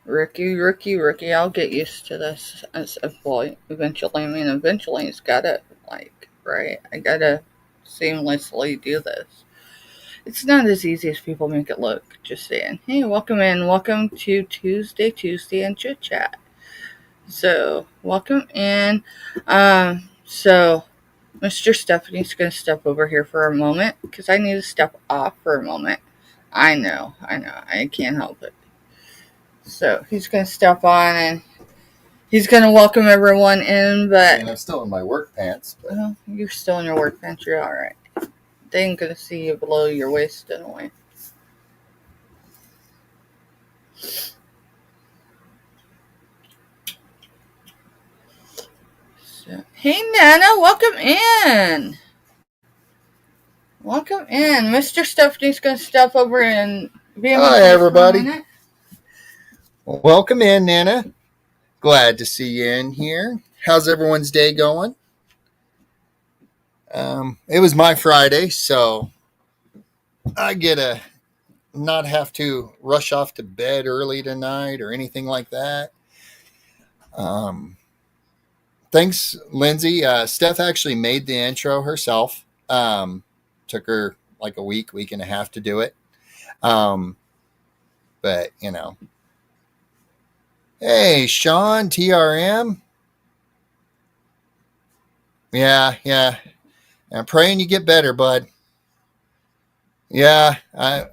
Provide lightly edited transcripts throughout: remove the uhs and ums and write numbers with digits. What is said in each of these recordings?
Ricky. I'll get used to this eventually. I mean, eventually it's gotta, right? I gotta seamlessly do this. It's not as easy as people make it look. Just saying. Hey, welcome in. Welcome to Tuesday and Chit Chat. So, welcome in. So Mr. Stephanie's going to step over here for a moment because I need to step off for a moment. I know. I can't help it. So he's going to step on and he's going to welcome everyone in, but... And I'm still in my work pants. But... Well, you're still in your work pants. You're all right. They ain't going to see you below your waist anyway. So, hey, Nana, welcome in. Welcome in. Mr. Stephanie's going to step over and be able Hi, to everybody. Welcome in, Nana. Glad to see you in here. How's everyone's day going? It was my Friday, so I get to not have to rush off to bed early tonight or anything like that. Thanks, Lindsay. Steph actually made the intro herself. Took her like a week and a half to do it. But, you know. Hey, Sean, TRM. Yeah. I'm praying you get better, bud. Yeah, I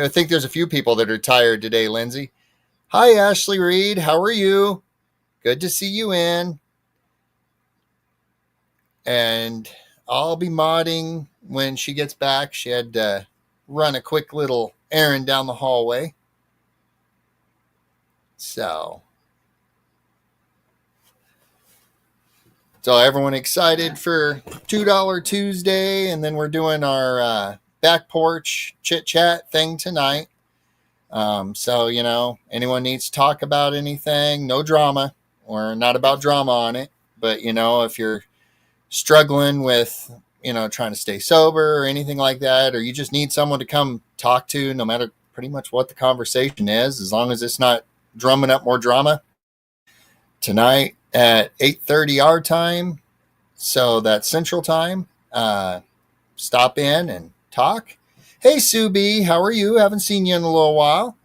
think there's a few people that are tired today, Lindsay. Hi, Ashley Reed. How are you? Good to see you in. And I'll be modding when she gets back. She had to run a quick little errand down the hallway. So everyone excited for $2 Tuesday, and then we're doing our back porch chit chat thing tonight. So, anyone needs to talk about anything, no drama. We're not about drama on it, but, if you're struggling with, trying to stay sober or anything like that, or you just need someone to come talk to, no matter pretty much what the conversation is, as long as it's not drumming up more drama, tonight at 8:30 our time, so that's Central Time, stop in and talk. Hey, Sue B, how are you? Haven't seen you in a little while.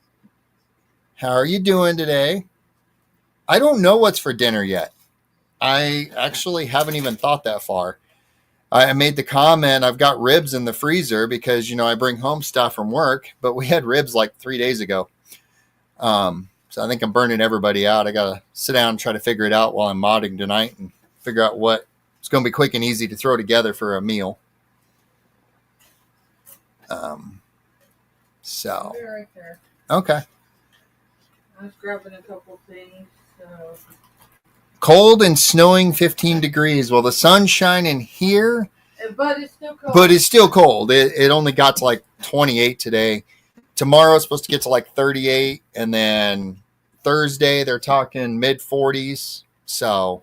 How are you doing today? I don't know what's for dinner yet. I actually haven't even thought that far. I made the comment, I've got ribs in the freezer because, I bring home stuff from work, but we had ribs like 3 days ago. So I think I'm burning everybody out. I got to sit down and try to figure it out while I'm modding tonight and figure out what it's going to be quick and easy to throw together for a meal. So. I'll be right there. Okay. I was grabbing a couple things, so. Cold and snowing 15 degrees. Well, the sun's shining here. But it's still cold. But it's still cold. It only got to like 28 today. Tomorrow it's supposed to get to like 38. And then Thursday they're talking mid 40s. So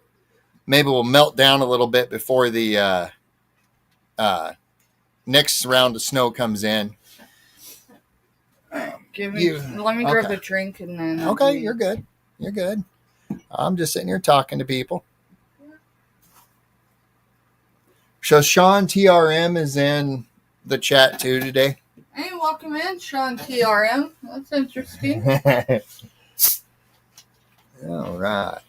maybe we'll melt down a little bit before the next round of snow comes in. Let me grab a drink and then. Okay, you're good. I'm just sitting here talking to people. So Sean TRM is in the chat too today. Hey, welcome in, Sean TRM. That's interesting. All right.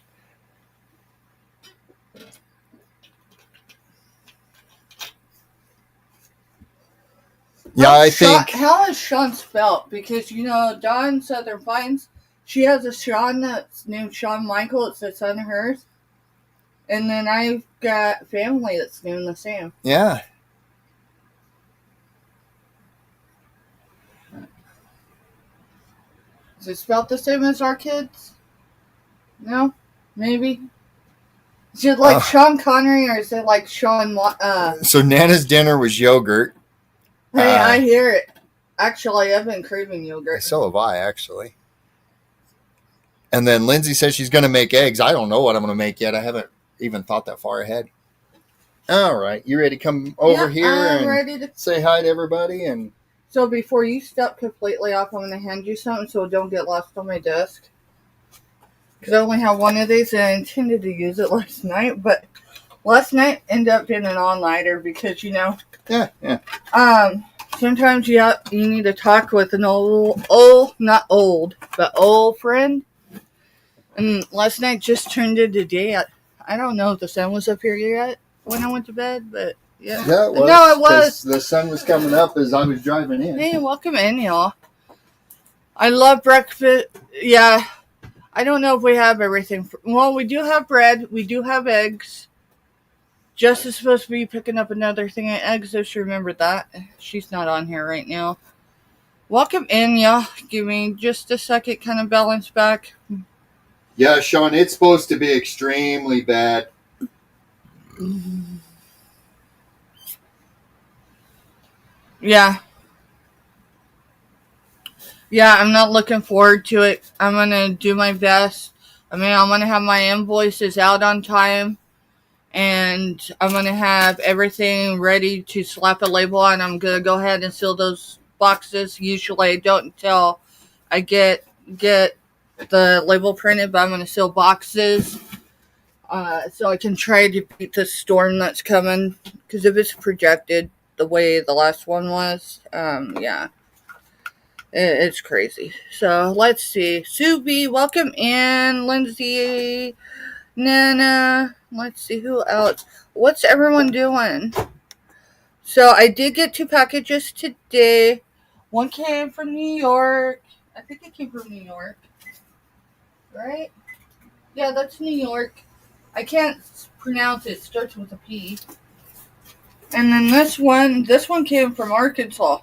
Yeah, I think. How is Sean spelled? Because, Dawn Southern Pines, she has a Sean that's named Shawn Michael. It's a son of hers. And then I've got family that's named the same. Yeah. Is it spelled the same as our kids? No? Maybe? Is it like Sean Connery or is it like Sean... So Nana's dinner was yogurt. Hey, I hear it. Actually, I've been craving yogurt. So have I, actually. And then Lindsay says she's going to make eggs. I don't know what I'm going to make yet. I haven't even thought that far ahead. All right. You ready to come over here and ready to... say hi to everybody? And So before you step completely off, I'm going to hand you something so it don't get lost on my desk. Because I only have one of these and I intended to use it last night, but last night ended up being an all-nighter because, Yeah. Sometimes you need to talk with an not old, but old friend. And last night just turned into day. I don't know if the sun was up here yet when I went to bed, but yeah. Yeah, it was. No, it was. The sun was coming up as I was driving in. Hey, welcome in, y'all. I love breakfast. Yeah. I don't know if we have everything. Well, we do have bread. We do have eggs. Jess is supposed to be picking up another thing of eggs, so she remembered that. She's not on here right now. Welcome in, y'all. Give me just a second, kind of balance back. Yeah, Sean, it's supposed to be extremely bad. Yeah. Yeah, I'm not looking forward to it. I'm going to do my best. I mean, I'm going to have my invoices out on time. And I'm going to have everything ready to slap a label on. I'm going to go ahead and seal those boxes. Usually I don't until I get the label printed, but I'm going to seal boxes so I can try to beat the storm that's coming. Because if it's projected the way the last one was, yeah. It's crazy. So let's see. Subi, welcome in. Lindsay, Nana. Let's see who else. What's everyone doing? So I did get 2 packages today. One came from New York. I think it came from New York. Right? Yeah, that's New York. I can't pronounce it. It starts with a P. And then this one came from Arkansas.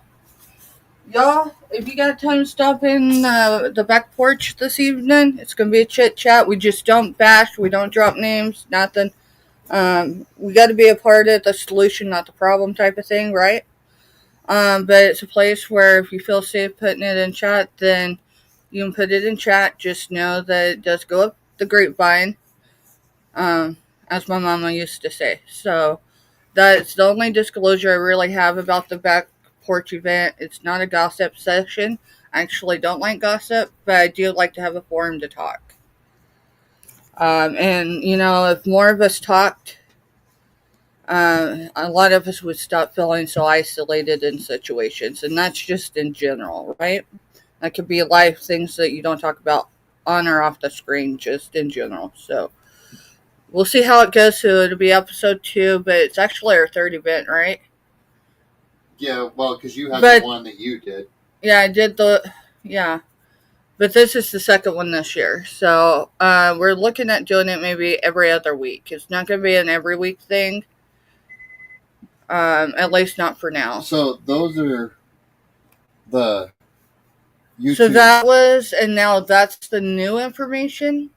Y'all, if you got time to stop in the back porch this evening, it's going to be a chit chat. We just don't bash. We don't drop names. Nothing. We got to be a part of the solution, not the problem type of thing, right? But it's a place where if you feel safe putting it in chat, then you can put it in chat. Just know that it does go up the grapevine, as my mama used to say. So that's the only disclosure I really have about the back porch event. It's not a gossip session. I actually don't like gossip, but I do like to have a forum to talk. And, if more of us talked, a lot of us would stop feeling so isolated in situations. And that's just in general, right? That could be life things that you don't talk about on or off the screen, just in general. So we'll see how it goes. So it'll be episode 2, but it's actually our 3rd event, right? Yeah, well, because you had the one that you did. Yeah, I did but this is the 2nd one this year. So we're looking at doing it maybe every other week. It's not going to be an every week thing. At least not for now. So those are the YouTube. So that was, and now that's the new information?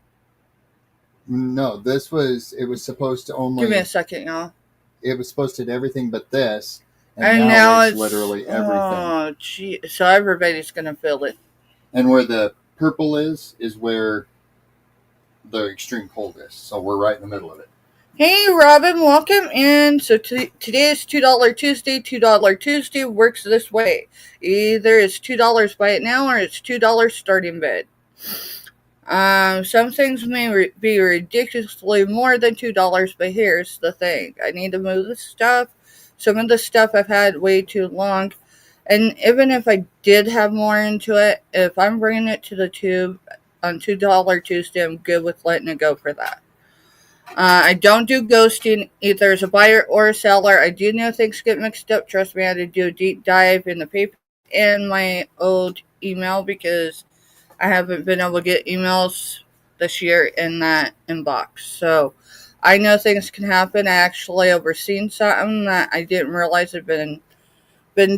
No, it was supposed to only... Give me a second, y'all. It was supposed to do everything but this. And now it's literally everything. Oh, gee. So everybody's going to feel it. And where the purple is where the extreme cold is. So we're right in the middle of it. Hey, Robin, welcome in. So today is $2 Tuesday. $2 Tuesday works this way. Either it's $2 buy it now or it's $2 starting bid. Some things may be ridiculously more than $2, but here's the thing. I need to move the stuff. Some of the stuff I've had way too long. And even if I did have more into it, if I'm bringing it to the tube on $2 Tuesday, I'm good with letting it go for that. I don't do ghosting either as a buyer or a seller. I do know things get mixed up. Trust me, I had to do a deep dive in the paper and my old email because I haven't been able to get emails this year in that inbox. So I know things can happen. I actually overseen something that I didn't realize had been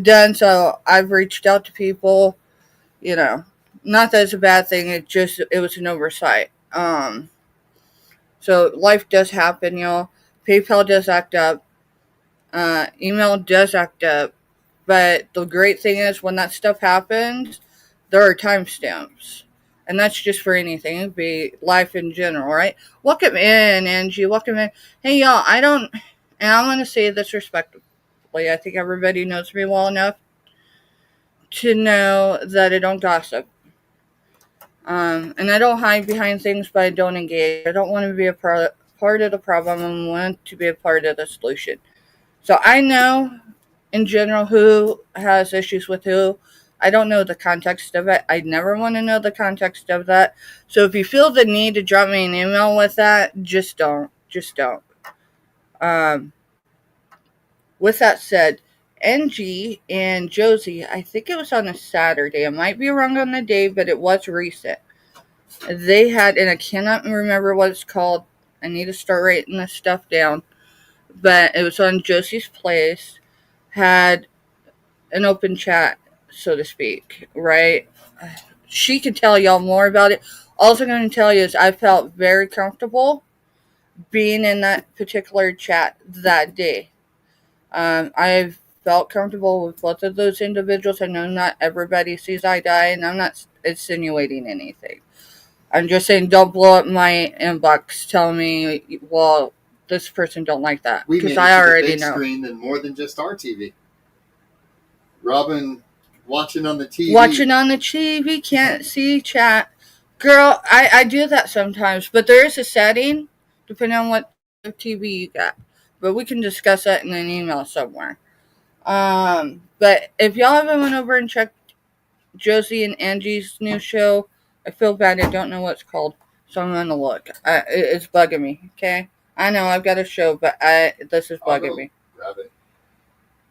done. So I've reached out to people, not that it's a bad thing. It was an oversight. So life does happen, y'all. PayPal does act up. Email does act up. But the great thing is when that stuff happens, there are timestamps. And that's just for anything. It'd be life in general, right? Welcome in, Angie. Welcome in. Hey, y'all, and I'm going to say this respectfully. I think everybody knows me well enough. to know that I don't gossip. And I don't hide behind things, but I don't engage. I don't want to be a part of the problem. I want to be a part of the solution. So I know in general who has issues with who. I don't know the context of it. I never want to know the context of that. So if you feel the need to drop me an email with that, just don't. Just don't. Um, with that said, NG and Josie, I think it was on a Saturday. I might be wrong on the day, but it was recent. They had, and I cannot remember what it's called. I need to start writing this stuff down. But it was on Josie's Place. Had an open chat, so to speak, right? She can tell y'all more about it. All I'm going to tell you is I felt very comfortable being in that particular chat that day. I felt comfortable with both of those individuals. I know not everybody sees eye to eye, and I'm not insinuating anything. I'm just saying don't blow up my inbox telling me, well, this person don't like that. We made Because it I to the already big know. screen than more than just our TV. Robin watching on the TV. Watching on the TV, can't see chat. Girl, I do that sometimes, but there is a setting, depending on what TV you got. But we can discuss that in an email somewhere. But if y'all haven't went over and checked Josie and Angie's new show, I feel bad. I don't know what it's called, so I'm gonna look. It's bugging me. Okay, I know I've got a show, but this is bugging me. Grab it.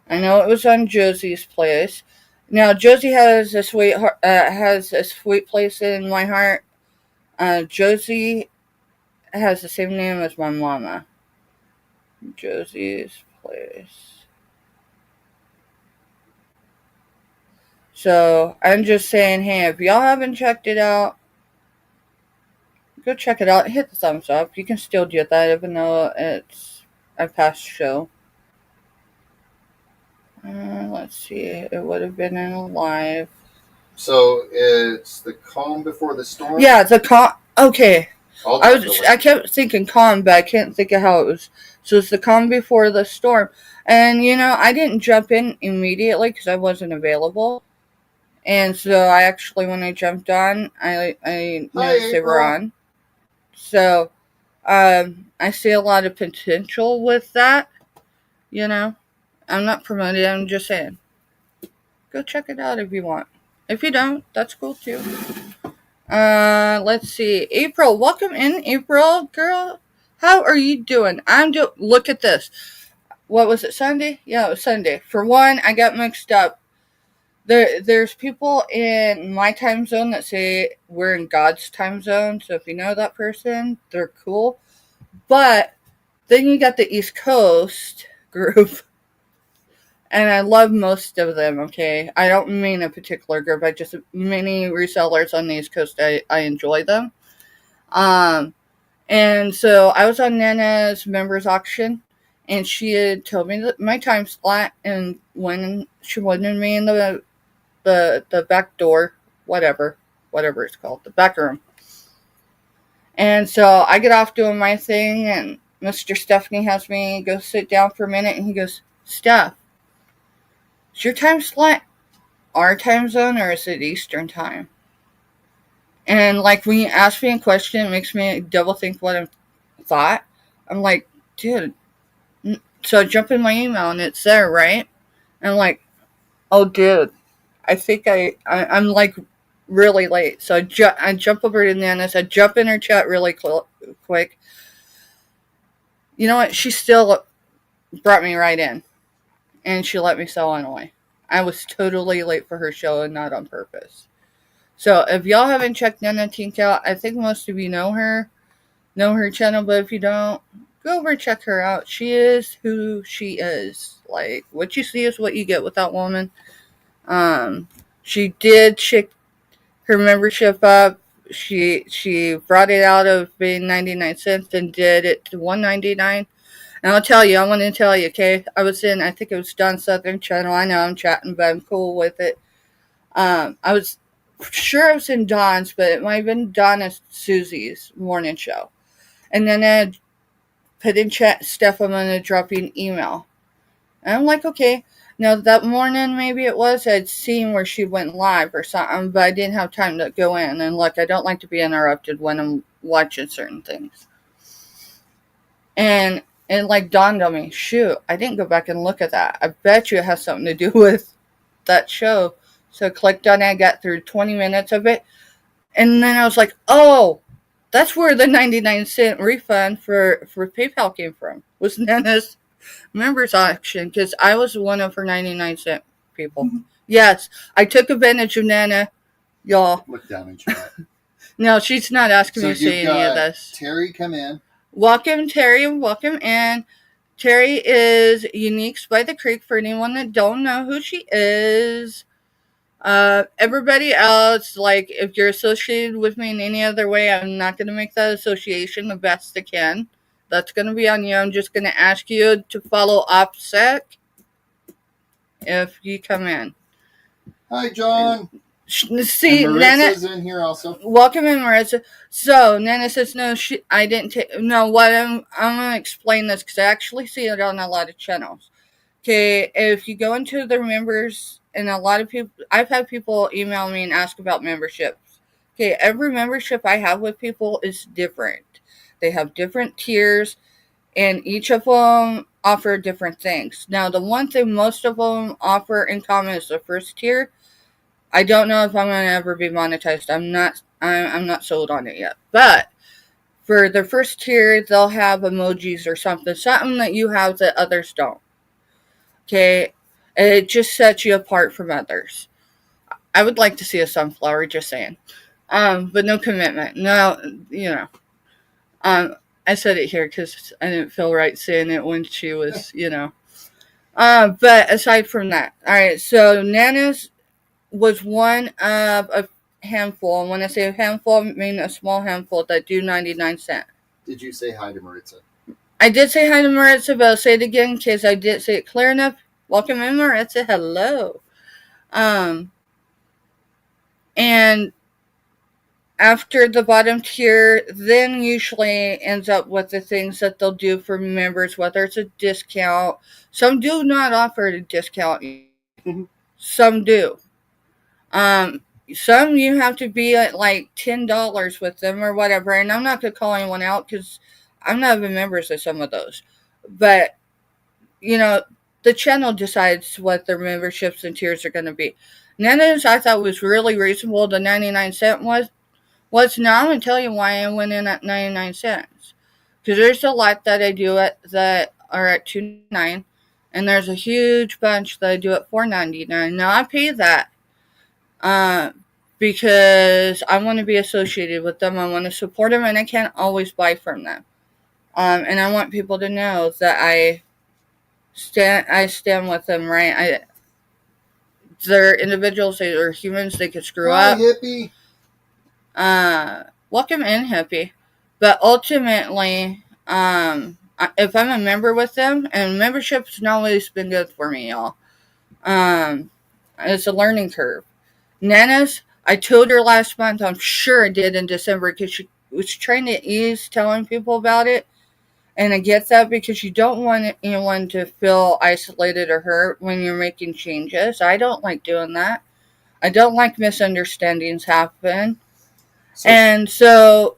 I know it was on Josie's Place. Now Josie has a sweet place in my heart. Josie has the same name as my mama. Josie's Place. So I'm just saying, hey, if y'all haven't checked it out, go check it out. Hit the thumbs up. You can still do that even though it's a past show. Let's see. It would have been in a live. So it's the calm before the storm? Yeah, the calm. Okay. I kept thinking calm, but I can't think of how it was. So it's the calm before the storm. And, I didn't jump in immediately because I wasn't available. And so I actually, when I jumped on, I noticed they were on. So I see a lot of potential with that. I'm not promoting it, I'm just saying. Go check it out if you want. If you don't, that's cool too. Let's see. April, welcome in, April, girl. How are you doing? Look at this. What was it, Sunday? Yeah, it was Sunday. For one, I got mixed up. There's people in my time zone that say we're in God's time zone. So if you know that person, they're cool. But then you got the East Coast group. And I love most of them, okay? I don't mean a particular group. Many resellers on the East Coast, I enjoy them. And so I was on Nana's members auction, and she had told me that my time slot, and when she wanted me in the back door, whatever it's called, the back room. And so I get off doing my thing, and Mr. Stephanie has me go sit down for a minute, and he goes, Steph, is your time slot our time zone, or is it Eastern time? And when you ask me a question, it makes me double think what I thought. I'm like, dude. So I jump in my email, and it's there, right? And I'm like, oh, dude, I think I'm really late. So I jump over to Nana's. I jump in her chat really quick. You know what? She still brought me right in. And she let me sell on away. I was totally late for her show and not on purpose. So if y'all haven't checked Nana Tink out, I think most of you know her channel, but if you don't, go over and check her out. She is who she is. What you see is what you get with that woman. She did check her membership up. She brought it out of being 99 cents and did it to $1.99. And I want to tell you, okay? I think it was Don Southern channel. I know I'm chatting, but I'm cool with it. I was sure I was in Don's, but it might have been Don and Susie's morning show. And then I put in chat, Steph, I'm going to drop you an email. And I'm like, okay. Now, that morning, maybe it was, I'd seen where she went live or something, but I didn't have time to go in. And look, I don't like to be interrupted when I'm watching certain things. And it like dawned on me, shoot, I didn't go back and look at that. I bet you it has something to do with that show. So I clicked on it, I got through 20 minutes of it. And then I was like, oh, that's where the 99-cent refund for PayPal came from. Was Nana's members auction, because I was one of her 99-cent people. Yes, I took advantage of Nana, y'all. Look down in chat. No, she's not asking me to say any of this. Terry, come in. Welcome, Terry. Welcome in. Terry is Uniques by the Creek, for anyone that don't know who she is. Everybody else, like, if you're associated with me in any other way, I'm not going to make that association the best I can. That's going to be on you. I'm just going to ask you to follow OPSEC if you come in. Hi, John. See, and Maritza's in here also. Welcome in, Marissa. So Nana says no. I didn't take. No, what I'm gonna explain this because I actually see it on a lot of channels. Okay, if you go into the members, and a lot of people, I've had people email me and ask about memberships. Okay, every membership I have with people is different. They have different tiers, and each of them offer different things. Now, the one thing most of them offer in common is the first tier. I don't know if I'm going to ever be monetized. I'm not sold on it yet. But for the first tier, they'll have emojis or something that you have that others don't. Okay? It just sets you apart from others. I would like to see a sunflower, just saying. But no commitment. No, I said it here because I didn't feel right saying it when she was, But aside from that, all right, so Nana's was one of a handful. And when I say a handful, I mean a small handful that do 99 cents. Did you say hi to Maritza? I did say hi to Maritza, but I'll say it again in case I didn't say it clear enough. Welcome in, Maritza. Hello. And after the bottom tier, then usually ends up with the things that they'll do for members, whether it's a discount. Some do not offer a discount. Some do. Some you have to be at like $10 with them or whatever, and I'm not going to call anyone out because I'm not even members of some of those. But, the channel decides what their memberships and tiers are going to be. Nana's I thought was really reasonable. The 99 cent was now I'm going to tell you why I went in at 99 cents. Because there's a lot that I do that are at $2.99, and there's a huge bunch that I do at $4.99. Now I pay that. Because I want to be associated with them. I want to support them, and I can't always buy from them. And I want people to know that I stand with them, right? They're individuals, they're humans, they could screw up. Hippie. Welcome in, Hippie. But ultimately, if I'm a member with them, and membership's not always been good for me, y'all. It's a learning curve. Nana's, I told her last month, I'm sure I did in December, because she was trying to ease telling people about it. And I get that because you don't want anyone to feel isolated or hurt when you're making changes. I don't like doing that. I don't like misunderstandings happen. So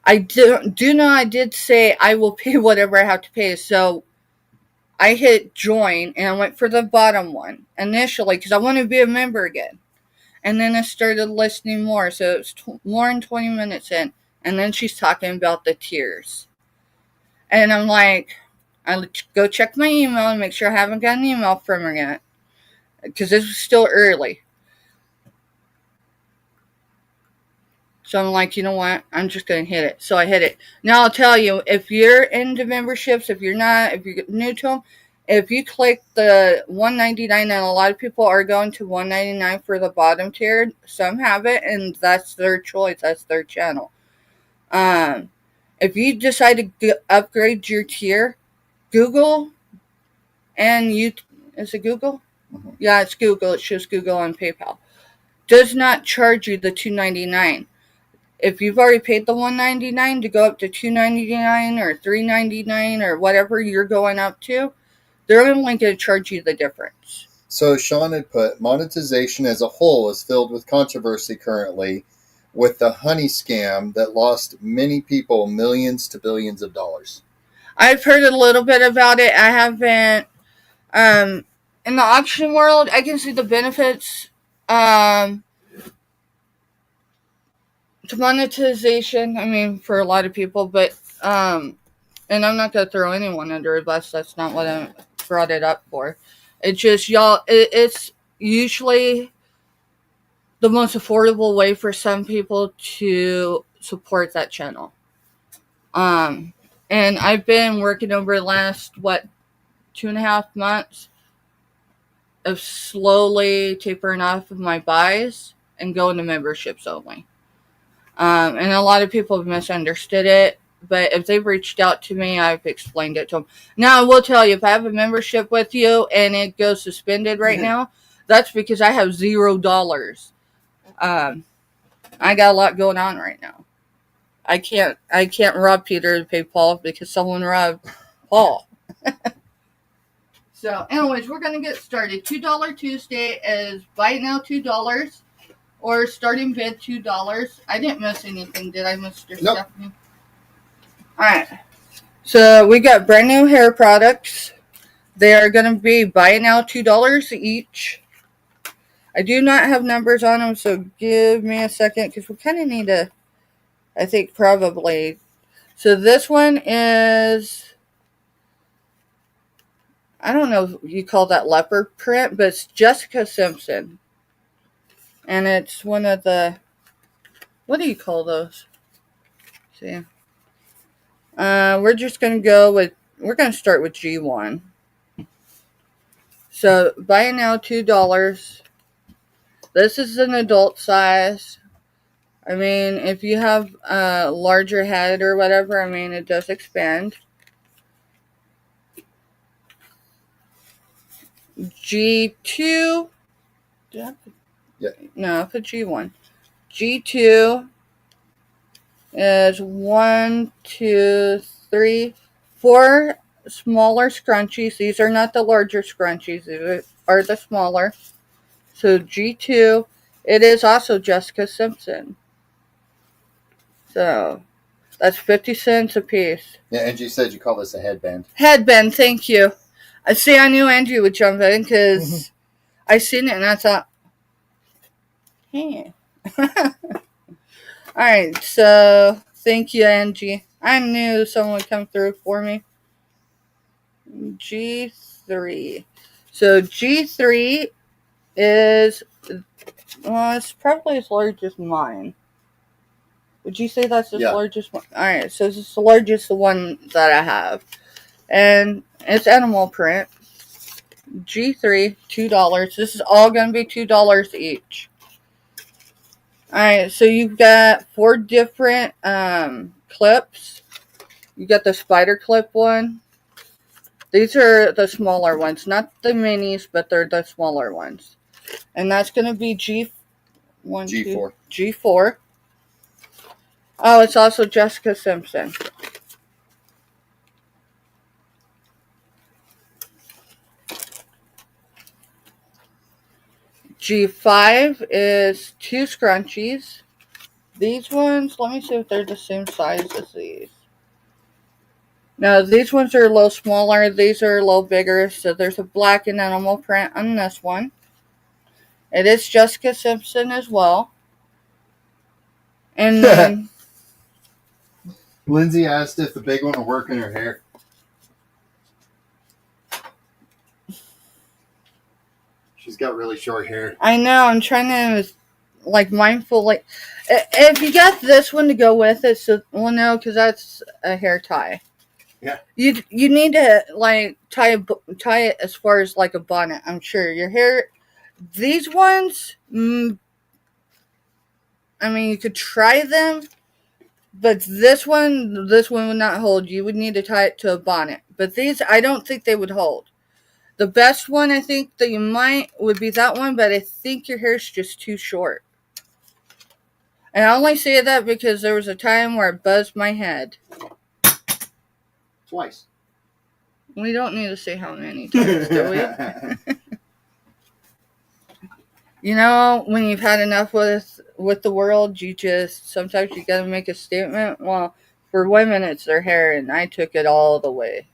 I do know I did say I will pay whatever I have to pay. So I hit join and I went for the bottom one initially because I want to be a member again. And then I started listening more. So it was more than 20 minutes in. And then she's talking about the tiers. And I'm like, I go check my email and make sure I haven't got an email from her yet. Because this was still early. So I'm like, you know what? I'm just going to hit it. So I hit it. Now I'll tell you, if you're into memberships, if you're new to them, if you click the $1.99, and a lot of people are going to $1.99 for the bottom tier, some have it, and that's their choice. That's their channel. If you decide to upgrade your tier, Google is it Google? Mm-hmm. Yeah, it's Google. It shows Google on PayPal. Does not charge you the $2.99. If you've already paid the $1.99 to go up to $2.99 or $3.99 or whatever you're going up to, they're only going to charge you the difference. So Sean had put, monetization as a whole is filled with controversy currently, with the honey scam that lost many people millions to billions of dollars. I've heard a little bit about it. I haven't. In the auction world, I can see the benefits to monetization. I mean, for a lot of people, but and I'm not gonna throw anyone under a bus. That's not what I brought it up for. It's just y'all. It's usually the most affordable way for some people to support that channel. And I've been working over the last 2.5 months of slowly tapering off of my buys and going to memberships only. And a lot of people have misunderstood it, but if they've reached out to me, I've explained it to them. Now, I will tell you, if I have a membership with you and it goes suspended right now, that's because I have $0. I got a lot going on right now. I can't rob Peter to pay Paul because someone robbed Paul. So, anyways, we're going to get started. $2 Tuesday is buy now $2 or starting bid $2. I didn't miss anything, did I, Mr. Nope. Stephanie? All right. So, we got brand new hair products. They are going to be buy now $2 each. I do not have numbers on them, so give me a second because we kind of need to, I think, probably. So, this one is, I don't know if you call that leopard print, but it's Jessica Simpson. And it's one of the, what do you call those? See. We're just going to go with, we're going to start with G1. So, buy now $2. This is an adult size. I mean, if you have a larger head or whatever, I mean, it does expand. G2. Yeah. No, I put G1. G2 is 1, 2, 3, 4 smaller scrunchies. These are not the larger scrunchies. These are the smaller. So G2. It is also Jessica Simpson. So that's 50 cents a piece. Yeah, Angie said you call this a headband. Headband, thank you. I knew Angie would jump in because I seen it and I thought, hey. Alright, so thank you, Angie. I knew someone would come through for me. G3. So G3 is, well, it's probably as large as mine. Would you say that's the largest one? Alright, so this is the largest one that I have. And it's animal print. G3, $2. This is all going to be $2 each. Alright, so you've got 4 different clips. You got the spider clip one. These are the smaller ones, not the minis, but they're the smaller ones. And that's going to be G4. G4. Oh, it's also Jessica Simpson. G5 is 2 scrunchies. These ones, let me see if they're the same size as these. No, these ones are a little smaller. These are a little bigger. So there's a black and animal print on this one. It is Jessica Simpson as well. And then Lindsay asked if the big one will work in her hair. She's got really short hair. I know. I'm trying to, mindfully. If you got this one to go with it, so, well, no, because that's a hair tie. Yeah. You need to, tie it as far as, a bonnet, I'm sure. Your hair, these ones, I mean, you could try them, but this one would not hold. You would need to tie it to a bonnet. But these, I don't think they would hold. The best one, I think, that you might would be that one, but I think your hair's just too short. And I only say that because there was a time where I buzzed my head. Twice. We don't need to say how many times, do we? You know, when you've had enough with the world, sometimes you gotta make a statement. Well, for women, it's their hair, and I took it all the way.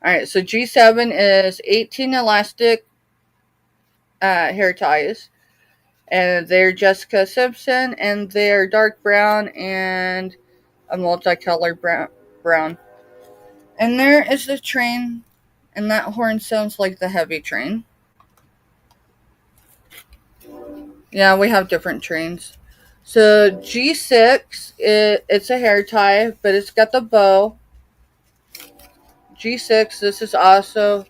All right, so G7 is 18 elastic hair ties, and they're Jessica Simpson, and they're dark brown and a multicolored brown. And there is the train, and that horn sounds like the heavy train. Yeah, we have different trains. So G6, it's a hair tie, but it's got the bow. G6, this is also,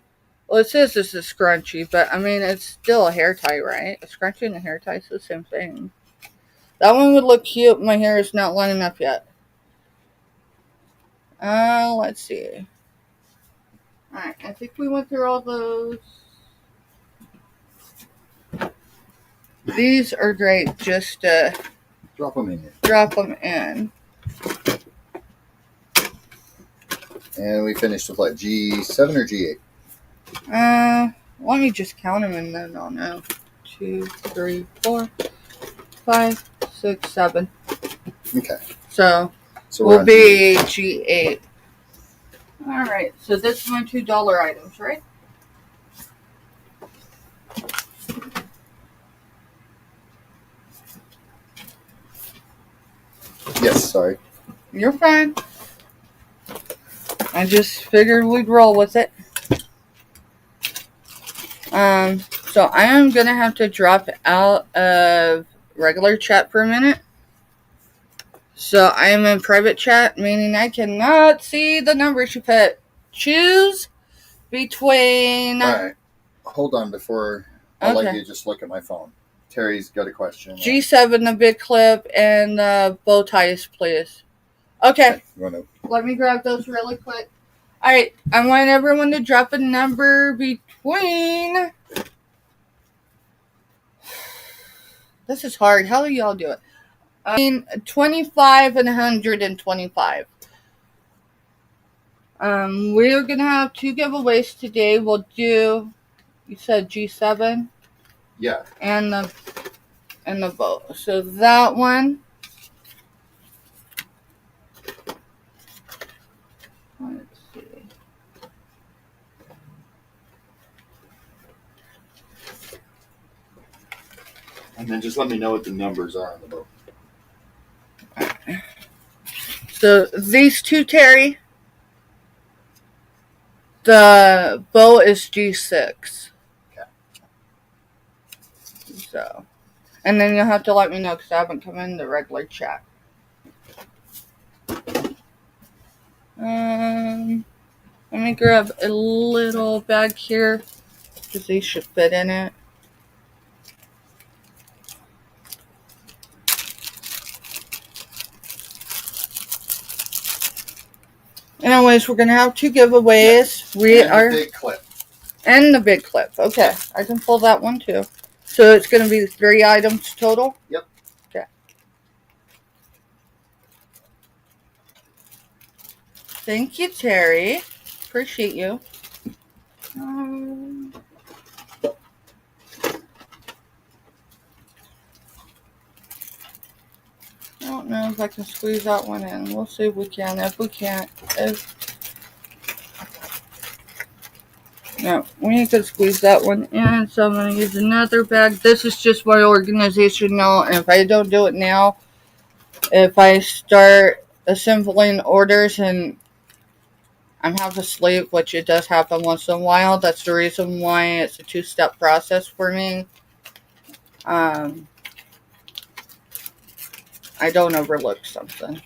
well, it says this is scrunchy, but I mean, it's still a hair tie, right? A scrunchie and a hair tie is the same thing. That one would look cute. My hair is not lining up yet. Let's see. Alright, I think we went through all those. These are great just to Drop them in here. drop them in. And we finished with what, G7 or G8? Let me just count them and then I'll know. 2, 3, 4, 5, 6, 7. Okay. So we'll be G8. Alright, so this is my $2 items, right? Yes, sorry. You're fine. I just figured we'd roll with it. So I am going to have to drop out of regular chat for a minute. So I am in private chat, meaning I cannot see the numbers you put. Choose between... All right. Hold on before I let you just look at my phone. Terry's got a question. G7, the big clip, and the bow ties, please. Okay. Let me grab those really quick. All right. I want everyone to drop a number between... This is hard. How do y'all do it? 25 and 125. We're going to have 2 giveaways today. We'll do, you said G7? Yeah. And the bow. So that one. Let's see. And then just let me know what the numbers are on the bow. So these 2, Terry. The bow is G6. Okay. So, and then you'll have to let me know because I haven't come in the regular chat. Let me grab a little bag here because these should fit in it. Anyways, we're going to have 2 giveaways. Yeah. And the big clip. And the big clip. Okay. I can pull that one too. So it's going to be 3 items total? Yep. Okay. Thank you, Terry. Appreciate you. I don't know if I can squeeze that one in. We'll see if we can. If we can't, no, we can squeeze that one in. So I'm going to use another bag. This is just my organization now. And if I don't do it now, if I start assembling orders and I'm half asleep, which it does happen once in a while, that's the reason why it's a 2-step process for me. I don't overlook something.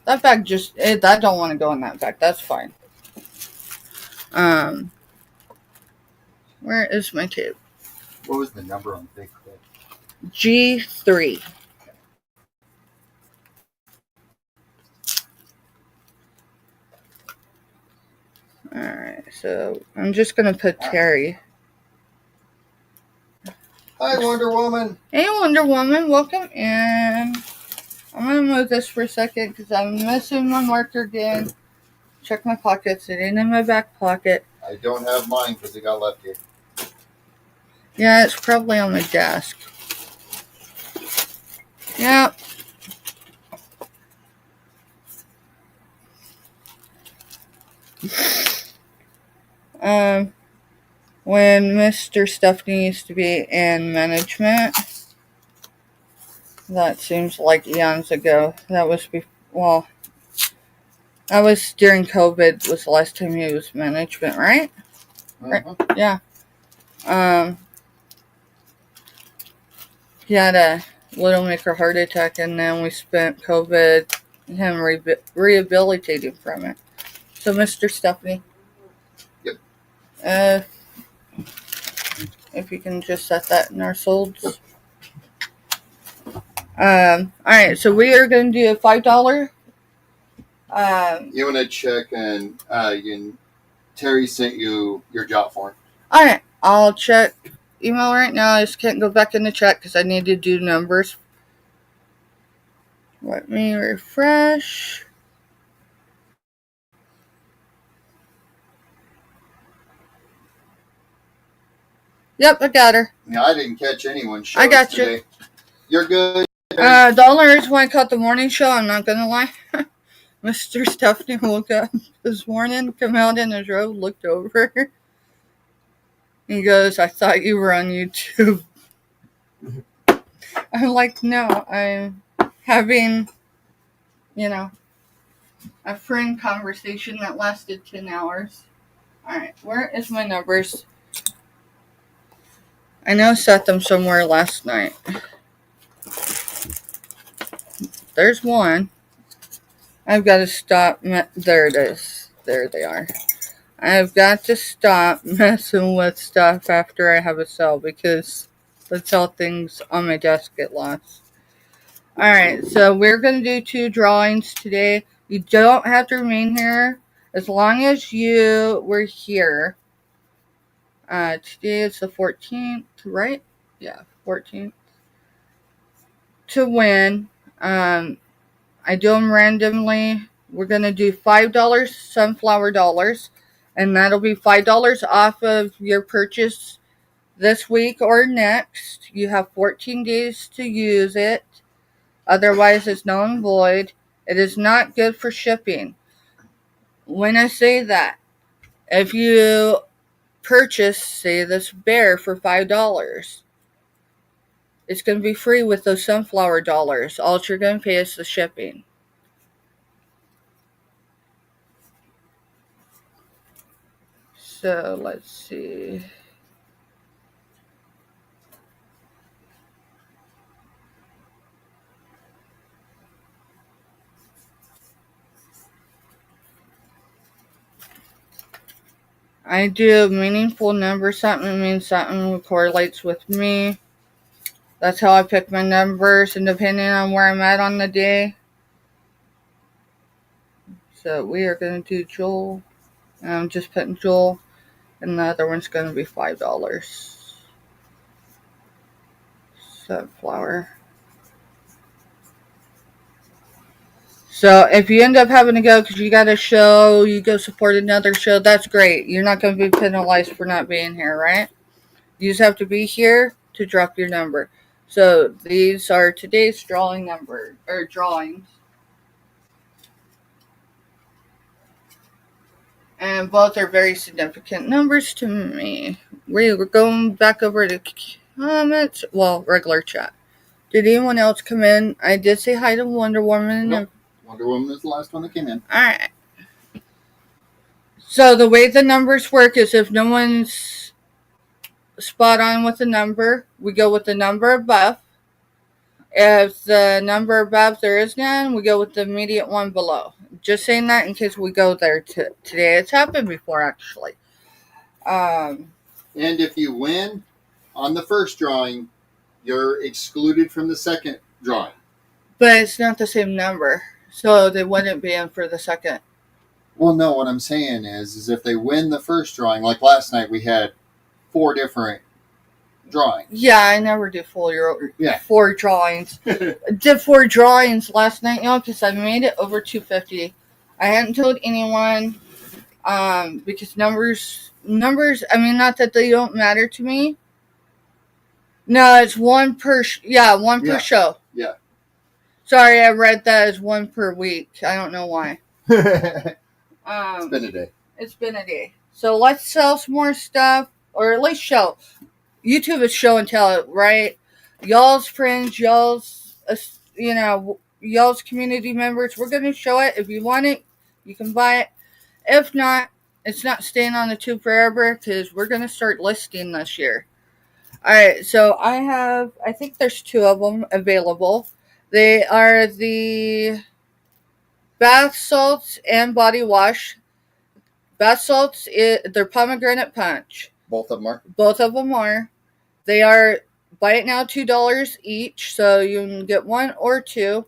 That bag I don't want to go in that bag. That's fine. Where is my tape? What was the number on the big clip? G3. Alright, so I'm just going to put Terry. Hi, Wonder Woman. Hey, Wonder Woman. Welcome in. I'm going to move this for a second because I'm missing my marker again. check my pockets. It ain't in my back pocket. I don't have mine because it got left here. Yeah, it's probably on my desk. Yep. When Mr. Stephanie used to be in management, that seems like eons ago. That was that was during COVID. Was the last time he was management, right? Right. Yeah. He had a widowmaker heart attack, and then we spent COVID him rehabilitating from it. So, Mr. Stephanie. Yep. If you can just set that in our solds. Alright, so we are going to do a $5. You want to check and Terry sent you your job form. Alright, I'll check email right now. I just can't go back in the chat because I need to do numbers. Let me refresh. Yep, I got her. Yeah, I didn't catch anyone. I got you. Today. You're good. The only reason why I caught the morning show, I'm not gonna lie, Mr. Stephanie woke up this morning, come out in his robe, looked over. He goes, I thought you were on YouTube. I'm like, no, I'm having, a friend conversation that lasted 10 hours. Alright, where is my numbers? I know I set them somewhere last night. There's one. I've got to stop. There it is. There they are. I've got to stop messing with stuff after I have a sale because that's how things on my desk get lost. Alright, so we're going to do 2 drawings today. You don't have to remain here as long as you were here. Today is the 14th, right? Yeah, 14th. To win, I do them randomly. We're going to do $5 sunflower dollars, and that'll be $5 off of your purchase this week or next. You have 14 days to use it. Otherwise, it's null and void. It is not good for shipping. When I say that, if you purchase, say, this bear for $5, it's going to be free with those sunflower dollars. All you're going to pay is the shipping. So, let's see. I do meaningful number. Something means something correlates with me. That's how I pick my numbers, and depending on where I'm at on the day. So we are going to do Joel. I'm just putting Joel, and the other one's going to be $5. Sunflower. So if you end up having to go because you got a show, you go support another show, that's great. You're not going to be penalized for not being here, right? You just have to be here to drop your number. So these are today's drawings. And both are very significant numbers to me. We're going back over to comments. Well, regular chat. Did anyone else come in? I did say hi to Wonder Woman. Nope. Wonder Woman is the last one that came in. Alright. So the way the numbers work is if no one's spot on with the number, we go with the number above. If the number above there is none, we go with the immediate one below. Just saying that in case we go there today. It's happened before, actually. And if you win on the first drawing, you're excluded from the second drawing. But it's not the same number, so they wouldn't be in for the second. Well, no, what I'm saying is if they win the first drawing, like last night we had 4 different drawings. Yeah, I never did 4 drawings. I did 4 drawings last night, because I made it over 250 I hadn't told anyone because numbers. I mean, not that they don't matter to me. No, it's one per. One per show. Yeah. Sorry, I read that as one per week. I don't know why. It's been a day. It's been a day. So let's sell some more stuff, or at least show. YouTube is show and tell, right? Y'all's friends, y'all's community members. We're gonna show it. If you want it, you can buy it. If not, it's not staying on the tube forever because we're gonna start listing this year. All right, so I think there's two of them available. They are the bath salts and body wash. Bath salts, they're pomegranate punch. Both of them are? Both of them are. They are, buy it now, $2 each, so you can get one or two.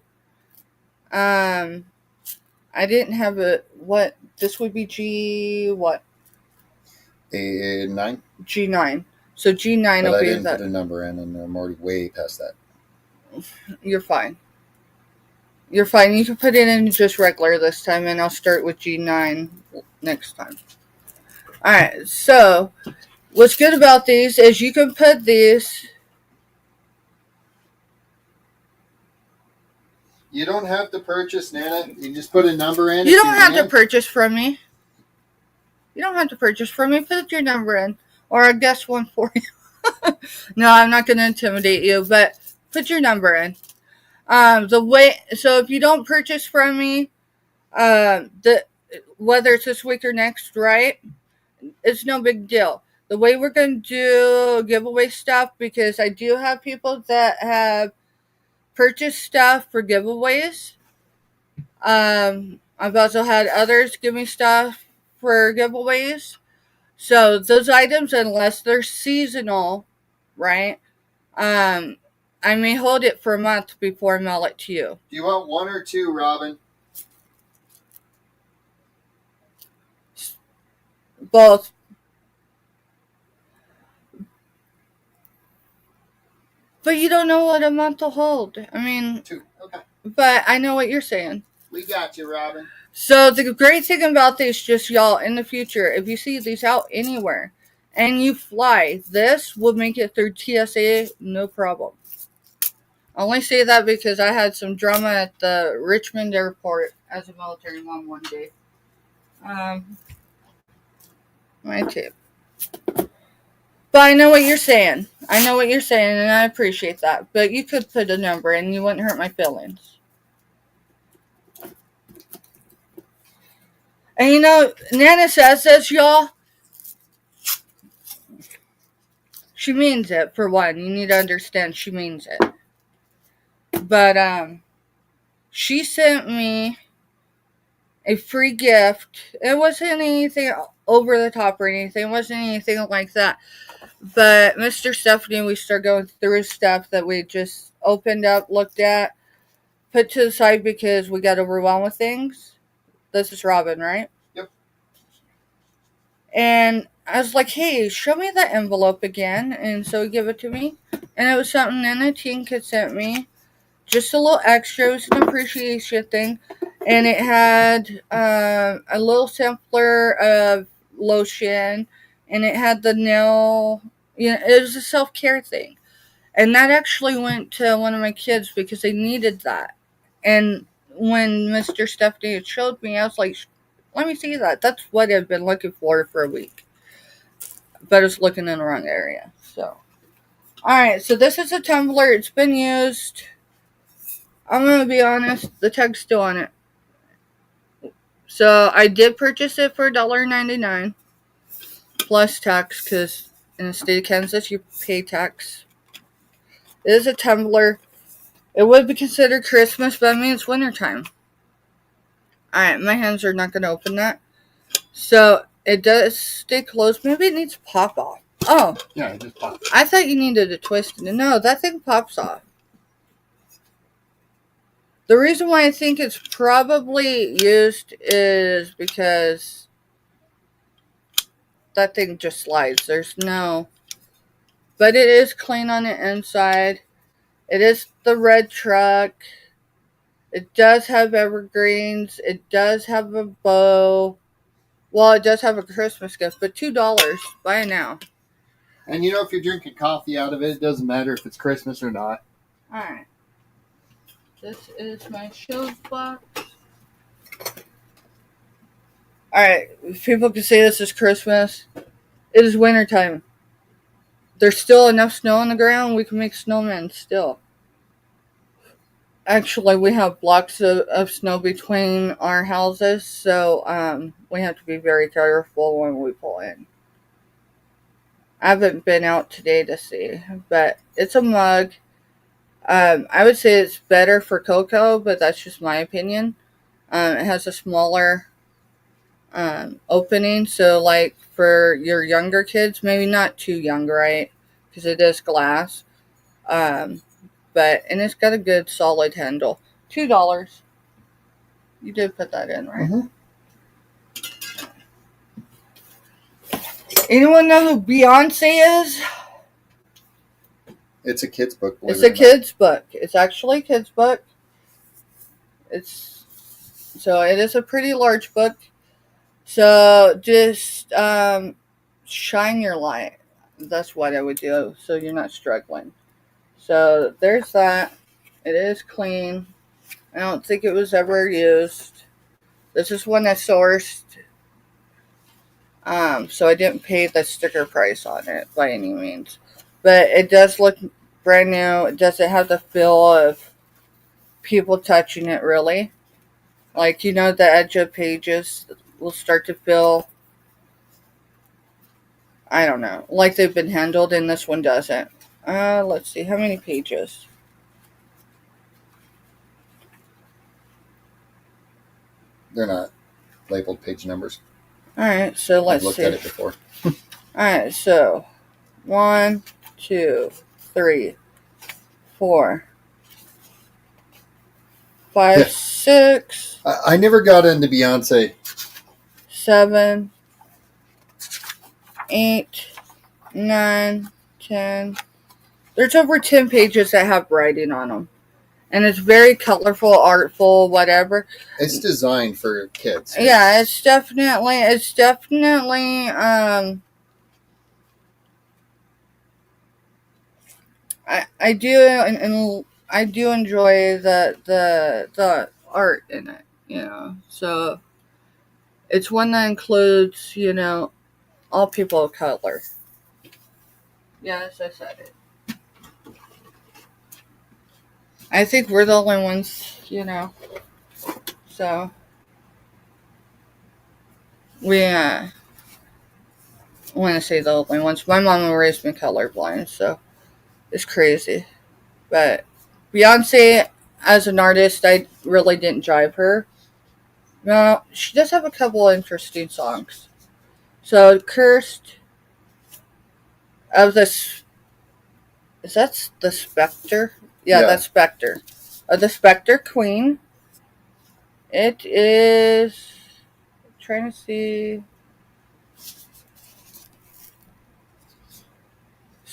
I didn't have this would be G9? G9. So G9 but will I be didn't that. Put a number in, and I'm already way past that. You're fine. You're fine. You can put it in just regular this time, and I'll start with G9 next time. Alright, so what's good about these is you can put these. You don't have to purchase, Nana. You just put a number in. You don't have to purchase from me. You don't have to purchase from me. Put your number in, or I guess one for you. No, I'm not going to intimidate you, but put your number in. So if you don't purchase from me, whether it's this week or next, right? It's no big deal. The way we're going to do giveaway stuff, because I do have people that have purchased stuff for giveaways. I've also had others give me stuff for giveaways. So those items, unless they're seasonal, right? I may hold it for a month before I mail it to you. Do you want one or two, Robin? Both. But you don't know what a month will hold. I mean, two. Okay. But I know what you're saying. We got you, Robin. So the great thing about this, just y'all, in the future, if you see these out anywhere and you fly, this will make it through TSA no problem. I only say that because I had some drama at the Richmond airport as a military mom one day. My tip. But I know what you're saying. And I appreciate that. But you could put a number and you wouldn't hurt my feelings. And you know, Nana says this, y'all. She means it, for one. You need to understand she means it. But, she sent me a free gift. It wasn't anything over the top or anything. It wasn't anything like that. But Mr. Stephanie, we started going through stuff that we just opened up, looked at, put to the side because we got overwhelmed with things. This is Robin, right? Yep. And I was like, hey, show me that envelope again. And so he gave it to me. And it was something Nana Tink had sent me. Just a little extra. It was an appreciation thing. And it had a little sampler of lotion. And it had the nail. It was a self-care thing. And that actually went to one of my kids because they needed that. And when Mr. Stephanie had showed me, I was like, let me see that. That's what I've been looking for a week. But I was looking in the wrong area. So, alright, so this is a tumbler. It's been used. I'm going to be honest, the tag's still on it. So, I did purchase it for $1.99 plus tax because in the state of Kansas, you pay tax. It is a tumbler. It would be considered Christmas, but I mean, it's wintertime. Alright, my hands are not going to open that. So, it does stay closed. Maybe it needs to pop off. Oh. Yeah, it just pops. I thought you needed to twist it. No, that thing pops off. The reason why I think it's probably used is because that thing just slides. But it is clean on the inside. It is the red truck. It does have evergreens. It does have a bow. Well, it does have a Christmas gift, but $2. Buy it now. And you know, if you're drinking coffee out of it, it doesn't matter if it's Christmas or not. All right. This is my show box. All right. If people can say this is Christmas, it is wintertime. There's still enough snow on the ground. We can make snowmen still. Actually, we have blocks of snow between our houses, so we have to be very careful when we pull in. I haven't been out today to see, but it's a mug. I would say it's better for cocoa, but that's just my opinion. It has a smaller opening, so like for your younger kids, maybe not too young, right? Because it is glass. And it's got a good solid handle. $2. You did put that in, right? Mm-hmm. Anyone know who Beyonce is? It's a kid's book. It's a kid's book. It's actually a kid's book. It is a pretty large book. So just shine your light. That's what I would do, so you're not struggling. So there's that. It is clean. I don't think it was ever used. This is one I sourced. So I didn't pay the sticker price on it by any means. But it does look brand new. It doesn't have the feel of people touching it, really. Like, the edge of pages will start to feel, I don't know, like they've been handled, and this one doesn't. Let's see, how many pages? They're not labeled page numbers. Alright, so let's see. I've looked at it before. Alright, so 1, 2, 3, 4, 5, 6. I never got into Beyonce. 7, 8, 9, 10. There's over 10 pages that have writing on them. And it's very colorful, artful, whatever. It's designed for kids. Yeah, it's definitely, I do, and I do enjoy the art in it, So it's one that includes, all people of color. Yes, I said it. I think we're the only ones, So we want to say the only ones. My mom raised me colorblind, so it's crazy. But Beyonce, as an artist, I really didn't jive her. No, she does have a couple interesting songs. So, Cursed of this. Is that the Spectre? Yeah, that's Spectre. Of the Spectre Queen. It is. I'm trying to see.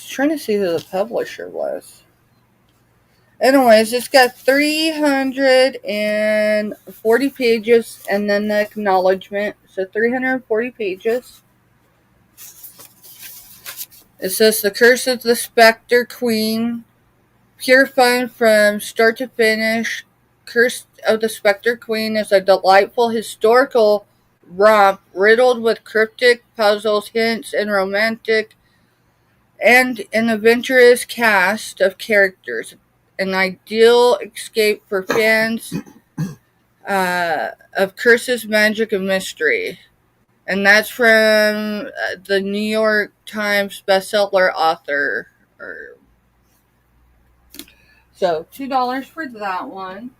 Trying to see who the publisher was. Anyways, it's got 340 pages and then the acknowledgement. So 340 pages. It says The Curse of the Spectre Queen. Pure fun from start to finish. Curse of the Spectre Queen is a delightful historical romp riddled with cryptic puzzles, hints, and romantic and an adventurous cast of characters. An ideal escape for fans of Curses, Magic, and Mystery. And that's from the New York Times bestseller author. So, $2 for that one.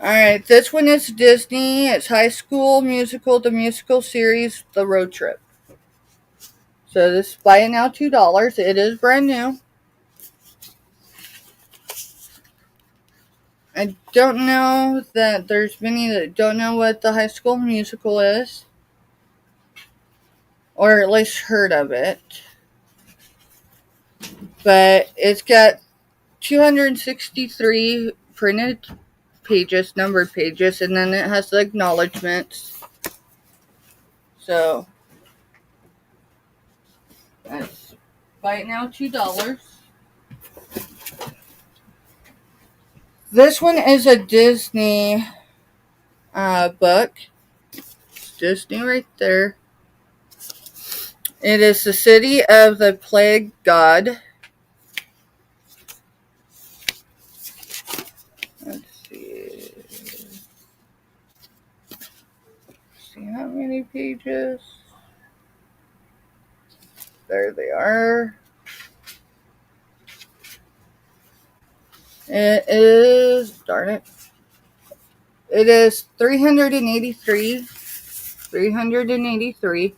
Alright, this one is Disney. It's High School Musical, the musical series, The Road Trip. So this buy it now $2. It is brand new. I don't know that there's many that don't know what the High School Musical is. Or at least heard of it. but it's got 263 printed pages, numbered pages, and then it has the acknowledgments. So that's right now $2. This one is a Disney book. Disney right there. It is the City of the Plague God. Let's see. See how many pages? There they are. It is, darn it. It is 383. 383.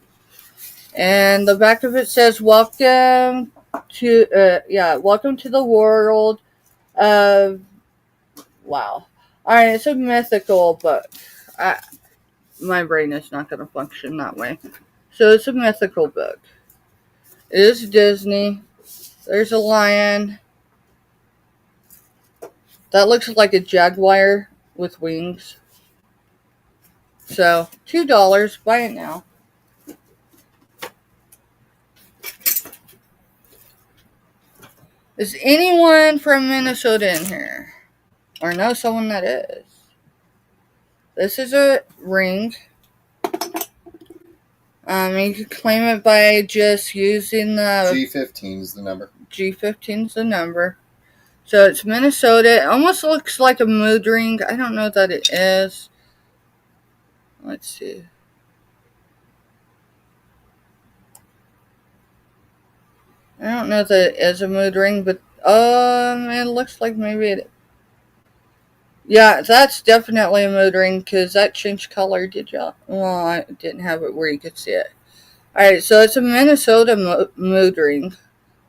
And the back of it says, welcome to the world of, wow. Alright, it's a mythical book. My brain is not going to function that way. So it's a mythical book. It is Disney. There's a lion. That looks like a jaguar with wings. So, $2. Buy it now. Is anyone from Minnesota in here? Or know someone that is? This is a ring. You can claim it by just using the G15 is the number. G15 is the number. So it's Minnesota. It almost looks like a mood ring. I don't know that it is. Let's see. I don't know that it is a mood ring, but it looks like maybe it. Yeah, that's definitely a mood ring because that changed color. Did y'all? Well, I didn't have it where you could see it. Alright, so it's a Minnesota mood ring.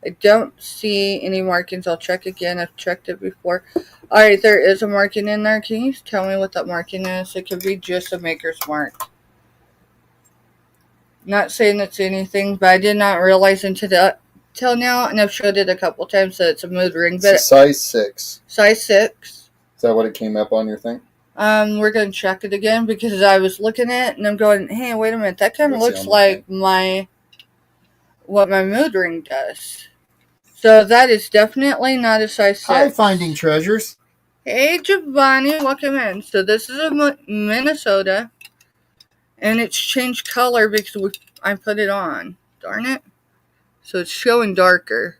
I don't see any markings. I'll check again. I've checked it before. Alright, there is a marking in there. Can you tell me what that marking is? It could be just a maker's mark. Not saying it's anything, but I did not realize till now, and I've showed it a couple times that it's a mood ring. But it's size 6. Size 6. Is that what it came up on your thing? We're going to check it again because I was looking at it and I'm going, hey, wait a minute. That kind of looks like what my mood ring does. So that is definitely not a size 6. Hi, Finding Treasures. Hey, Giovanni, welcome in. So this is a Minnesota, and it's changed color because I put it on. Darn it. So it's showing darker.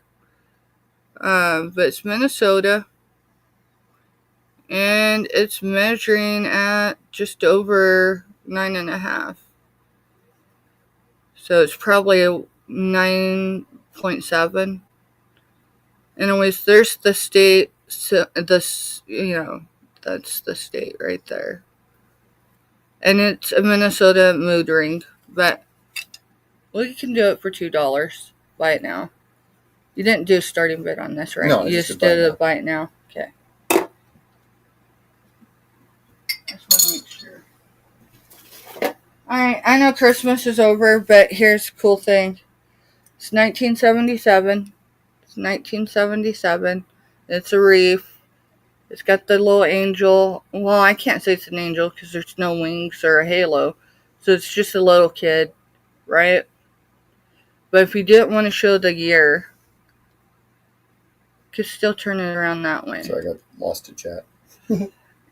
But it's Minnesota. And it's measuring at just over 9.5. So it's probably a 9.7. Anyways, there's the state. So that's the state right there. And it's a Minnesota mood ring. But we can do it for $2. Buy it now. You didn't do a starting bid on this, right? No, you just did a buy it now. Okay. I just want to make sure. Alright, I know Christmas is over, but here's the cool thing. It's 1977. It's 1977. It's a reef. It's got the little angel. Well, I can't say it's an angel because there's no wings or a halo. So it's just a little kid, right? But if you didn't want to show the year, you could still turn it around that way. Sorry, I got lost in chat.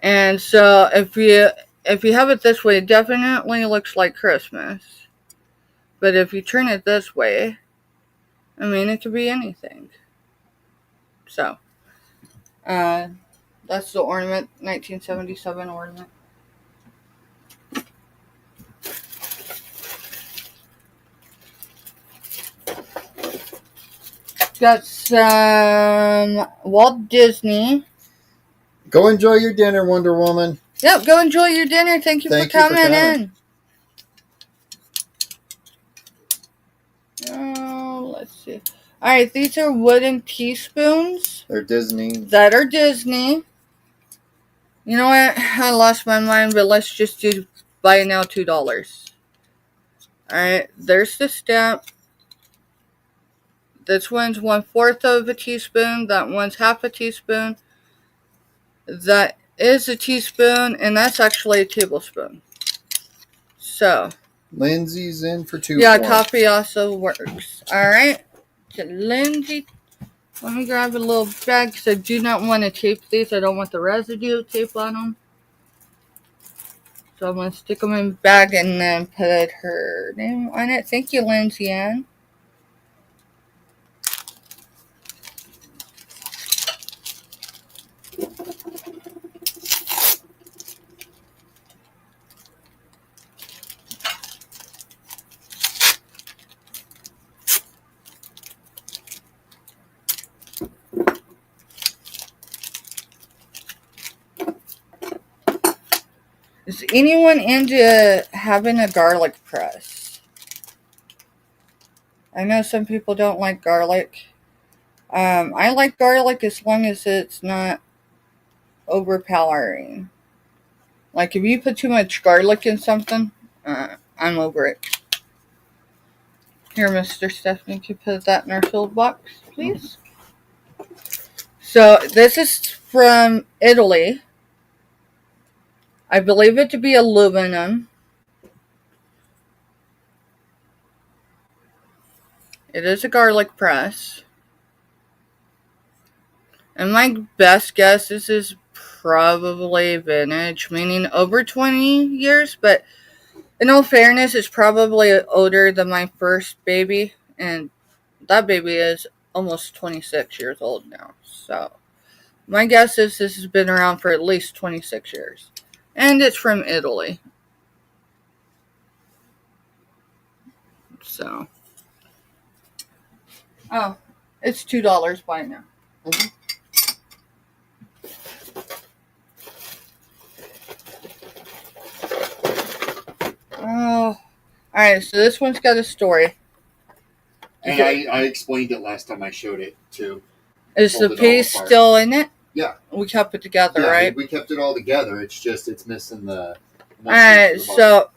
And so if you have it this way, it definitely looks like Christmas. But if you turn it this way, I mean, it could be anything. So, that's the ornament, 1977 ornament. Got some Walt Disney. Go enjoy your dinner, Wonder Woman. Yep, go enjoy your dinner. Thank you for coming in. Oh, let's see. Alright, these are wooden teaspoons. They're Disney. That are Disney. You know what? I lost my mind, but let's just do buy it now $2. Alright, there's the stamp. This one's 1/4 of a teaspoon. That one's half a teaspoon. That is a teaspoon, and that's actually a tablespoon. So Lindsay's in for 2 yeah, points. coffee also works. All right, so Lindsay, let me grab a little bag because I do not want to tape these. I don't want the residue tape on them. So I'm going to stick them in a bag and then put her name on it. Thank you, Lindsay Ann. Is anyone into having a garlic press? I know some people don't like garlic. I like garlic as long as it's not overpowering. Like if you put too much garlic in something, I'm over it. Here, Mr. Stephanie, can you put that in our filled box, please? So this is from Italy. I believe it to be aluminum. It is a garlic press. And my best guess, this is probably vintage, meaning over 20 years, but in all fairness, it's probably older than my first baby, and that baby is almost 26 years old now. So my guess is this has been around for at least 26 years. And it's from Italy. So. Oh, it's $2 by now. Mm-hmm. Oh. Alright, so this one's got a story. And I explained it last time I showed it too. Is the piece still in it? Yeah. We kept it together, right? We kept it all together. It's just it's missing the. Alright, so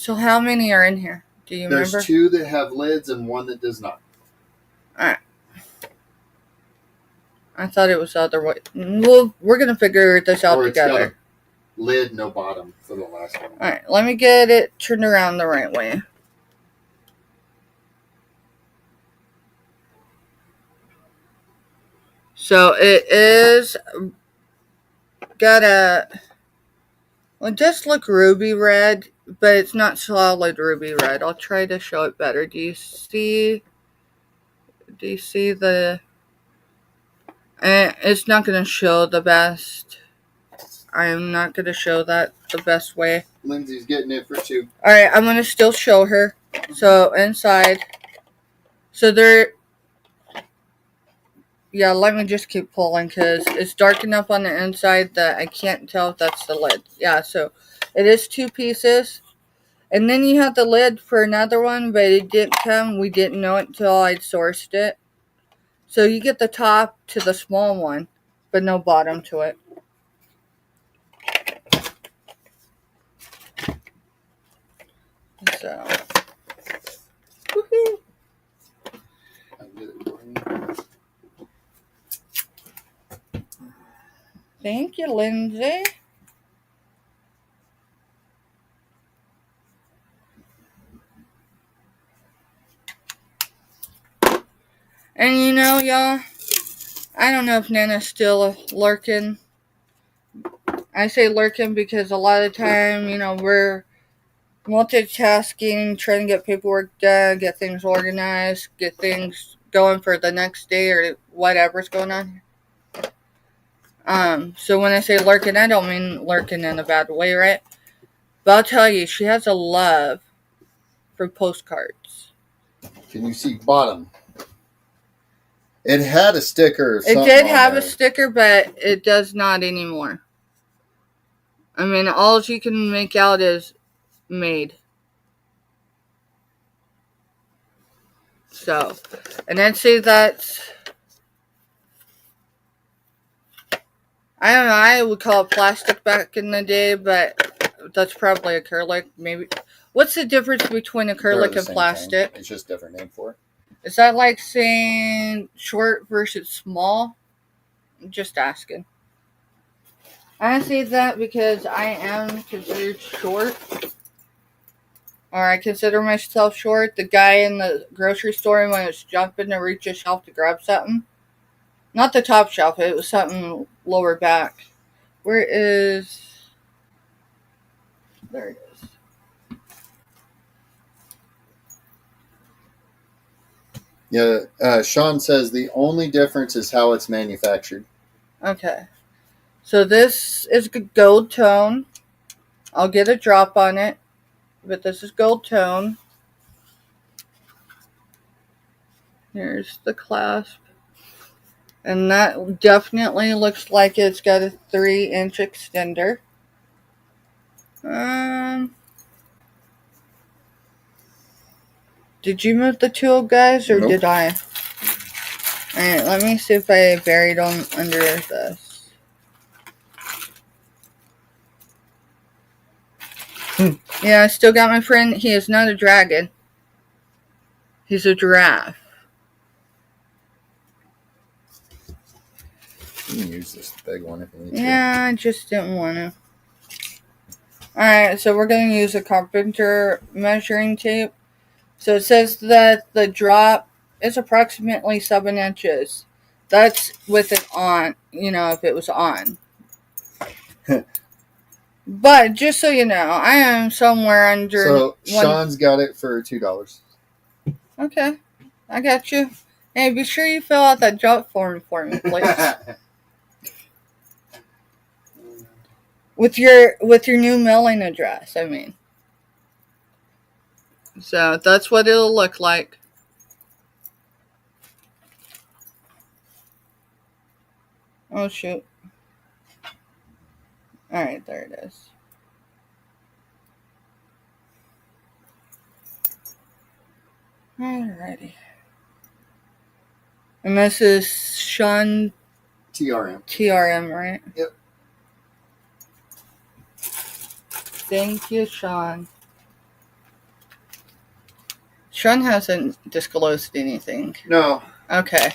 how many are in here? Do you remember? There's 2 that have lids and 1 that does not. Alright. I thought it was the other way. Well, we're gonna figure this out together. Got a lid, no bottom for the last one. Alright, let me get it turned around the right way. So it is got a, well, it does look ruby red, but it's not solid ruby red. I'll try to show it better. Do you see the, it's not going to show the best. I'm not going to show that the best way. Lindsay's getting it for 2. Alright, I'm going to still show her. So inside, so there, yeah, let me just keep pulling because it's dark enough on the inside that I can't tell if that's the lid. Yeah, so it is 2 pieces. And then you have the lid for another one, but it didn't come. We didn't know it until I sourced it. So you get the top to the small one, but no bottom to it. So, woohoo! Thank you, Lindsay. And you know, y'all, I don't know if Nana's still lurking. I say lurking because a lot of the time, you know, we're multitasking, trying to get paperwork done, get things organized, get things going for the next day or whatever's going on. So when I say lurking, I don't mean lurking in a bad way, right? But I'll tell you, she has a love for postcards. Can you see bottom? It had a sticker. It did have a sticker, but it does not anymore. I mean, all you can make out is made. So, and I'd say that's, I don't know, I would call it plastic back in the day, but that's probably acrylic, maybe. What's the difference between acrylic and plastic? It's just a different name for it. Is that like saying short versus small? I'm just asking. I say that because I am considered short, or I consider myself short. The guy in the grocery store when it's jumping to reach a shelf to grab something, not the top shelf, it was something lower back. Where is? There it is. Yeah, Sean says the only difference is how it's manufactured. Okay. So this is gold tone. I'll get a drop on it, but this is gold tone. Here's the clasp. And that definitely looks like it's got a 3-inch extender. Did you move the tool, guys, or Nope. did I? Alright, let me see if I buried them under this. Yeah, I still got my friend. He is not a dragon. He's a giraffe. You can use this big one if you need to. Yeah, I just didn't want to. Alright, so we're going to use a carpenter measuring tape. So it says that the drop is approximately 7 inches. That's with it on, if it was on. But just so you know, I am somewhere under. So Sean's got it for $2. Okay, I got you. Hey, be sure you fill out that drop form for me, please. with your new mailing address, I mean. So that's what it'll look like. Oh shoot. Alright, there it is. Alrighty. And this is Sean TRM, right? Yep. Thank you, Sean. Sean hasn't disclosed anything. No. Okay.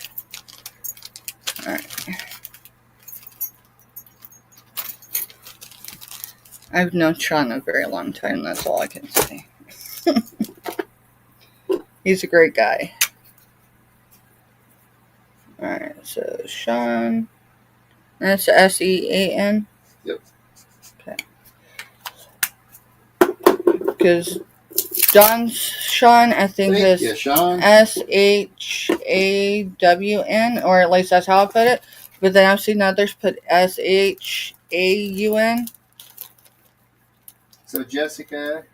Alright. I've known Sean a very long time, that's all I can say. He's a great guy. Alright, so Sean. That's SEAN? Yep. Okay. Because John's Sean, I think, is Sean. SHAWN, or at least that's how I put it. But then I've seen others put SHAUN. So Jessica.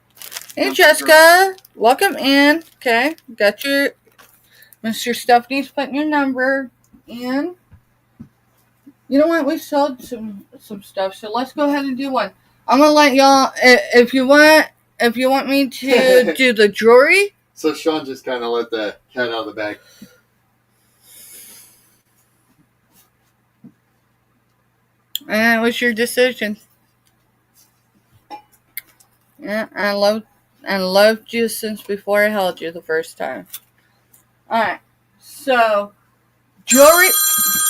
Hey Jessica, welcome in. Okay, got your Mr. Stephanie's putting your number in. You know what? We sold some stuff, so let's go ahead and do one. I'm gonna let y'all. If you want me to do the jewelry. So Sean just kind of let the cat out of the bag. And it was your decision. Yeah, I loved you since before I held you the first time. Alright, so jewelry.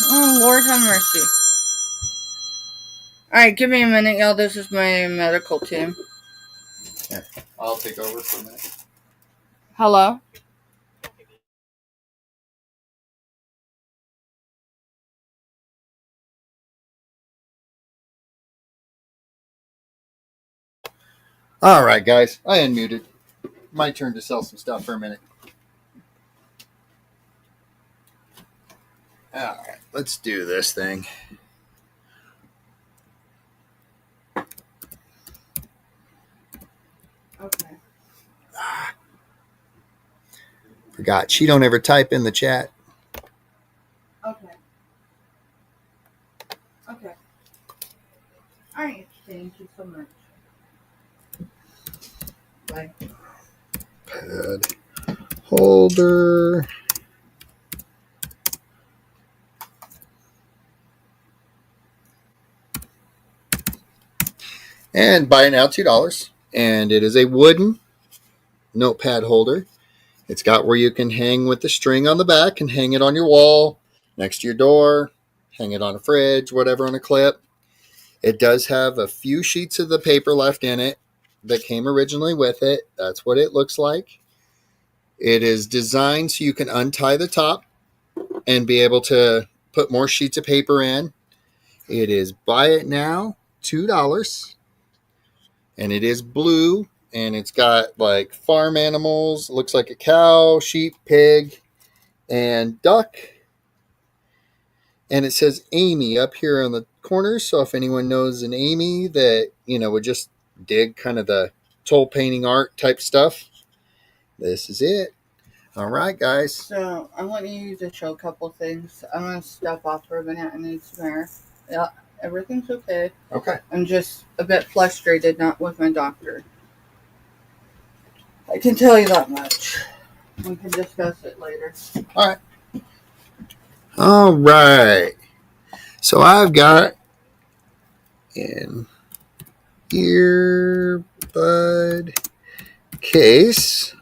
Oh Lord have mercy. Alright, give me a minute, y'all. This is my medical team. Yeah, I'll take over for a minute. Hello? All right, guys. I unmuted. My turn to sell some stuff for a minute. All right, let's do this thing. Okay. Forgot. She don't ever type in the chat. Okay. Okay. Alright, thank you so much. Bye. Pad holder. And buy it now $2. And it is a wooden notepad holder. It's got where you can hang with the string on the back and hang it on your wall, next to your door, hang it on a fridge, whatever, on a clip. It does have a few sheets of the paper left in it that came originally with it. That's what it looks like. It is designed so you can untie the top and be able to put more sheets of paper in. It is buy it now, $2. And it is blue. And it's got like farm animals. It looks like a cow, sheep, pig, and duck. And it says Amy up here on the corner. So if anyone knows an Amy that, would just dig kind of the toll painting art type stuff, this is it. All right, guys. So I want you to show a couple things. I'm going to step off for a minute. I need some air. Yeah, everything's okay. Okay. I'm just a bit frustrated, not with my doctor. I can tell you that much. We can discuss it later. All right. So I've got an earbud case.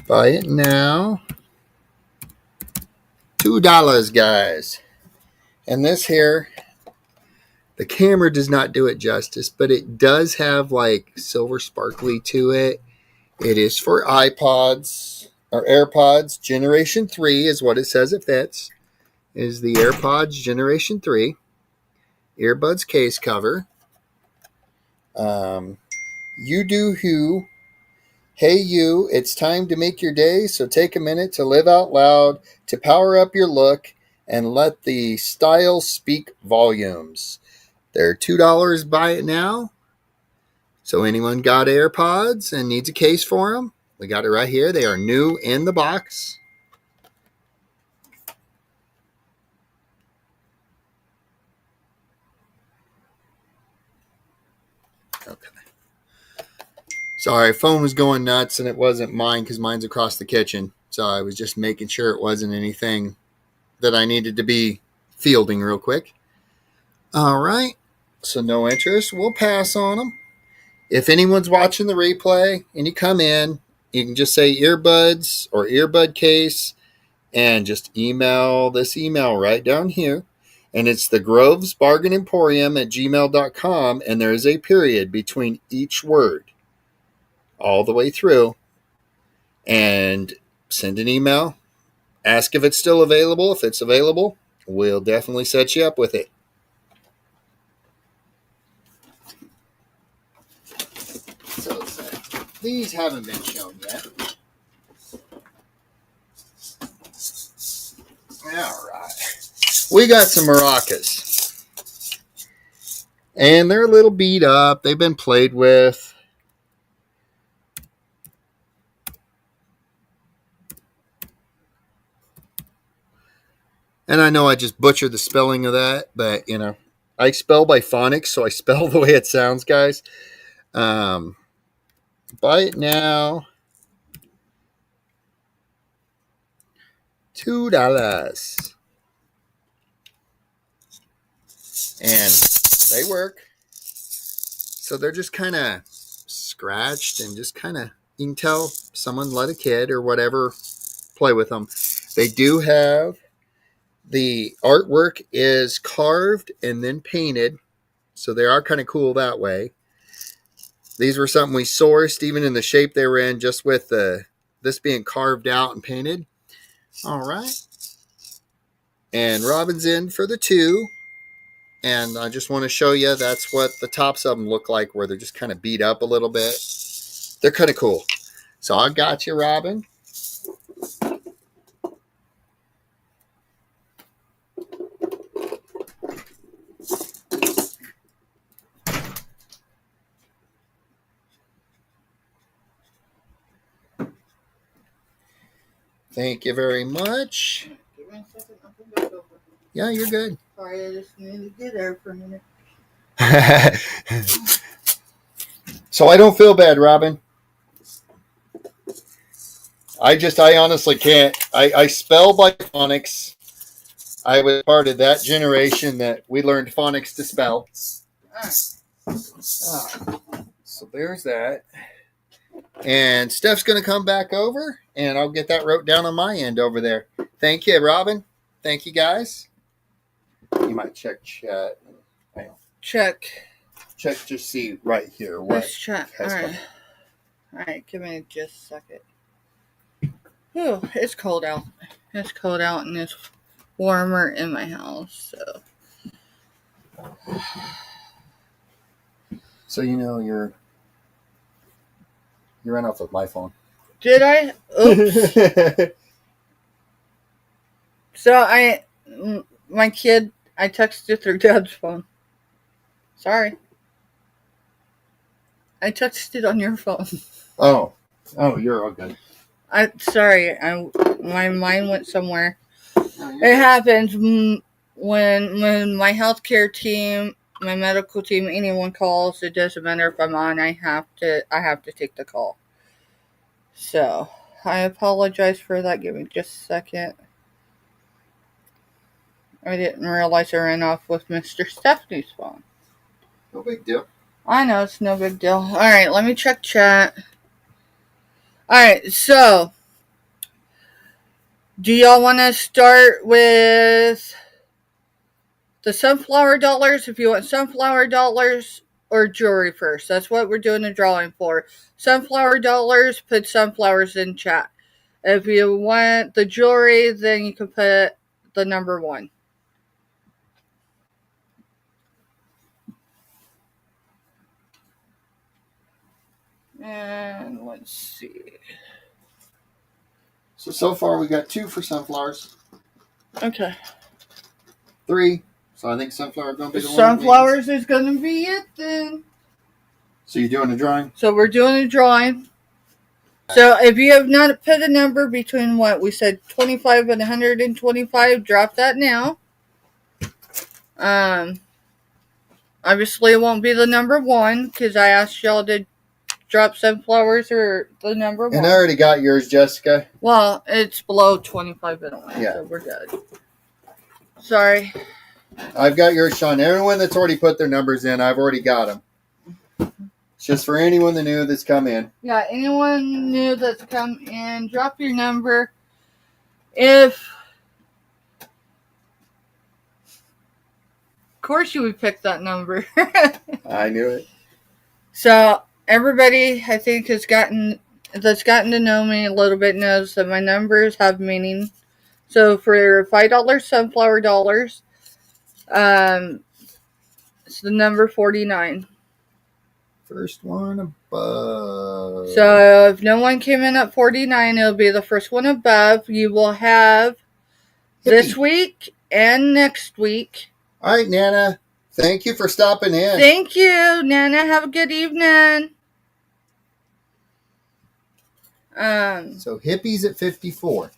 Buy it now. $2, guys. And this here, the camera does not do it justice, but it does have like silver sparkly to it. It is for iPods or AirPods. Generation 3 is what it says it fits. It is the AirPods Generation 3. Earbuds case cover. You do who. Hey you, it's time to make your day, so take a minute to live out loud, to power up your look, and let the style speak volumes. They're $2, buy it now. So anyone got AirPods and needs a case for them, we got it right here. They are new in the box. Okay. Sorry, phone was going nuts and it wasn't mine because mine's across the kitchen. So I was just making sure it wasn't anything that I needed to be fielding real quick. All right. So no interest. We'll pass on them. If anyone's watching the replay and you come in, you can just say earbuds or earbud case and just email this email right down here. And it's the Groves Bargain Emporium at gmail.com. And there is a period between each word all the way through. And send an email. Ask if it's still available. If it's available, we'll definitely set you up with it. So these haven't been shown yet. All right. We got some maracas. And they're a little beat up. They've been played with. And I know I just butchered the spelling of that, but, I spell by phonics, so I spell the way it sounds, guys. Buy it now. $2. And they work. So they're just kind of scratched and just kind of, you can tell someone let a kid or whatever play with them. They do have, the artwork is carved and then painted. So they are kind of cool that way. These were something we sourced, even in the shape they were in, just with this being carved out and painted. All right. And Robin's in for the 2. And I just want to show you that's what the tops of them look like, where they're just kind of beat up a little bit. They're kind of cool. So I got you, Robin. Thank you very much. Give me a second. I'll come back over. Yeah, you're good. Sorry, I just need to get air for a minute. So I don't feel bad, Robin. I honestly can't. I spell by phonics. I was part of that generation that we learned phonics to spell. So there's that. And Steph's going to come back over, and I'll get that wrote down on my end over there. Thank you, Robin. Thank you, guys. You might check chat. Check. Check to see right here. Let's check. All right. Give me just a second. Ooh, it's cold out. It's cold out, and it's warmer in my house. So you ran off with my phone. Did I? Oops. So my kid, I texted through Dad's phone. Sorry. I texted on your phone. Oh, you're all good. Sorry, my mind went somewhere. It happens when my healthcare team, my medical team, anyone calls. It doesn't matter if I'm on. I have to take the call. So I apologize for that. Give me just a second. I didn't realize I ran off with Mr. Stephanie's phone. No big deal. I know, it's no big deal. Alright, let me check chat. Alright, so do y'all want to start with the sunflower dollars? If you want sunflower dollars or jewelry first. That's what we're doing the drawing for. Sunflower dollars, put sunflowers in chat. If you want the jewelry, then you can put the number 1. And let's see. So far we got 2 for sunflowers. Okay. 3. So I think sunflower is going to be the one. Sunflowers is going to be it then. So you're doing a drawing? So we're doing a drawing. So if you have not put a number between what we said 25 and 125, drop that now. Obviously it won't be the number 1 because I asked y'all to drop sunflowers or the number 1. And I already got yours, Jessica. Well, it's below 25 anyway, yeah. So we're good. Sorry. I've got yours, Sean. Everyone that's already put their numbers in, I've already got them. It's just for anyone that new that's come in. Yeah, anyone new that's come in, drop your number. Of course you would pick that number. I knew it. So everybody, I think, that's gotten to know me a little bit knows that my numbers have meaning. So for $5 sunflower dollars, it's the number 49. First one above. So if no one came in at 49, it'll be the first one above. You will have this week and next week. All right, Nana. Thank you for stopping in. Thank you, Nana. Have a good evening. So Hippie's at 54.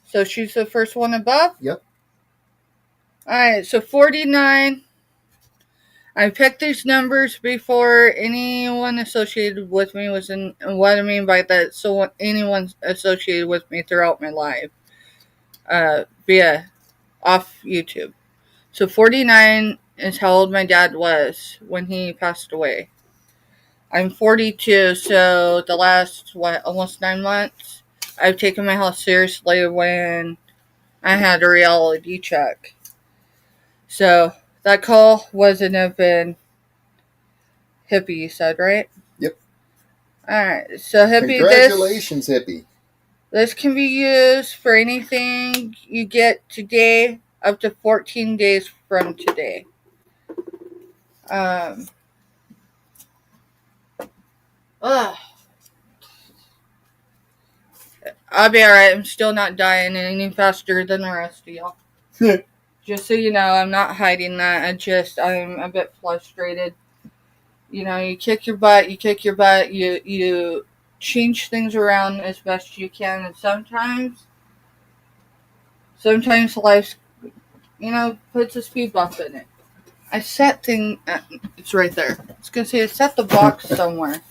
So she's the first one above? Yep. Alright, so 49. I picked these numbers before anyone associated with me was in. What I mean by that, so anyone associated with me throughout my life, via off YouTube. So 49 is how old my dad was when he passed away. I'm 42, so the last almost 9 months, I've taken my health seriously when I had a reality check. So that call wasn't even Hippie, you said, right? Yep. Alright, so Hippie, congratulations, Hippie. This can be used for anything you get today up to 14 days from today. I'll be alright. I'm still not dying any faster than the rest of y'all. Just so you know, I'm not hiding that. I'm a bit frustrated. You know, you kick your butt, you change things around as best you can, and sometimes life, puts a speed bump in it. It's right there. I was going to say, I set the box somewhere.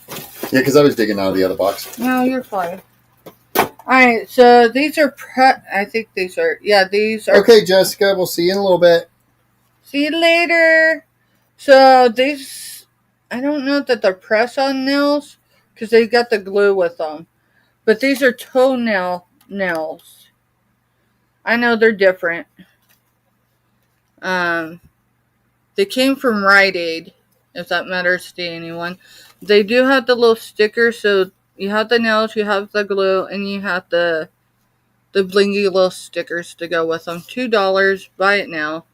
Yeah, because I was digging out of the other box. No, you're fine. Alright, so these are these are. Okay, Jessica, we'll see you in a little bit. See you later. So these, I don't know that they're press-on nails, because they got the glue with them. But these are toenail nails. I know they're different. They came from Rite Aid, if that matters to anyone. They do have the little stickers, so you have the nails, you have the glue, and you have the blingy little stickers to go with them. $2. Buy it now.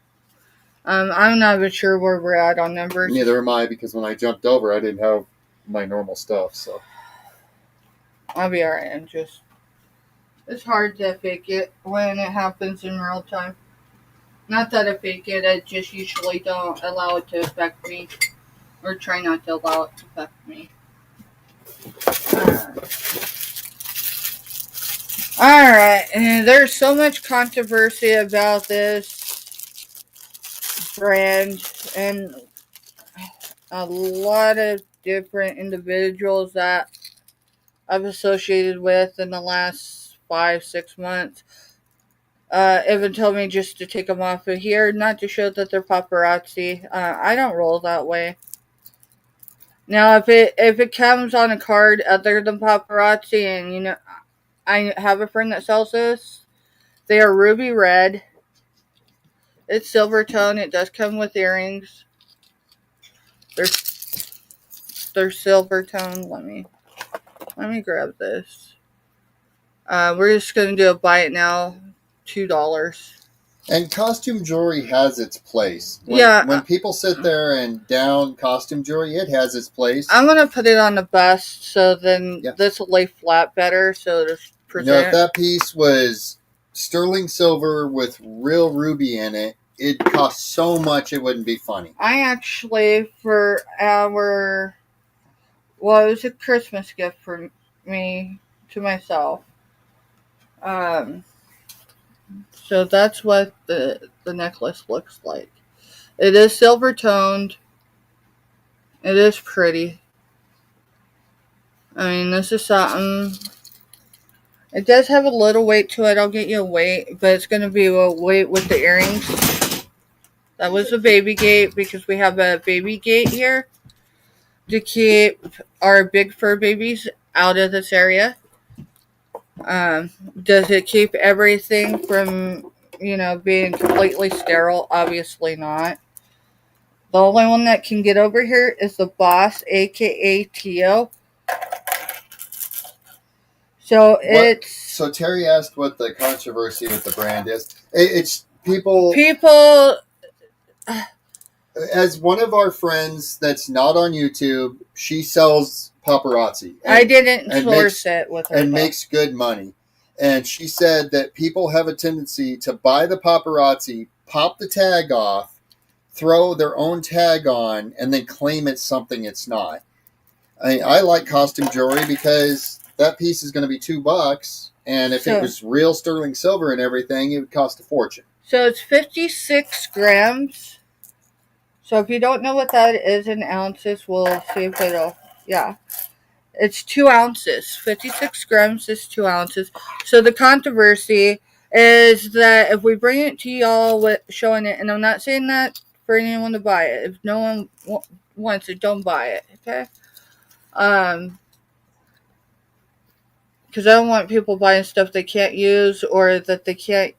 I'm not even sure where we're at on numbers. Neither am I, because when I jumped over, I didn't have my normal stuff. So I'll be alright. It's hard to fake it when it happens in real time. Not that I fake it, I just usually don't allow it to affect me. Or try not to allow it to affect me. Alright, and there's so much controversy about this brand, and a lot of different individuals that I've associated with in the last 5-6 months even told me just to take them off of here, not to show that they're paparazzi. I don't roll that way. Now, if it comes on a card other than paparazzi, and I have a friend that sells this, they are ruby red. It's silver tone. It does come with earrings. They're silver tone. Let me grab this. We're just gonna do a buy it now, $2. And costume jewelry has its place. When people sit there and down costume jewelry, it has its place. I'm going to put it on the bust, so then this will lay flat better, so to present. If that piece was sterling silver with real ruby in it, it'd cost so much it wouldn't be funny. I actually, for it was a Christmas gift for me, to myself. So that's what the necklace looks like. It is silver toned. It is pretty. I mean, this is something. It does have a little weight to it. I'll get you a weight, but it's going to be a weight with the earrings. That was a baby gate, because we have a baby gate here to keep our big fur babies out of this area. Does it keep everything from, being completely sterile? Obviously not. The only one that can get over here is the boss, aka Tio. So Terry asked what the controversy with the brand is. It's people. As one of our friends that's not on YouTube, she sells paparazzi. I didn't source it with her. And makes good money. And she said that people have a tendency to buy the paparazzi, pop the tag off, throw their own tag on, and then claim it's something it's not. I like costume jewelry because that piece is going to be $2, and if it was real sterling silver and everything, it would cost a fortune. So it's 56 grams. So if you don't know what that is in ounces, we'll see if it'll, it's 2 ounces. 56 grams is 2 ounces. So the controversy is that if we bring it to y'all with showing it, and I'm not saying that for anyone to buy it. If no one wants it, don't buy it, okay? Because I don't want people buying stuff they can't use or that they can't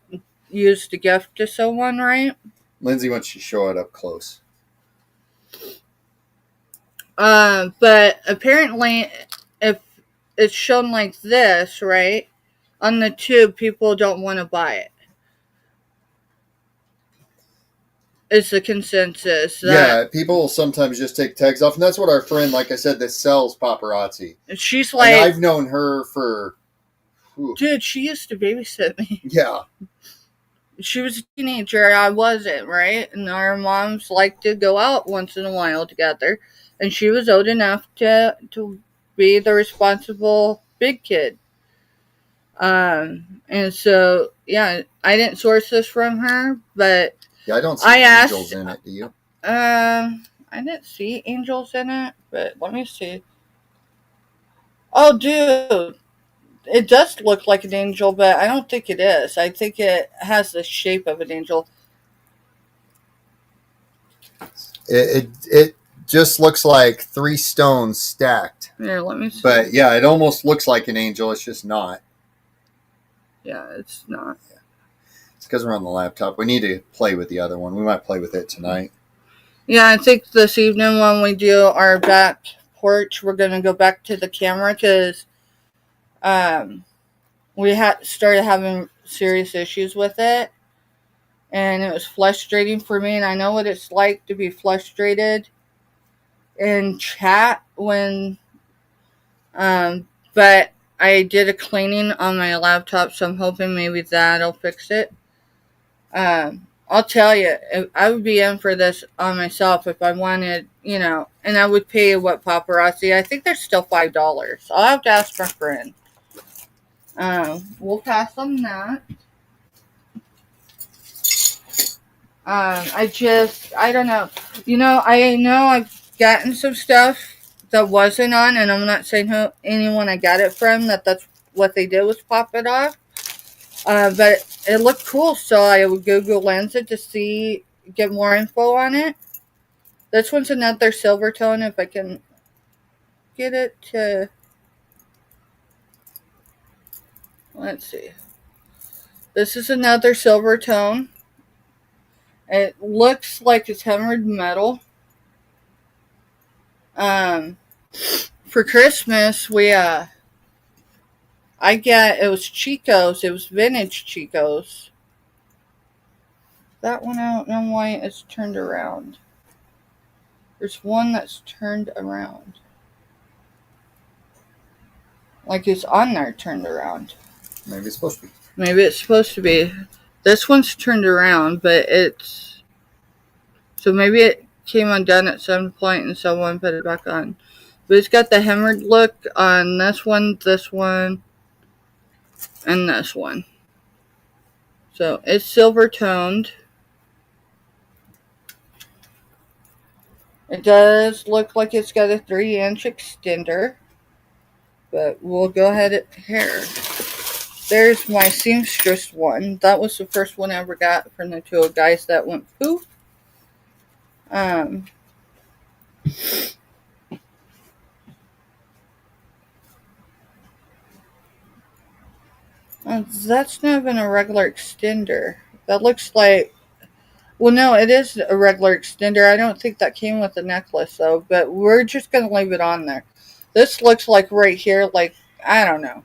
use to gift to someone, right? Lindsay wants you to show it up close. But apparently, if it's shown like this, right, on the tube, people don't want to buy it. It's the consensus. People will sometimes just take tags off, and that's what our friend, like I said, that sells paparazzi. And she's like, and I've known her for. Dude, she used to babysit me. Yeah. She was a teenager. I wasn't, right? And our moms like to go out once in a while together. And she was old enough to be the responsible big kid. And so, I didn't source this from her, but I don't see angels in it, do you? I didn't see angels in it, but let me see. Oh, dude. It does look like an angel, but I don't think it is. I think it has the shape of an angel. just looks like 3 stones stacked. Here, let me see. But yeah, it almost looks like an angel. It's just not. Yeah, it's not. It's because we're on the laptop. We need to play with the other one. We might play with it tonight. Yeah, I think this evening when we do our back porch, we're going to go back to the camera because we started having serious issues with it. And it was frustrating for me. And I know what it's like to be frustrated in chat when... but I did a cleaning on my laptop, so I'm hoping maybe that'll fix it. I'll tell you, I would be in for this on myself if I wanted, and I would pay what paparazzi. I think they're still $5. I'll have to ask my friend. We'll pass on that. I don't know. I know I've gotten some stuff that wasn't on, and I'm not saying who anyone I got it from, that's what they did was pop it off. But it looked cool, so I would Google Lens it to get more info on it. This one's another silver tone, if I can get it to... Let's see. This is another silver tone. It looks like it's hammered metal. For Christmas, it was Chico's. It was vintage Chico's. That one, I don't know why it's turned around. There's one that's turned around. Like it's on there turned around. Maybe it's supposed to be. Maybe it's supposed to be. This one's turned around, but it's... So maybe it came undone at some point and someone put it back on. But it's got the hammered look on this one, and this one. So it's silver toned. It does look like it's got a 3-inch extender. But we'll go ahead here. There's my seamstress one. That was the first one I ever got from the two guys that went poof. That's not even a regular extender. That looks like... Well, no, it is a regular extender. I don't think that came with the necklace, though. But we're just going to leave it on there. This looks like right here, like... I don't know.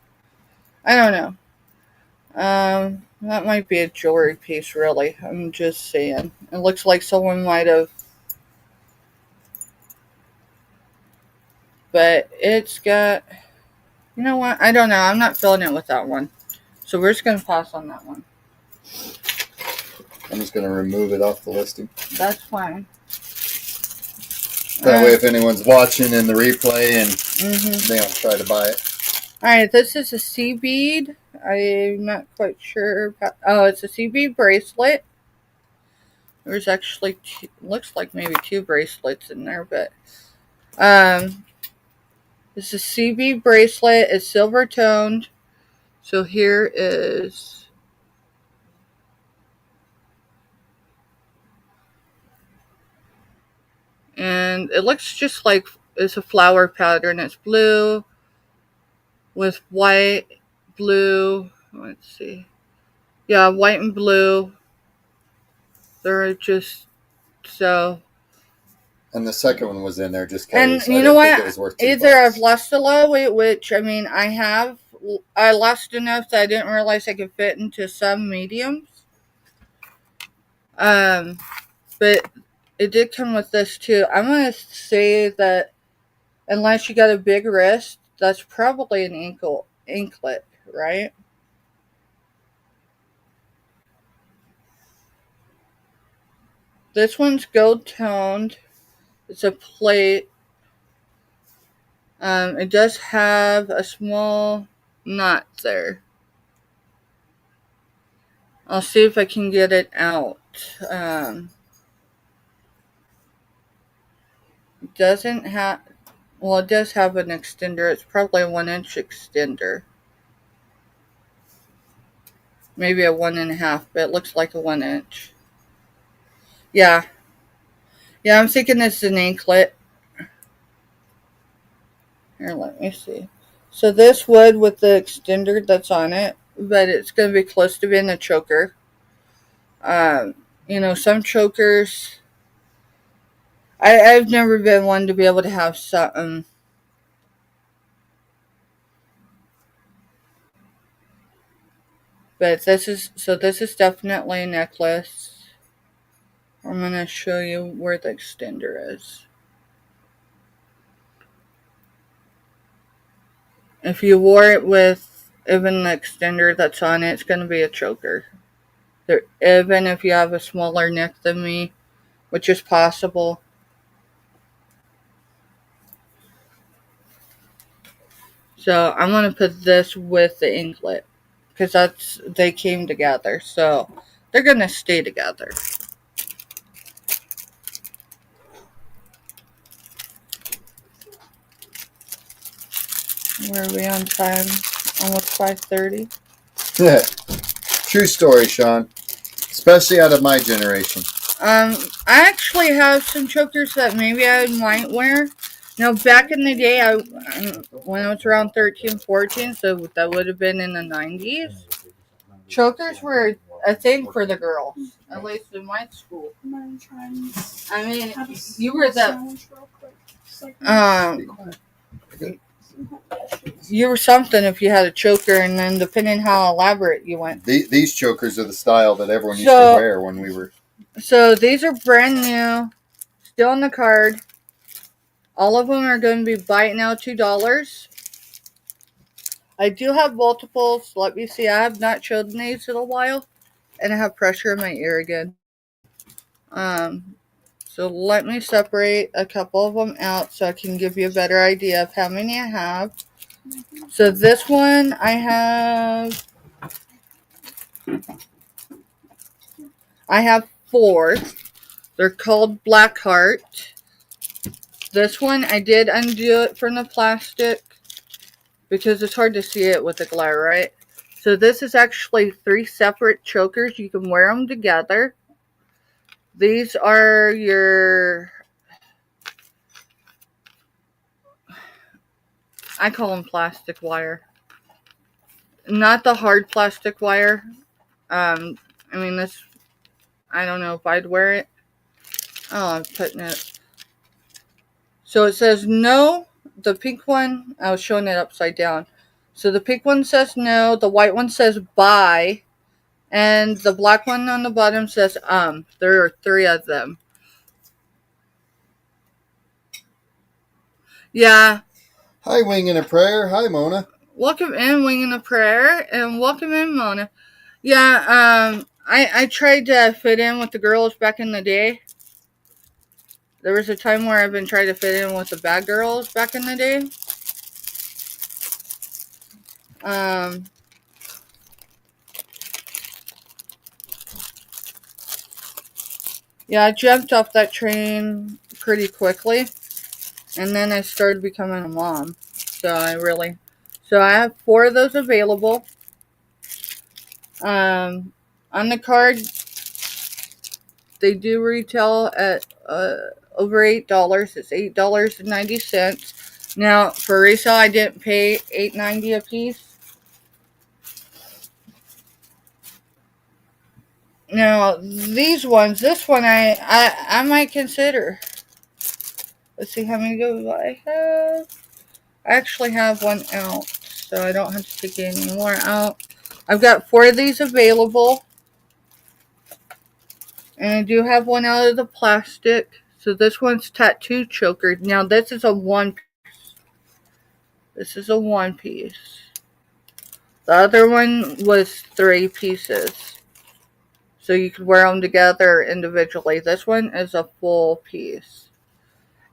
That might be a jewelry piece, really. I'm just saying. It looks like someone might have... But it's got... You know what? I don't know. I'm not filling it with that one. So we're just going to pass on that one. I'm just going to remove it off the listing. That's fine. That way if anyone's watching in the replay and they don't try to buy it. Alright, this is a sea bead. I'm not quite sure. It's a sea bead bracelet. There's actually looks like maybe 2 bracelets in there, but it's a sea bead bracelet. It's silver toned. So here is and it looks just like it's a flower pattern. It's blue with white, blue. Let's see. Yeah, white and blue. They're just so. And the second one was in there just because And you know what? Either $2. I've lost a lot of weight, which I mean I have. I lost enough that I didn't realize I could fit into some mediums. But it did come with this too. I'm gonna say that unless you got a big wrist, that's probably an anklet, right? This one's gold toned. It's a plate. It does have a small knot there. I'll see if I can get it out. It doesn't have... Well, it does have an extender. It's probably a 1-inch extender. Maybe a 1.5, but it looks like a 1-inch. Yeah. Yeah, I'm thinking it's an anklet. Here, let me see. So this would with the extender that's on it, but it's going to be close to being a choker. Um, some chokers. I've never been one to be able to have something. But this is definitely a necklace. I'm going to show you where the extender is. If you wore it with even the extender that's on it, it's going to be a choker. Even if you have a smaller neck than me, which is possible. So I'm going to put this with the anklet because they came together. So they're going to stay together. Where are we on time? Almost 5:30. Yeah. True story, Sean. Especially out of my generation. I actually have some chokers that maybe I might wear. Now, back in the day, when I was around 13, 14, so that would have been in the 90s, chokers were a thing for the girls, at least in my school. I mean, you were you were something if you had a choker, and then depending how elaborate you went. These chokers are the style that everyone used to wear when we were. So these are brand new, still on the card. All of them are going to be buy it now $2. I do have multiples. Let me see. I have not chosen these in a while, and I have pressure in my ear again. So let me separate a couple of them out so I can give you a better idea of how many I have. So this one I have 4. They're called Black Heart. This one I did undo it from the plastic because it's hard to see it with the glare, right? So this is actually 3 separate chokers. You can wear them together. These are I call them plastic wire. Not the hard plastic wire. I don't know if I'd wear it. Oh, I'm putting it. So it says no. The pink one, I was showing it upside down. So the pink one says no. The white one says bye. And the black one on the bottom says There are 3 of them. Yeah. Hi, Wing and a Prayer. Hi, Mona. Welcome in, Wing and a Prayer. And welcome in, Mona. Yeah, I tried to fit in with the girls back in the day. There was a time where I've been trying to fit in with the bad girls back in the day. Yeah, I jumped off that train pretty quickly. And then I started becoming a mom. So I have 4 of those available. On the card, they do retail at over $8. It's $8.90. Now, for resale, I didn't pay $8.90 a piece. Now, this one I might consider. Let's see how many do I have. I actually have one out, so I don't have to take any more out. I've got 4 of these available. And I do have one out of the plastic. So this one's tattoo choker. Now this is a 1 piece. This is a 1 piece. The other one was 3 pieces. So you could wear them together individually. This one is a full piece.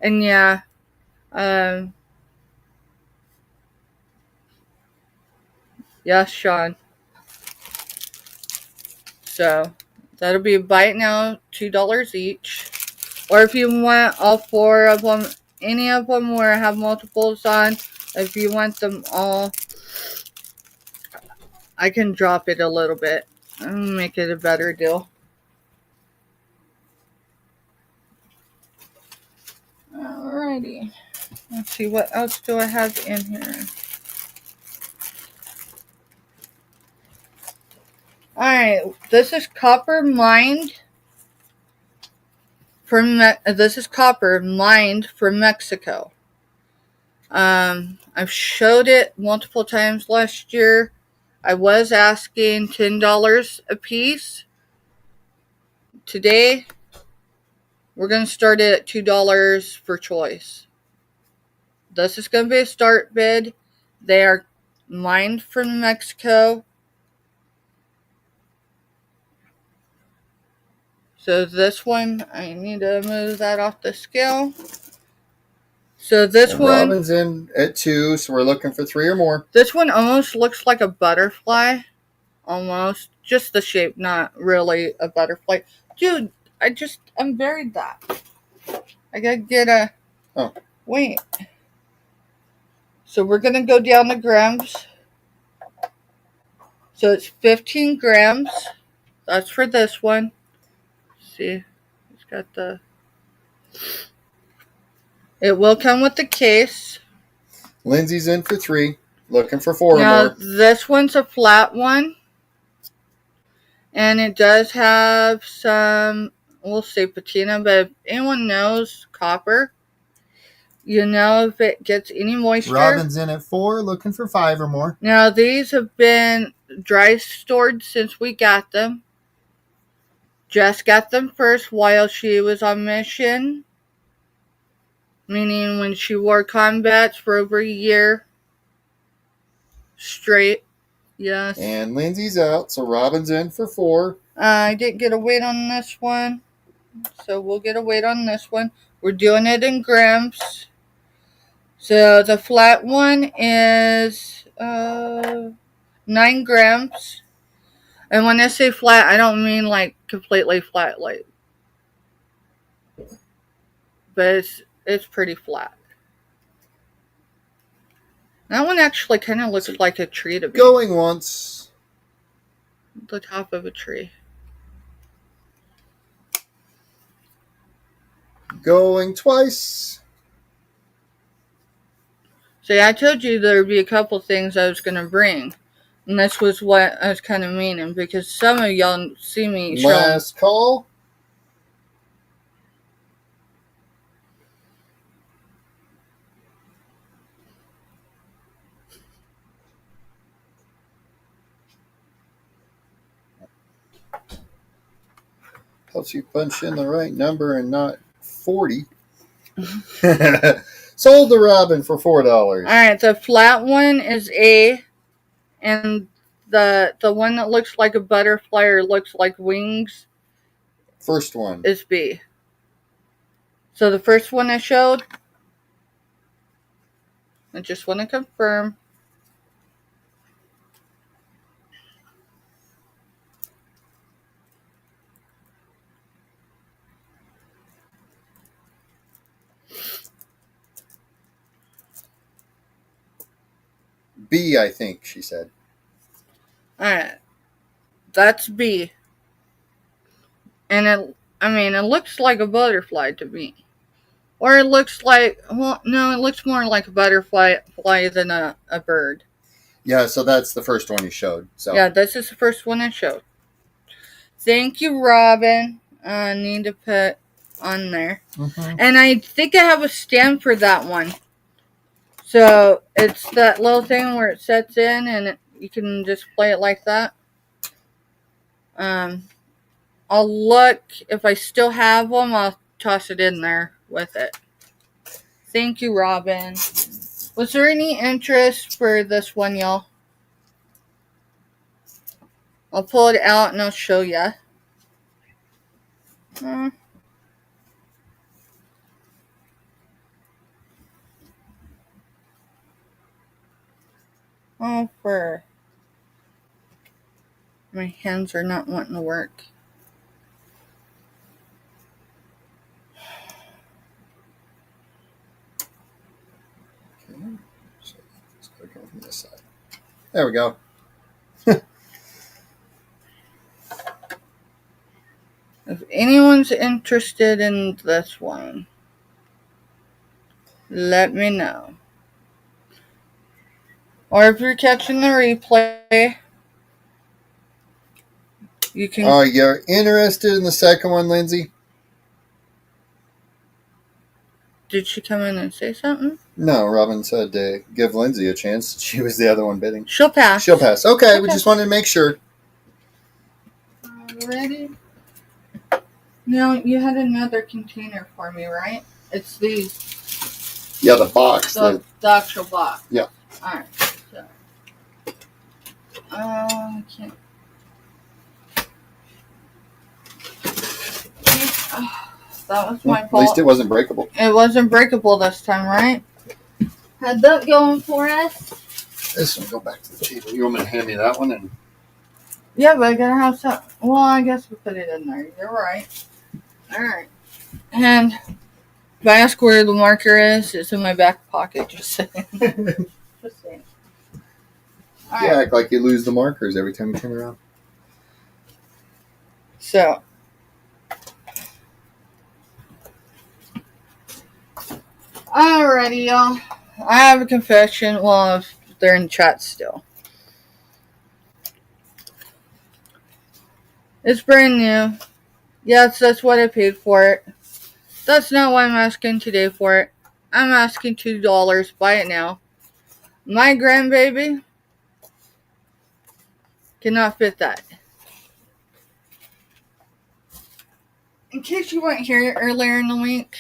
And yeah, yes, Sean. So that'll be buy it now, $2 each. Or if you want all 4 of them, any of them where I have multiples on, if you want them all, I can drop it a little bit and make it a better deal. Alrighty. Let's see, what else do I have in here? Alright, this is copper mined from this is copper mined from Mexico. I've showed it multiple times last year. I was asking $10 a piece. Today, we're going to start it at $2 for choice. This is going to be a start bid. They are mined from Mexico. So this one, I need to move that off the scale. So this And one, Robin's in at 2, so we're looking for 3 or more. this one almost looks like a butterfly. Almost. Just the shape, not really a butterfly. Dude, I'm buried that. I gotta get a... Oh. Wait. So we're gonna go down to grams. So it's 15 grams. That's for this one. See, it's got the... It will come with the case. Lindsay's in for 3, looking for 4 or Now, more. this one's a flat one. And it does have some, we'll say patina, but if anyone knows copper, you know if it gets any moisture. Robin's in at 4, looking for 5 or more. Now, these have been dry stored since we got them. Jess got them first while she was on mission, meaning when she wore combats for over a year straight. Yes. And Lindsay's out, so Robin's in for 4. I didn't get a weight on this one, so we'll get a weight on this one. We're doing it in grams. So the flat one is 9 grams. And when I say flat, I don't mean like completely flat, like, but it's pretty flat. That one actually kind of looks like a tree to me. Going once. The top of a tree. Going twice. See, I told you there would be a couple things I was going to bring. And this was what I was kind of meaning, because some of y'all see me showing. Last call. Helps you punch in the right number and not 40. Sold the Robin for $4. Alright, the flat one is A, and the one that looks like a butterfly or looks like wings First one is B. So the first one I showed, I just want to confirm. B, I think she said. Alright, that's B. And it looks like a butterfly to me. Or it looks like, well, no, it looks more like a butterfly than a bird. Yeah, so that's the first one you showed. So yeah, this is the first one I showed. Thank you, Robin. I need to put on there. Mm-hmm. And I think I have a stand for that one. So it's that little thing where it sets in and you can just play it like that. I'll look. If I still have them, I'll toss it in there with it. Thank you, Robin. Was there any interest for this one, y'all? I'll pull it out and I'll show ya. Oh, fur. My hands are not wanting to work. Okay. So let's go from this side. There we go. If anyone's interested in this one. let me know. Or if you're catching the replay, you can. Oh, you're interested in the second one, Lindsay? Did she come in and say something? No, Robin said to give Lindsay a chance. She was the other one bidding. She'll pass. She'll pass. Okay, we just wanted to make sure. Ready? No, you had another container for me, right? It's these. Yeah, the box. The actual box. Yeah. Alright. So. I can't. That was my fault. At least it wasn't breakable. It wasn't breakable this time, right? Had that going for us. This one, go back to the table. You want me to hand me that one? And yeah, but I gotta have some. Well, I guess we put it in there. You're right. Alright. And if I ask where the marker is, it's in my back pocket, just saying. Just saying. You act like you lose the markers every time you turn around. So. Alrighty, y'all. I have a confession. Well, if they're in chat still. It's brand new. Yes, that's what I paid for it. That's not why I'm asking today for it. I'm asking $2. Buy it now. My grandbaby cannot fit that. In case you weren't here earlier in the week,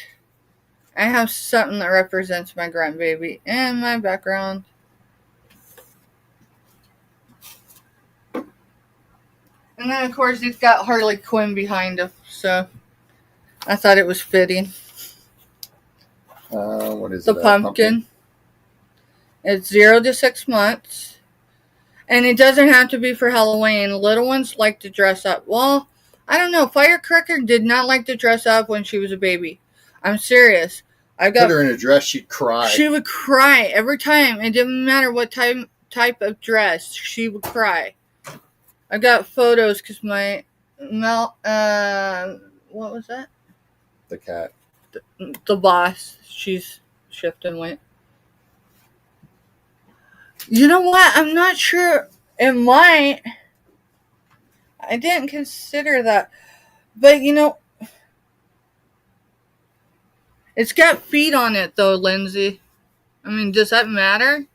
I have something that represents my grandbaby in my background. And then, of course, he's got Harley Quinn behind him, so I thought it was fitting. What is the pumpkin. It's 0 to 6 months. And it doesn't have to be for Halloween. Little ones like to dress up. Well, I don't know. Firecracker did not like to dress up when she was a baby. I'm serious. Put her in a dress, she'd cry. She would cry every time. It didn't matter what type of dress. She would cry. I got photos because my what was that? The cat. The boss. She's shifting weight. You know what? I'm not sure. It might. I didn't consider that. But, it's got feet on it, though, Lindsay. I mean, does that matter?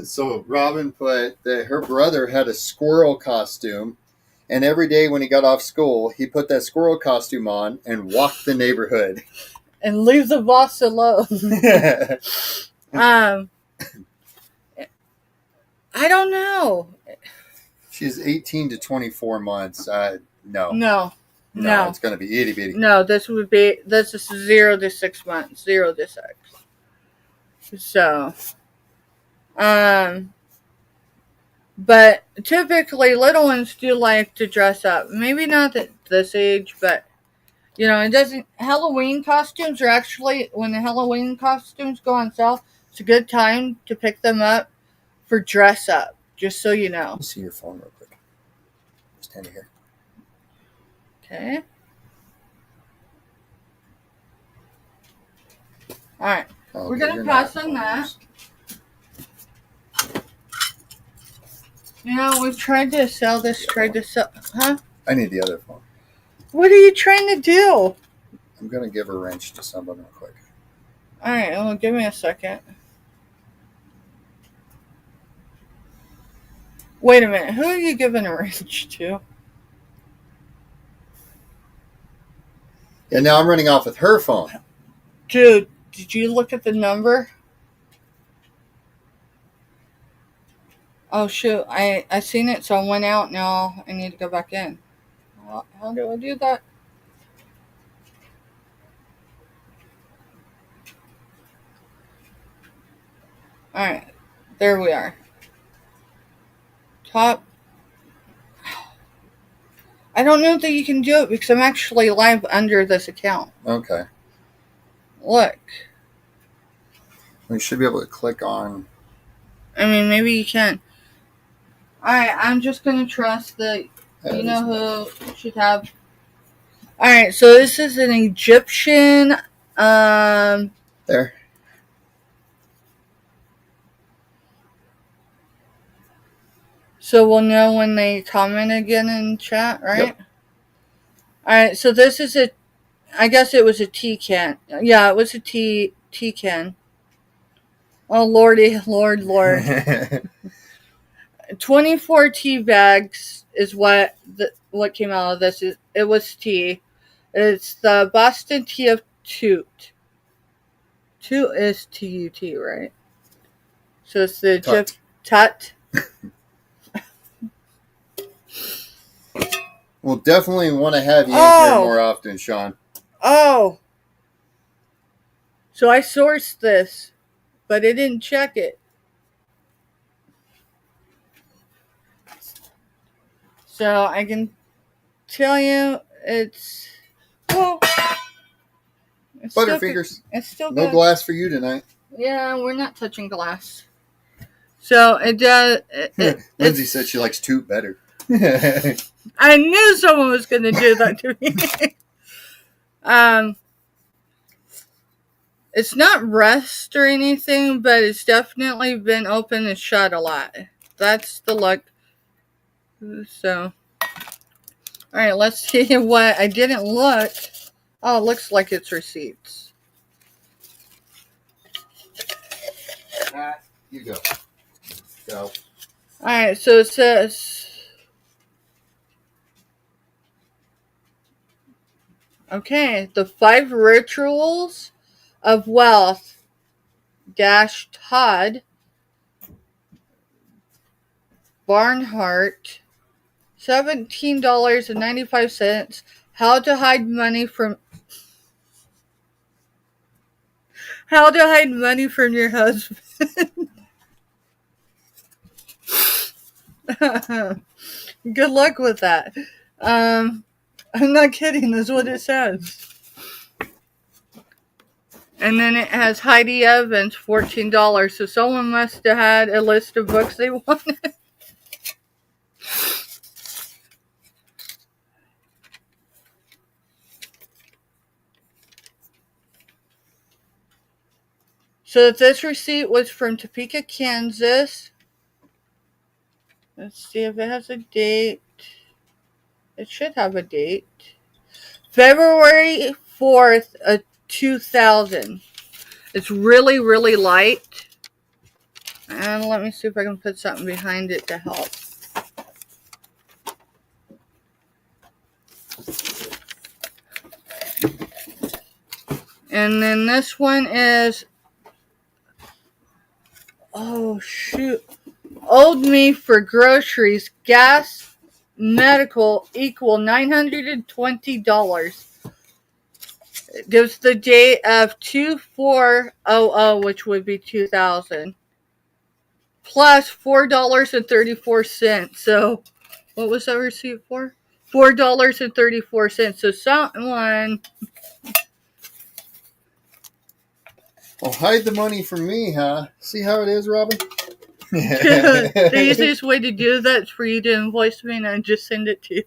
So Robin put that her brother had a squirrel costume, and every day when he got off school, he put that squirrel costume on and walked the neighborhood. And leave the boss alone. I don't know. She's 18 to 24 months. No. No. It's going to be itty bitty. No, this is 0 to 6 months. 0 to 6. So, but typically little ones do like to dress up. Maybe not at this age, but it doesn't. Halloween costumes are actually, when the Halloween costumes go on sale, it's a good time to pick them up for dress up. Just so you know. Let me see your phone real quick. Just hand it here. Okay. All right. Okay, we're gonna pass on that. We've tried to sell this. Huh? I need the other phone. What are you trying to do? I'm gonna give a wrench to someone real quick. All right. Well, give me a second. Wait a minute. Who are you giving a wrench to? And now I'm running off with her phone. Dude, did you look at the number? Oh, shoot. I seen it, so I went out. Now I need to go back in. How do I do that? All right. There we are. Top. I don't know that you can do it because I'm actually live under this account. Okay. Look. We should be able to click on. I mean, maybe you can. Alright, I'm just going to trust that you know who should have. Alright, so this is an Egyptian. That there. So we'll know when they comment again in chat, right? Yep. Alright, so this is I guess it was a tea can. Yeah, it was a tea can. Oh, lordy, lord. 24 tea bags is what came out of this. It was tea. It's the Boston tea of Toot. Toot is T-U-T, right? So it's the Tut. Tut. We'll definitely want to have you in here more often, Sean. Oh. So I sourced this, but it didn't check it. So I can tell you it's Butterfingers. It's still no good. glass for you tonight. Yeah, we're not touching glass. So it does. Lindsay said she likes Toot better. I knew someone was going to do that to me. It's not rust or anything, but it's definitely been open and shut a lot. That's the look. So, all right, let's see what I didn't look. Oh, it looks like it's receipts. You go. Go. All right, so it says, okay, the 5 rituals of wealth - Todd Barnhart, $17.95. How to hide money from your husband. Good luck with that. I'm not kidding. That's what it says. And then it has Heidi Evans, $14. So someone must have had a list of books they wanted. So this receipt was from Topeka, Kansas. Let's see if it has a date. It should have a date. February 4th of 2000. It's really, really light. And let me see if I can put something behind it to help. And then this one is, oh shoot, owed me for groceries, gas, medical equal $920. It gives the date of 2400, which would be 2000, plus $4.34. So what was that receipt for? $4.34. So someone. Well, hide the money from me, huh? See how it is, Robin? The easiest way to do that is for you to invoice me and I just send it to you.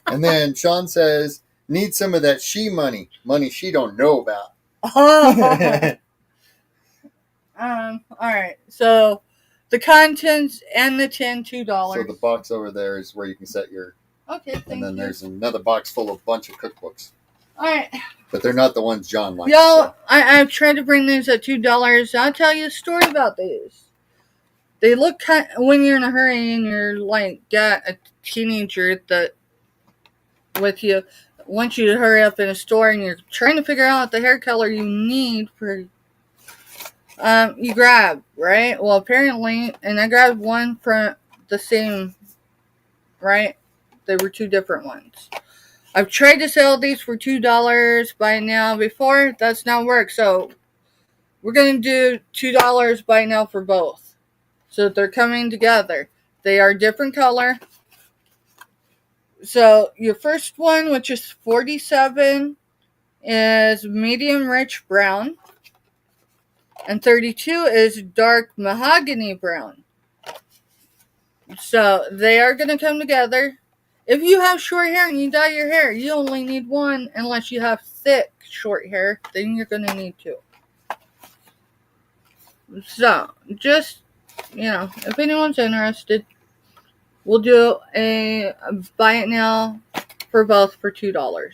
And then Sean says, need some of that she money she don't know about. All right. So the contents and the $2. So the box over there is where you can set your. Okay, thank you. And then there's another box full of a bunch of cookbooks. All right. But they're not the ones John likes. Y'all, So. I've tried to bring these at $2. I'll tell you a story about these. They look kind of, when you're in a hurry and you're like got a teenager that with you wants you to hurry up in a store and you're trying to figure out the hair color you need for you grab, right? Well, apparently, and I grabbed one from the same, right? They were 2 different ones. I've tried to sell these for $2 by now before. That's not worked. So we're going to do $2 by now for both. So they're coming together. They are different color. So your first one, which is 47, is medium rich brown. And 32 is dark mahogany brown. So they are going to come together. If you have short hair and you dye your hair, you only need one unless you have thick short hair. Then you're going to need 2. So, just, if anyone's interested, we'll do a buy it now for both for $2.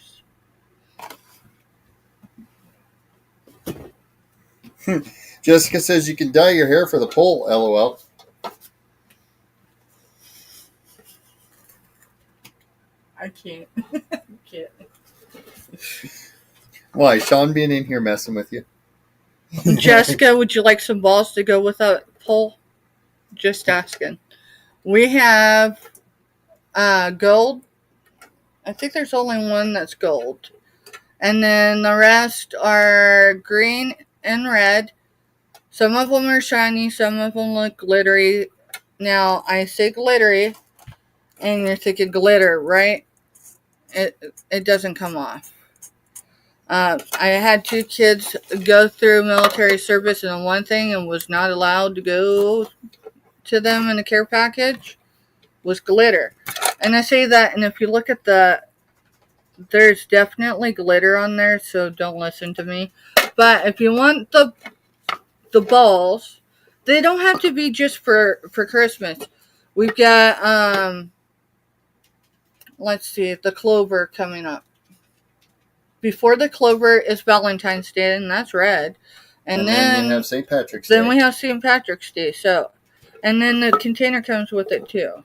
Jessica says you can dye your hair for the poll, LOL. I can't. Can't. Why? Sean being in here messing with you? Jessica, would you like some balls to go with a poll? Just asking. We have gold. I think there's only one that's gold. And then the rest are green and red. Some of them are shiny, some of them look glittery. Now, I say glittery, and you're thinking glitter, right? It doesn't come off. I had 2 kids go through military service in one thing and was not allowed to go to them in a care package was glitter. And I say that, and if you look at there's definitely glitter on there, so don't listen to me. But if you want the balls, they don't have to be just for Christmas. We've got, let's see, the clover coming up. Before the clover is Valentine's Day, and that's red. And then you have St. Patrick's Day. Then we have St. Patrick's Day. So, and then the container comes with it too.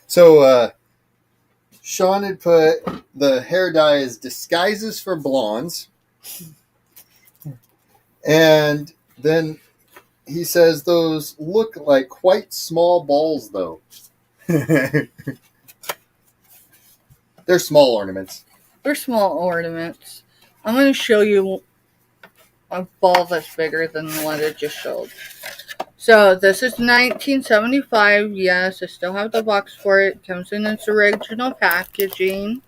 So, Sean had put the hair dye as disguises for blondes. And then he says those look like quite small balls, though. They're small ornaments. They're small ornaments. I'm going to show you a ball that's bigger than the one I just showed. So this is 1975. Yes, I still have the box for it. It comes in its original packaging.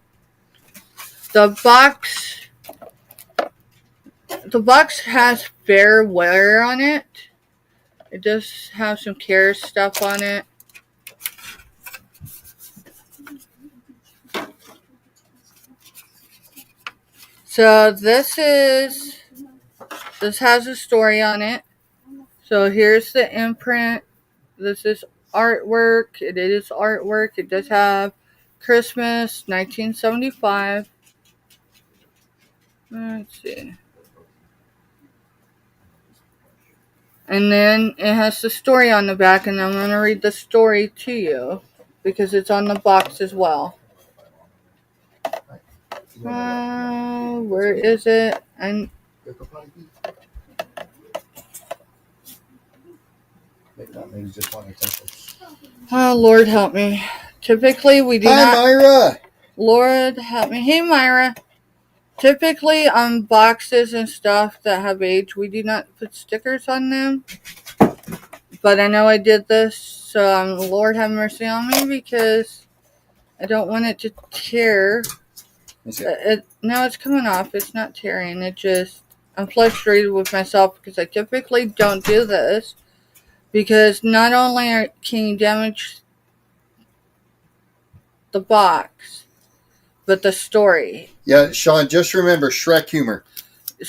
The box has fair wear on it. It does have some care stuff on it. So this has a story on it. So here's the imprint. This is artwork. It is artwork. It does have Christmas 1975. Let's see. And then it has the story on the back, and I'm going to read the story to you because it's on the box as well. Where is it? And oh, Lord help me. Typically, we do not. Hi, Myra. Lord help me. Hey, Myra. Typically, on boxes and stuff that have age, we do not put stickers on them. But I know I did this, so Lord have mercy on me because I don't want it to tear. No, it's coming off. It's not tearing. I'm frustrated with myself because I typically don't do this. Because not only can you damage the box, but the story. Yeah, Sean, just remember Shrek humor.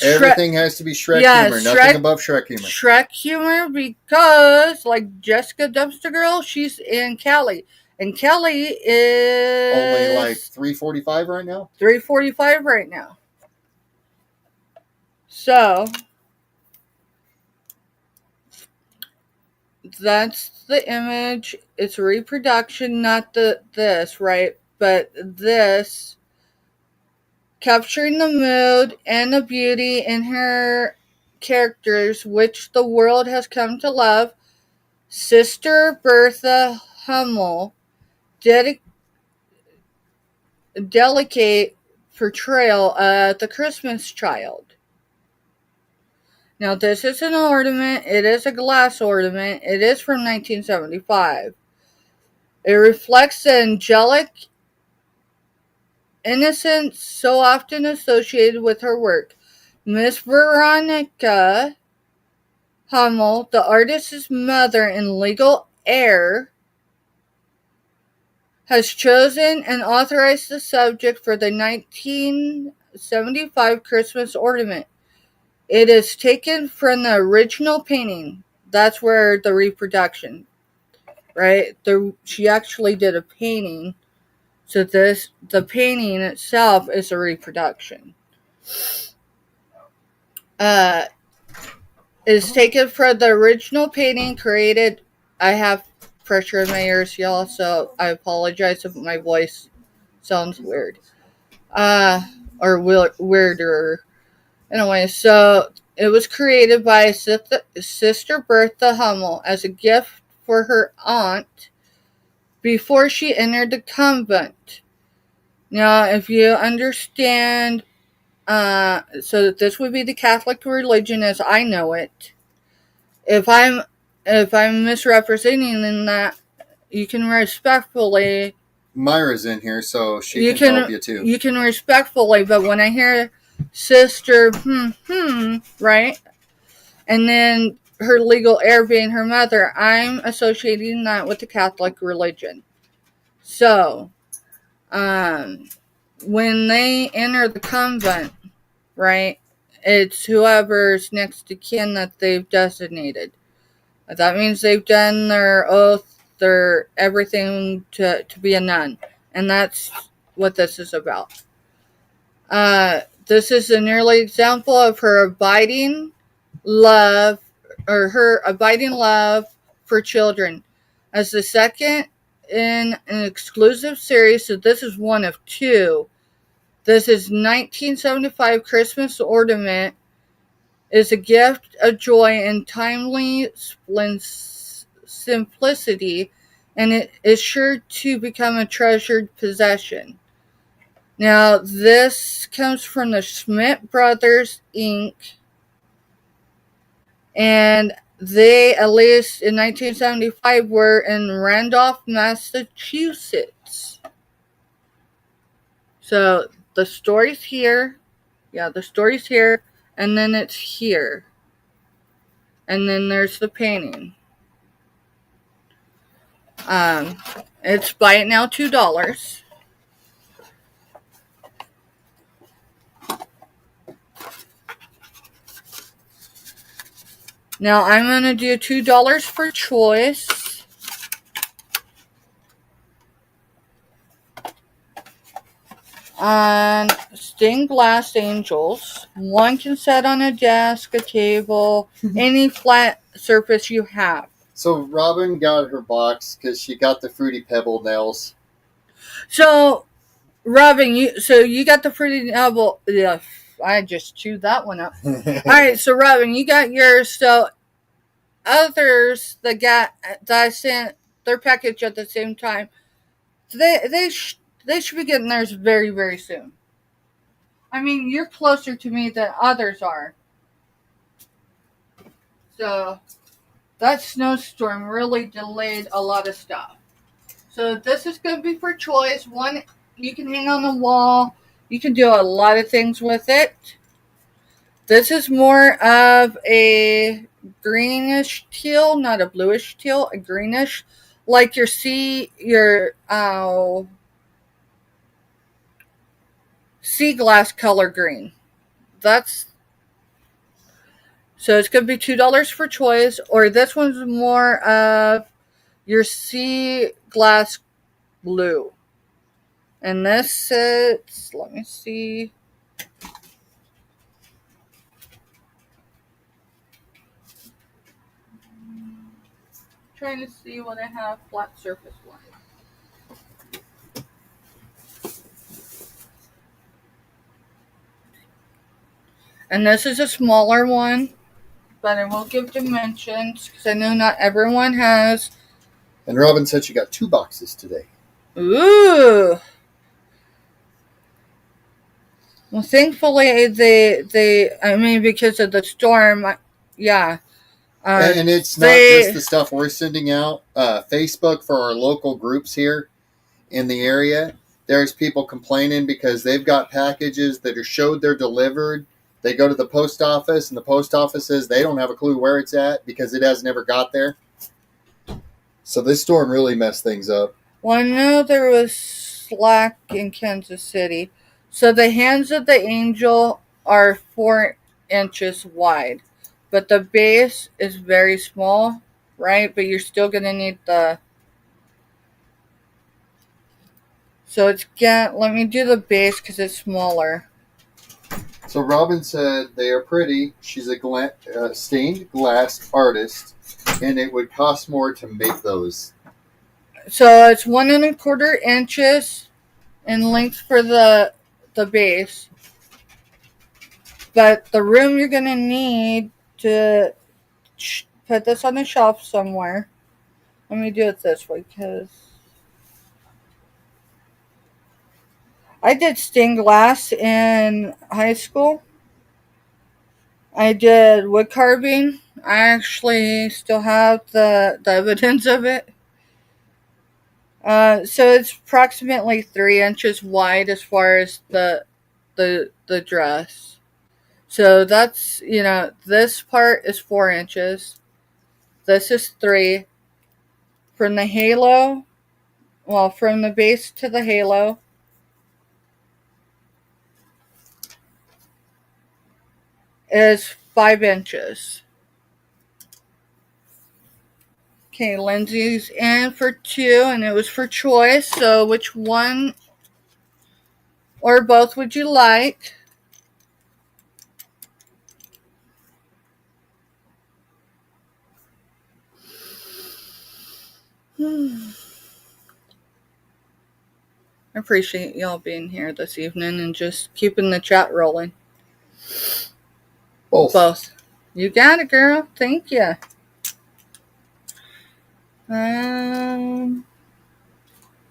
Everything has to be Shrek humor. Nothing above Shrek humor. Shrek humor because, like Jessica Dumpster Girl, she's in Cali. And Kelly is only like $3.45 right now? $3.45 right now. So that's the image. It's a reproduction, not this, right? But this capturing the mood and the beauty in her characters, which the world has come to love. Sister Bertha Hummel, delicate portrayal of the Christmas child. Now, this is an ornament. It is a glass ornament. It is from 1975. It reflects the angelic innocence so often associated with her work. Miss Veronica Hummel, the artist's mother and legal heir, has chosen and authorized the subject for the 1975 Christmas ornament. It is taken from the original painting. That's where the reproduction, right? She actually did a painting. So the painting itself is a reproduction. Is taken from the original painting created. I have pressure in my ears, y'all, so I apologize if my voice sounds weird. Or weirder. Anyway, so it was created by Sister Bertha Hummel as a gift for her aunt before she entered the convent. Now, if you understand, so this would be the Catholic religion as I know it. If I'm misrepresenting that, you can respectfully. Myra's in here, so she can help you too. You can respectfully, but when I hear sister, right, and then her legal heir being her mother, I'm associating that with the Catholic religion. So, when they enter the convent, right, it's whoever's next to kin that they've designated. That means they've done their oath, their everything to be a nun. And that's what this is about. This is an early example of her abiding love for children. As the second in an exclusive series, so this is one of two. This is 1975 Christmas Ornament. Is a gift of joy and timely simplicity, and it is sure to become a treasured possession. Now, this comes from the Schmidt Brothers, Inc., and they, at least in 1975, were in Randolph, Massachusetts. So, the story's here. Yeah, the story's here, and then it's here. And then there's the painting. It's buy it now $2. Now I'm gonna do $2 for choice. On stained glass angels. One can set on a desk, a table, any flat surface you have. So Robin got her box because she got the Fruity Pebble nails. So, Robin, you got the Fruity Pebble. Yeah, I just chewed that one up. All right, so Robin, you got yours. So others that I sent their package at the same time, they should be getting theirs very, very soon. I mean, you're closer to me than others are. So that snowstorm really delayed a lot of stuff. So this is going to be for choice. One you can hang on the wall. You can do a lot of things with it. This is more of a greenish teal, not a bluish teal, a greenish, like your sea glass color green. So it's going to be $2 for choice, or this one's more of your sea glass blue. And this is, let me see. Trying to see what I have flat surface wise. And this is a smaller one, but I will give dimensions because I know not everyone has. And Robin said she got 2 boxes today. Ooh. Well, thankfully because of the storm, yeah. And it's not just the stuff we're sending out. Facebook for our local groups here in the area. There's people complaining because they've got packages that are showed they're delivered. They go to the post office, and the post office says they don't have a clue where it's at because it has never got there. So this storm really messed things up. Well, I know there was slack in Kansas City. So the hands of the angel are 4 inches wide. But the base is very small, right? But you're still going to need the... So let me do the base because it's smaller. So Robin said they are pretty. She's a stained glass artist, and it would cost more to make those. So it's 1¼ inches in length for the base. But the room you're going to need to put this on the shelf somewhere. Let me do it this way because I did stained glass in high school. I did wood carving. I actually still have the evidence of it. So it's approximately 3 inches wide as far as the dress. So that's, this part is 4 inches. This is 3. From the halo, from the base to the halo is 5 inches. Okay, Lindsay's in for 2, and it was for choice. So which one or both would you like? I appreciate y'all being here this evening and just keeping the chat rolling. Both. You got it, girl. Thank you.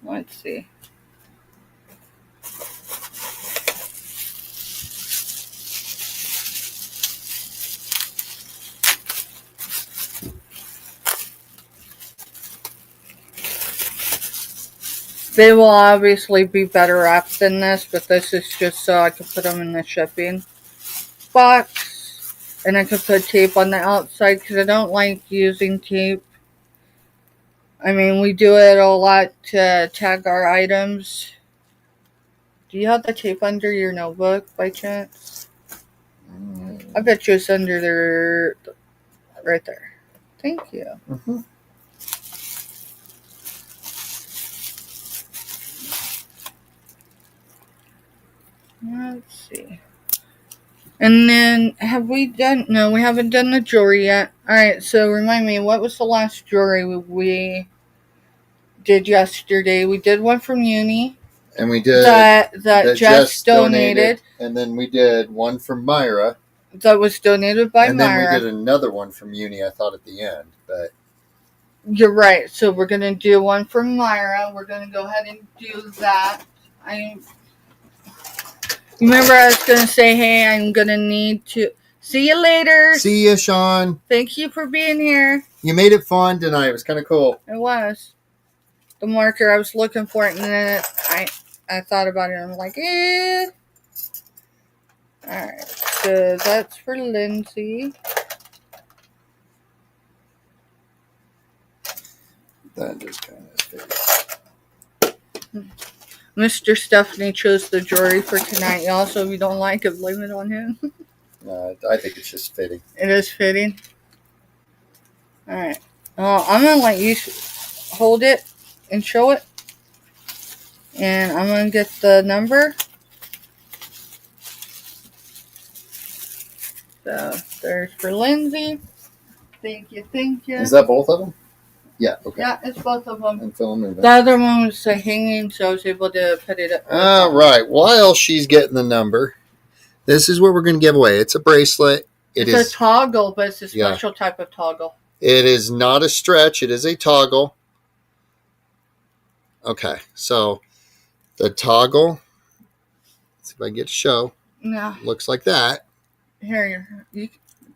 Let's see. They will obviously be better wrapped than this, but this is just so I can put them in the shipping box. And I could put tape on the outside because I don't like using tape. I mean, we do it a lot to tag our items. Do you have the tape under your notebook by chance? I bet you it's under there. Right there. Thank you. Mm-hmm. Let's see. And then, no, we haven't done the jewelry yet. Alright, so remind me, what was the last jewelry we did yesterday? We did one from Uni. And we did that Jess donated. And then we did one from Myra. That was donated by Myra. And then we did another one from Uni, I thought, at the end. But you're right. So we're going to do one from Myra. We're going to go ahead and do that. Remember I was going to say, hey, I'm going to need to... See you later. See you, Sean. Thank you for being here. You made it fun tonight. It was kind of cool. It was. The marker, I was looking for it, and then I thought about it, and I'm like, eh. Alright, so that's for Lindsay. That just kind of Mr. Stephanie chose the jewelry for tonight, y'all, so if you don't like it, blame it on him. I think it's just fitting. It is fitting. Alright. I'm going to let you hold it and show it. And I'm going to get the number. So, there's for Lindsay. Thank you. Is that both of them? Yeah, okay. Yeah, it's both of them. And film moving. The other one was hanging, so I was able to put it up. All right. While she's getting the number, this is what we're going to give away. It's a bracelet. It's a toggle, but it's a special type of toggle. It is not a stretch. It is a toggle. Okay, so the toggle, let's see if I can get to show. Yeah. Looks like that. Here,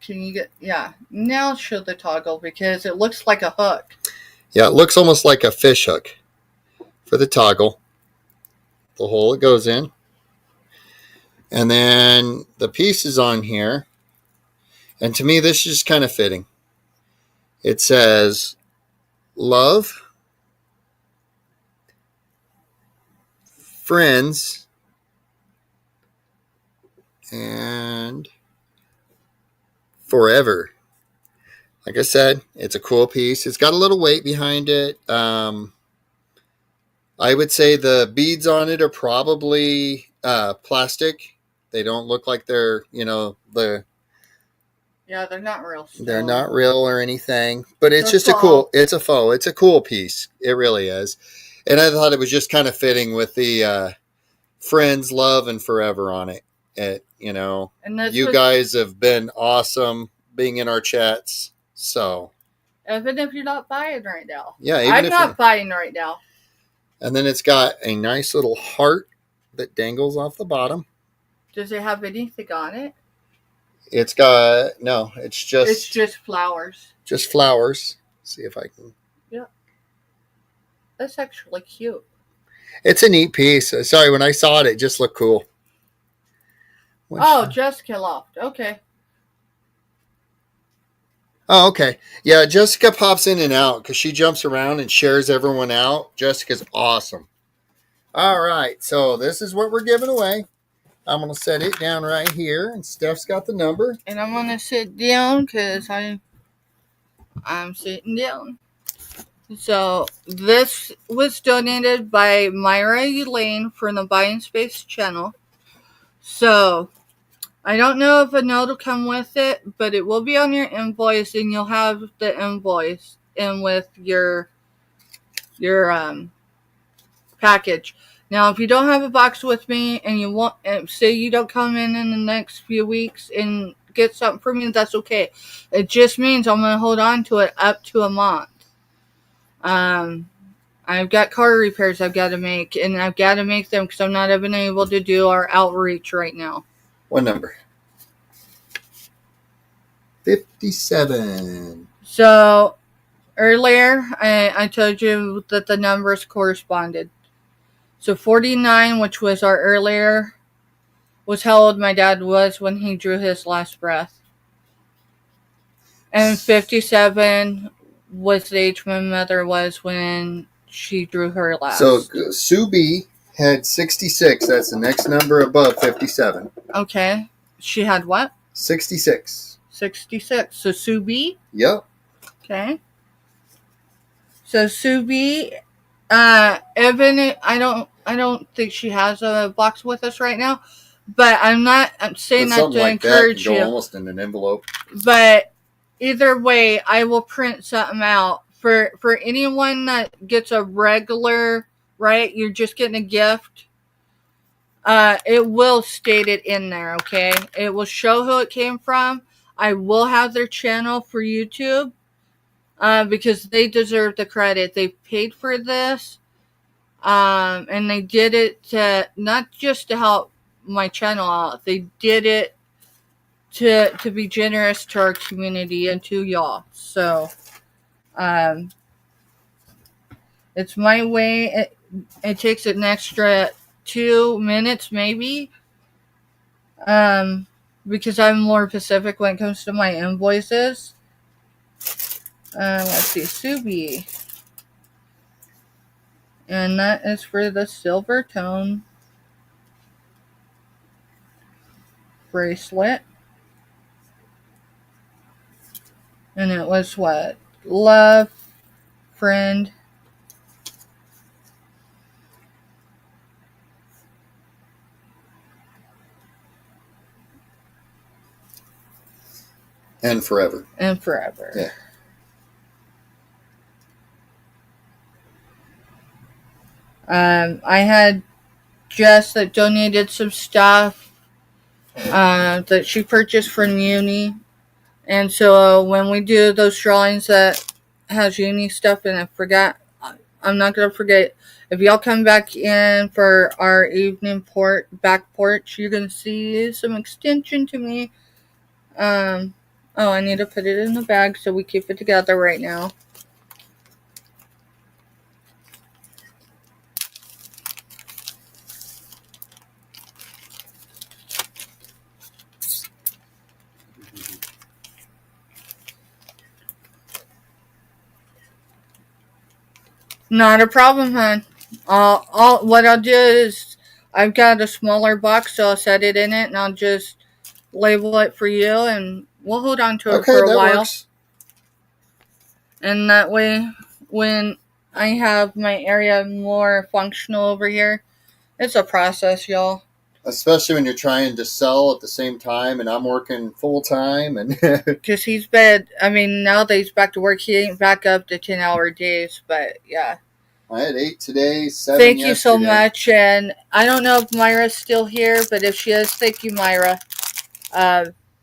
can you get, yeah. Now show the toggle because it looks like a hook. Yeah, it looks almost like a fish hook for the toggle. The hole it goes in. And then the piece is on here. And to me, this is kind of fitting. It says, love, friends, and Forever. Like I said, it's a cool piece. It's got a little weight behind it. I would say the beads on it are probably plastic. They don't look like they're, Yeah, they're not real. They're not real or anything, but it's They're just faux. it's a faux. It's a cool piece. It really is. And I thought it was just kind of fitting with the friends, love, and forever on it. And you guys have been awesome being in our chats. So, even if you're not buying right now. Yeah, I'm not buying right now. And then it's got a nice little heart that dangles off the bottom. Does it have anything on it? It's got, no, it's just flowers. Just flowers. See if I can. Yeah. That's actually cute. It's a neat piece. Sorry, when I saw it, it just looked cool. Jessica Loft. Okay. Oh, okay. Yeah, Jessica pops in and out because she jumps around and shares everyone out. Jessica's awesome. All right, so this is what we're giving away. I'm going to set it down right here, and Steph's got the number. And I'm going to sit down because I'm sitting down. So this was donated by Myra Elaine from the Buying Space channel. So I don't know if a note will come with it, but it will be on your invoice, and you'll have the invoice in with your package. Now, if you don't have a box with me and you want, say you don't come in the next few weeks and get something from me, that's okay. It just means I'm going to hold on to it up to a month. I've got car repairs I've got to make, and I've got to make them because I'm not even able to do our outreach right now. What number? 57. So, earlier, I told you that the numbers corresponded. So 49, which was our earlier, was how old my dad was when he drew his last breath. And 57 was the age my mother was when she drew her last. So Sue B had 66. That's the next number above 57. Okay. She had what? 66. 66. So Sue B? Yep. Okay. So Sue B, Evan, I don't think she has a box with us right now, but I'm saying that to encourage you. Almost in an envelope. But either way, I will print something out for anyone that gets a regular, right? You're just getting a gift. It will state it in there, okay? It will show who it came from. I will have their channel for YouTube. Because they deserve the credit. They paid for this. And they did it to, not just to help my channel out. They did it to be generous to our community and to y'all. So, it's my way. It takes an extra 2 minutes maybe. Because I'm more specific when it comes to my invoices. Let's see, Subi. And that is for the silver tone bracelet. And it was what? Love, friend. And forever. And forever. Yeah. I had Jess that donated some stuff that she purchased from uni. And so when we do those drawings that has uni stuff, and I'm not going to forget, if y'all come back in for our evening back porch, you're going to see some extension to me. I need to put it in the bag so we keep it together right now. Not a problem, hon. What I'll do is, I've got a smaller box, so I'll set it in it, and I'll just label it for you, and We'll hold on to it Okay, for a that while. works. And that way, when I have my area more functional over here, it's a process, y'all. Especially when you're trying to sell at the same time, and I'm working full time, and Because he's been, now that he's back to work, he ain't back up to 10-hour days, but yeah. I had 8 today, 7 Thank you yesterday. so much, and I don't know if Myra's still here, but if she is, thank you, Myra.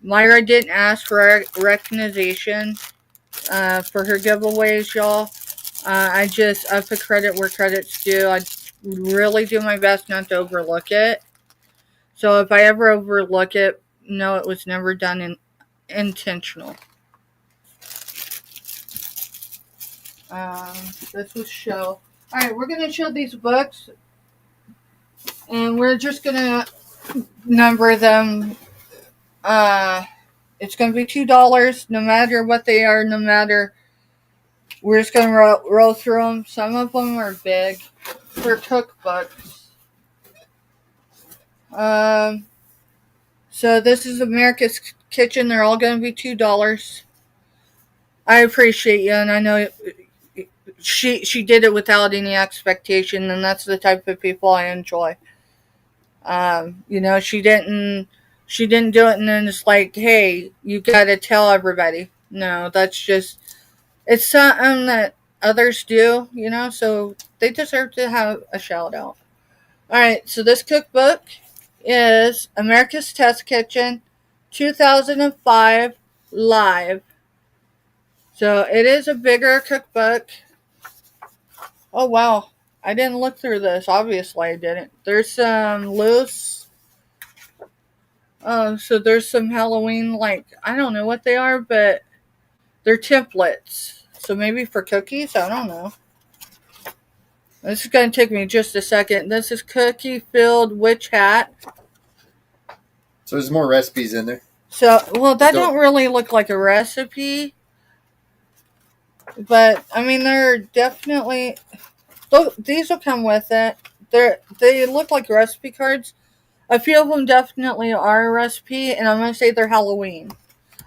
Myra didn't ask for recognition for her giveaways, y'all. I put credit where credit's due. I really do my best not to overlook it. So if I ever overlook it, no, it was never done intentional. This was show. Alright, we're going to show these books. And we're just going to number them. It's going to be $2 no matter what they are, no matter. We're just going to roll through them. Some of them are big. They're cookbooks. So this is America's Kitchen. They're all going to be $2. I appreciate you, and I know she did it without any expectation, and that's the type of people I enjoy. She didn't do it and then it's like, hey, you gotta tell everybody. No, that's just, it's something that others do, so they deserve to have a shout out. Alright, so this cookbook is America's Test Kitchen 2005 Live. So it is a bigger cookbook. Oh wow, I didn't look through this. Obviously I didn't. There's some loose. So there's some Halloween, I don't know what they are, but they're templates. So maybe for cookies? I don't know. This is going to take me just a second. This is Cookie Filled Witch Hat. So there's more recipes in there. So, well, that don't really look like a recipe. But, they're definitely... These will come with it. They look like recipe cards. A few of them definitely are a recipe, and I'm going to say they're Halloween.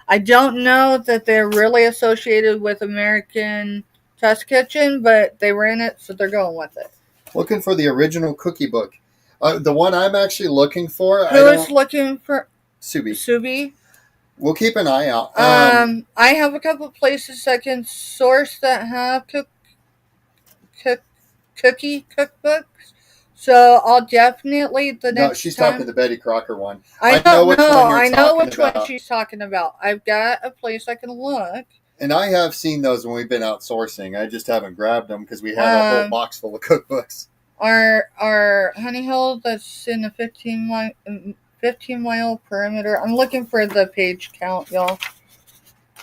I don't know that they're really associated with American Test Kitchen, but they were in it, so they're going with it. Looking for the original cookie book. The one I'm actually looking for. Who is looking for? Subi. We'll keep an eye out. I have a couple places I can source that have cookie cookbooks. So I'll definitely No, she's talking the Betty Crocker one. I know which one she's talking about. I've got a place I can look. And I have seen those when we've been outsourcing. I just haven't grabbed them because we had a whole box full of cookbooks. Our Honey Hill that's in a 15-mile perimeter. I'm looking for the page count, y'all.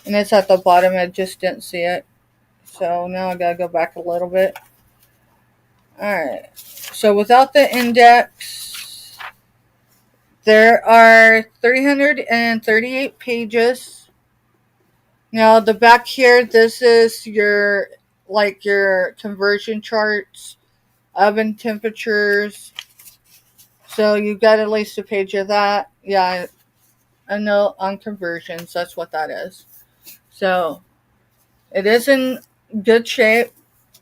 And it's at the bottom. I just didn't see it. So now I gotta go back a little bit. Alright. So without the index, there are 338 pages. Now the back here, this is your conversion charts, oven temperatures. So you've got at least a page of that. Yeah, I know on conversions, that's what that is. So it is in good shape.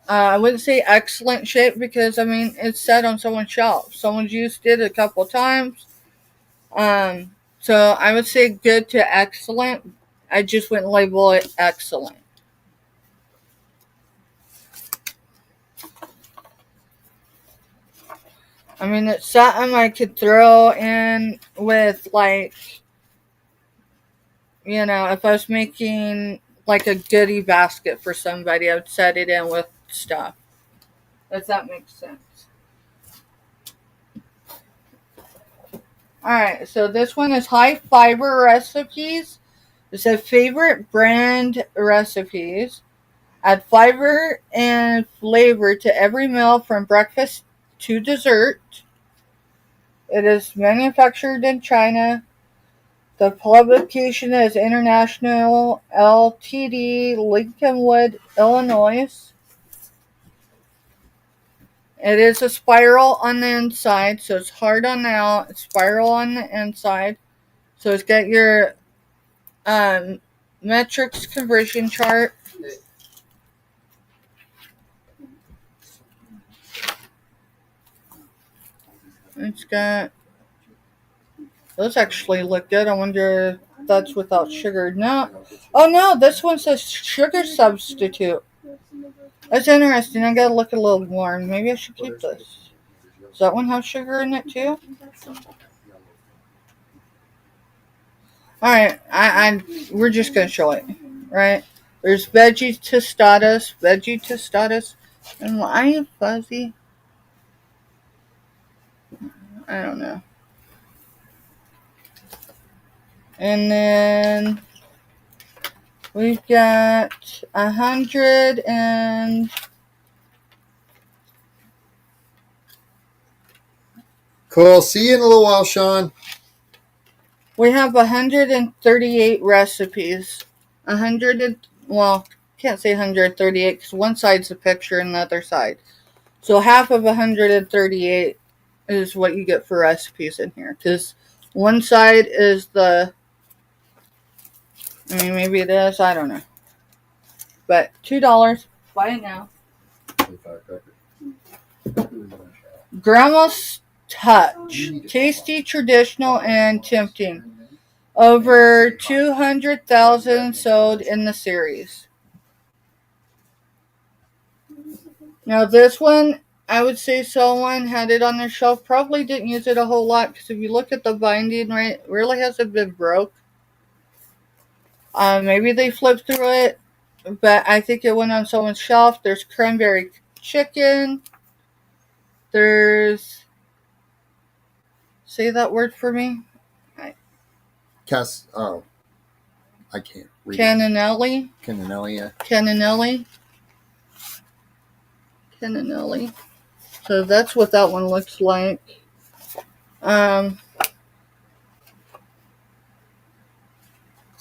I wouldn't say excellent shape because, it's set on someone's shelf. Someone's used it a couple times. So I would say good to excellent. I just wouldn't label it excellent. It's something I could throw in with, if I was making, a goodie basket for somebody, I would set it in with stuff. Does that make sense? Alright, so this one is high fiber recipes. It says favorite brand recipes. Add fiber and flavor to every meal from breakfast to dessert. It is manufactured in China. The publication is International Ltd. Lincolnwood, Illinois. It is a spiral on the inside, so it's hard on the out. It's spiral on the inside. So it's got your metrics conversion chart. It's got, those actually look good. I wonder if that's without sugar. No. Oh no, this one says sugar substitute. That's interesting. I gotta look a little more. Maybe I should keep this. Does that one have sugar in it too? Alright, we're just gonna show it. Right? There's veggie tostadas, and why are you fuzzy? I don't know. And then we've got 100 and Cool. See you in a little while, Sean. we have 138 recipes. Can't say 138 because one side's a picture and the other side. So half of 138 is what you get for recipes in here. Because one side is maybe it is. I don't know. But $2. Buy it now. Grandma's Touch. Tasty, traditional, and tempting. Over 200,000 sold in the series. Now this one, I would say someone had it on their shelf, probably didn't use it a whole lot, because if you look at the binding, right, it really hasn't been broke. Maybe they flipped through it, but I think it went on someone's shelf. There's cranberry chicken. There's, say that word for me. I can't read. Cannellini. Cannellini. Cannellini. So that's what that one looks like. They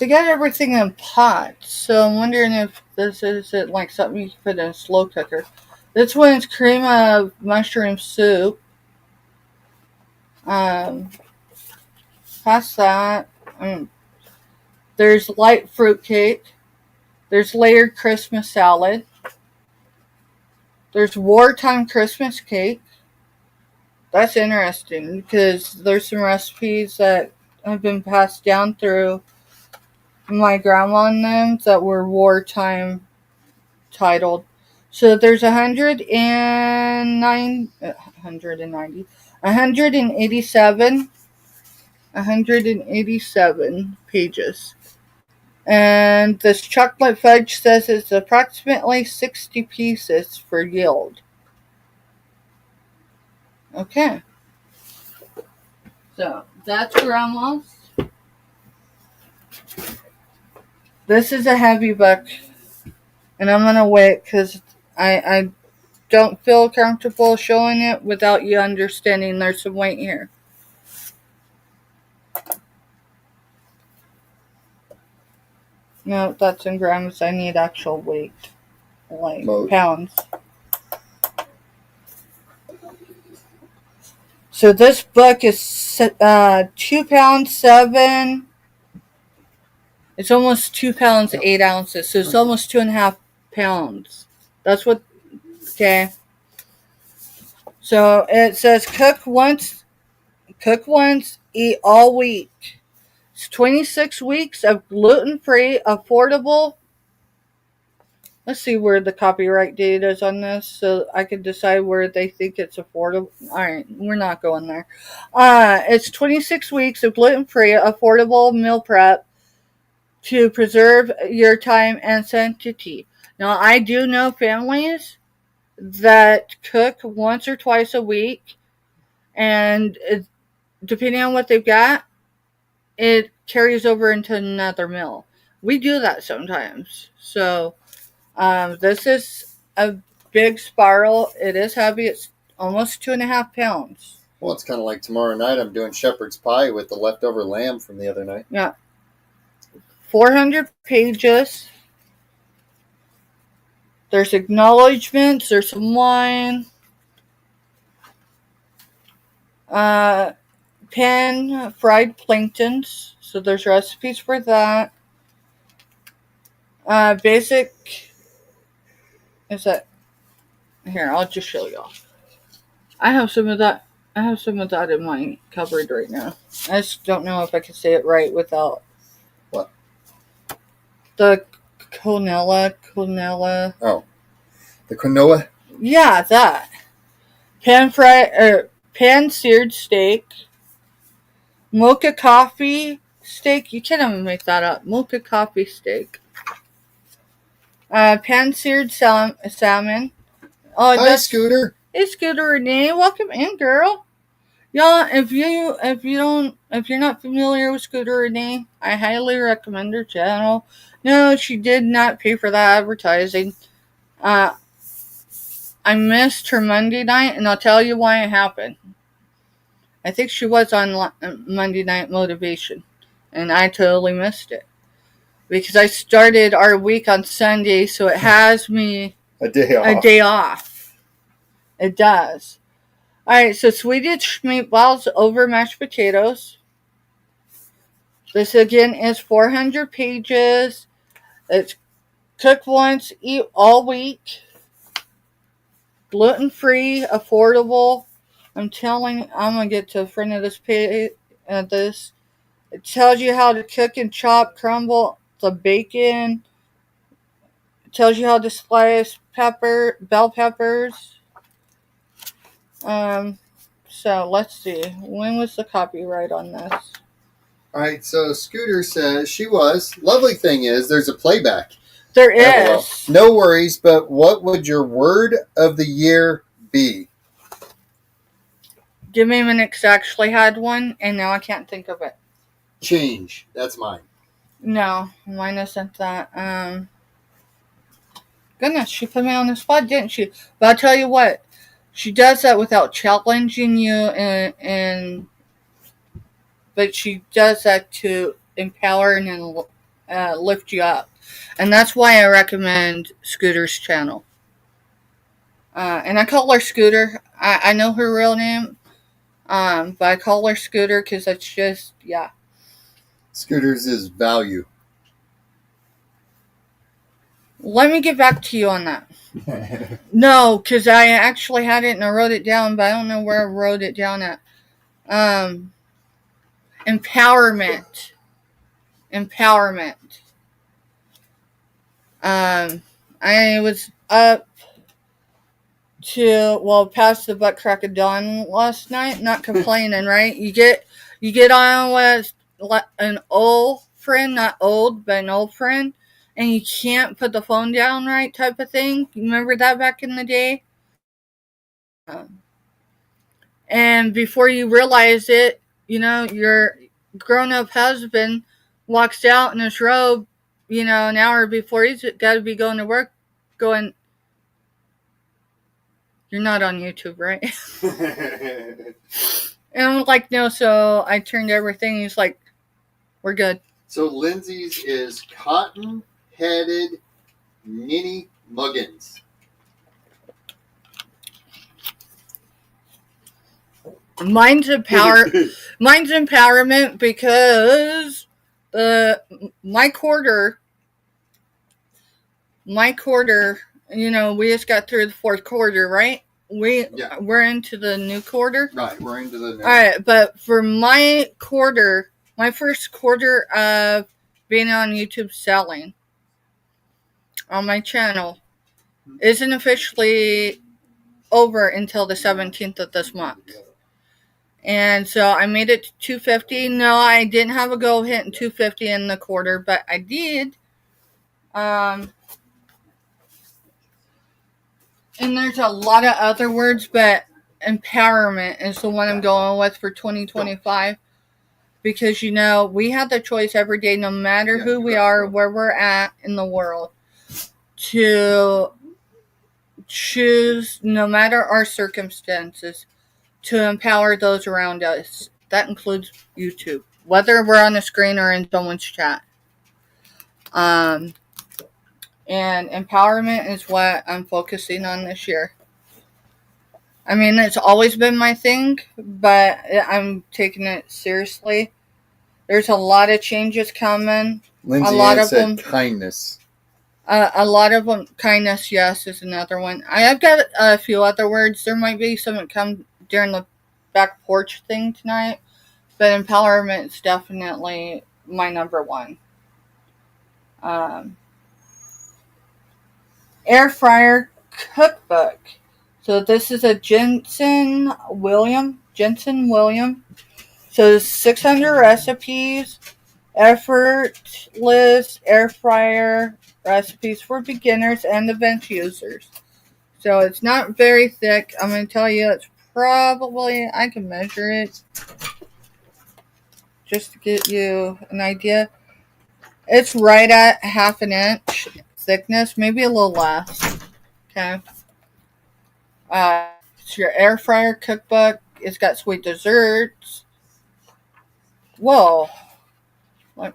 got everything in pots, so I'm wondering if this is it like something you can put in a slow cooker. This one's cream of mushroom soup. Past that, there's light fruit cake. There's layered Christmas salad. There's wartime Christmas cake. That's interesting because there's some recipes that have been passed down through my grandma and them that were wartime titled. So there's 187 pages. And this chocolate fudge says it's approximately 60 pieces for yield. Okay. So that's grandma's. This is a heavy book. And I'm going to wait because I don't feel comfortable showing it without you understanding there's some weight here. No, that's in grams. I need actual weight. Like pounds. So this book is 2 pounds 7. It's almost 2 pounds 8 ounces. So it's almost 2.5 pounds. That's what. Okay. So it says cook once, eat all week. It's 26 weeks of gluten-free, affordable. Let's see where the copyright date is on this so I can decide where they think it's affordable. All right, we're not going there. It's 26 weeks of gluten-free, affordable meal prep to preserve your time and sanity. Now, I do know families that cook once or twice a week, and depending on what they've got, it carries over into another meal. We do that sometimes. So, this is a big spiral. It is heavy. It's almost 2.5 pounds. Well, it's kind of like tomorrow night I'm doing shepherd's pie with the leftover lamb from the other night. Yeah. 400 pages. There's acknowledgments. There's some wine. Pan fried plantains. So there's recipes for that. Basic is that here, I'll just show y'all. I have some of that in my cupboard right now. I just don't know if I can say it right without What? The Quinoa. Oh. The quinoa? Yeah, that. Pan seared steak. Mocha coffee steak. You can't even make that up. Mocha coffee steak. Pan seared salmon. Oh, Hi, Scooter. Hey, Scooter Renee, welcome in, girl. Y'all, if you're not familiar with Scooter Renee, I highly recommend her channel. No, she did not pay for that advertising. I missed her Monday night, and I'll tell you why it happened. I think she was on Monday Night Motivation, and I totally missed it. Because I started our week on Sunday, so it has me a day off. It does. Alright, so Swedish meatballs over mashed potatoes. This again is 400 pages. It's cook once, eat all week. Gluten-free, affordable. I'm going to get to the front of this page. It tells you how to cook and chop, crumble the bacon. It tells you how to slice bell peppers. So let's see. When was the copyright on this? All right, so Scooter says she was. Lovely thing is, there's a playback. There is. No worries, but what would your word of the year be? Give me a minute, because I actually had one, and now I can't think of it. Change. That's mine. No, mine isn't that. Goodness, she put me on the spot, didn't she? But I'll tell you what, she does that without challenging you, but she does that to empower and lift you up. And that's why I recommend Scooter's channel. And I call her Scooter. I know her real name, but I call her Scooter because it's just, yeah. Scooter's is value. Let me get back to you on that. No, because I actually had it and I wrote it down, but I don't know where I wrote it down at. Empowerment. I was up past the butt crack of dawn last night, not complaining, right? You get on with an old friend, not old, but an old friend, and you can't put the phone down right type of thing. You remember that back in the day? And before you realize it, your grown-up husband walks out in his robe, an hour before he's got to be going to work, going, "You're not on YouTube, right?" And I'm like, "No." So I turned everything. He's like, "We're good." So Lindsay's is cotton-headed ninny muggins. Mine's empowerment because my quarter, we just got through the fourth quarter, right? We're into the new quarter. Right, we're into the new. All right, but for my first quarter of being on YouTube selling on my channel isn't officially over until the 17th of this month. And so I made it to 250. No, I didn't have a go hitting 250 in the quarter, but I did. And there's a lot of other words, but empowerment is the one I'm going with for 2025. Because, we have the choice every day, no matter who we are, where we're at in the world, to choose, no matter our circumstances, to empower those around us. That includes YouTube, whether we're on the screen or in someone's chat. And empowerment is what I'm focusing on this year. I mean, it's always been my thing, but I'm taking it seriously. There's a lot of changes coming. Lindsay a lot of said them. Kindness. A lot of them, kindness, yes, is another one. I've got a few other words. There might be some that come during the back porch thing tonight, but empowerment is definitely my number one. Um, Air fryer cookbook. So this is a Jensen William. So 600 recipes, effortless air fryer recipes for beginners and advanced users. So it's not very thick. I'm going to tell you it's probably, I can measure it just to get you an idea. It's right at half an inch thickness, maybe a little less. Okay. It's your air fryer cookbook. It's got sweet desserts. Whoa. What,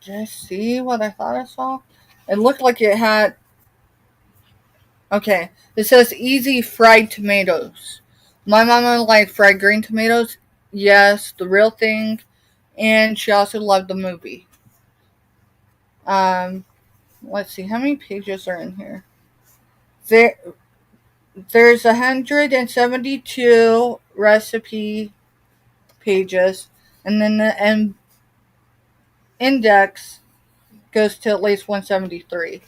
did I see what I thought I saw? It looked like it had. Okay. It says easy fried tomatoes. My mama liked fried green tomatoes. Yes, the real thing. And she also loved the movie. Let's see. How many pages are in here? There's 172 recipe pages. And then the index goes to at least 173.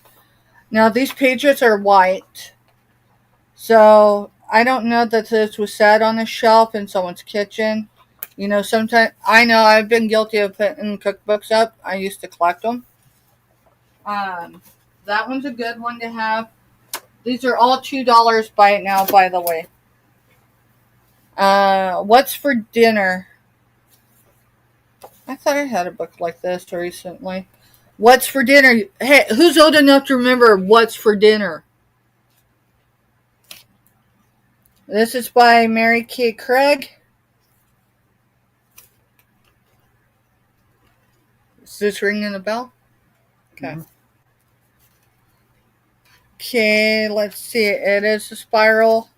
Now, these pages are white. So, I don't know that this was sat on a shelf in someone's kitchen. You know, sometimes, I know I've been guilty of putting cookbooks up. I used to collect them. That one's a good one to have. These are all $2 by it now, by the way. What's for dinner? I thought I had a book like this recently. What's for dinner? Hey, who's old enough to remember What's for Dinner? This is by Mary Kay Craig. Is this ringing a bell? Okay. Mm-hmm. Okay, let's see. It is a spiral.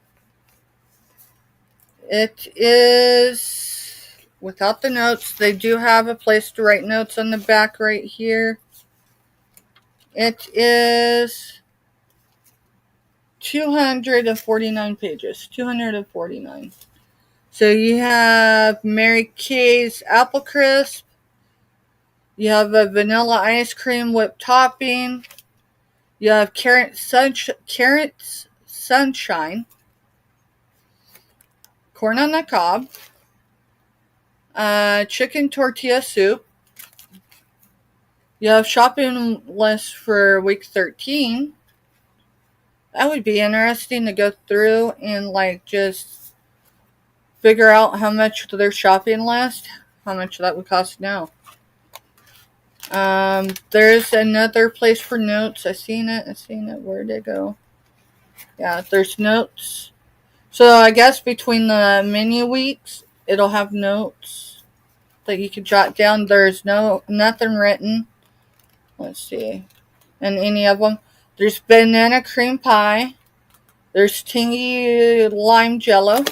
It is without the notes. They do have a place to write notes on the back right here. It is 249 pages. 249. So you have Mary Kay's Apple Crisp. You have a vanilla ice cream whipped topping. You have carrot sunshine. Corn on the cob. Chicken tortilla soup. You have shopping list for week 13. That would be interesting to go through and like just figure out how much their shopping list, how much that would cost now. There's another place for notes. I seen it. Where'd it go? Yeah, there's notes. So I guess between the menu weeks, it'll have notes that you can jot down. There's nothing written. Let's see. In any of them. There's banana cream pie. There's tangy lime jello.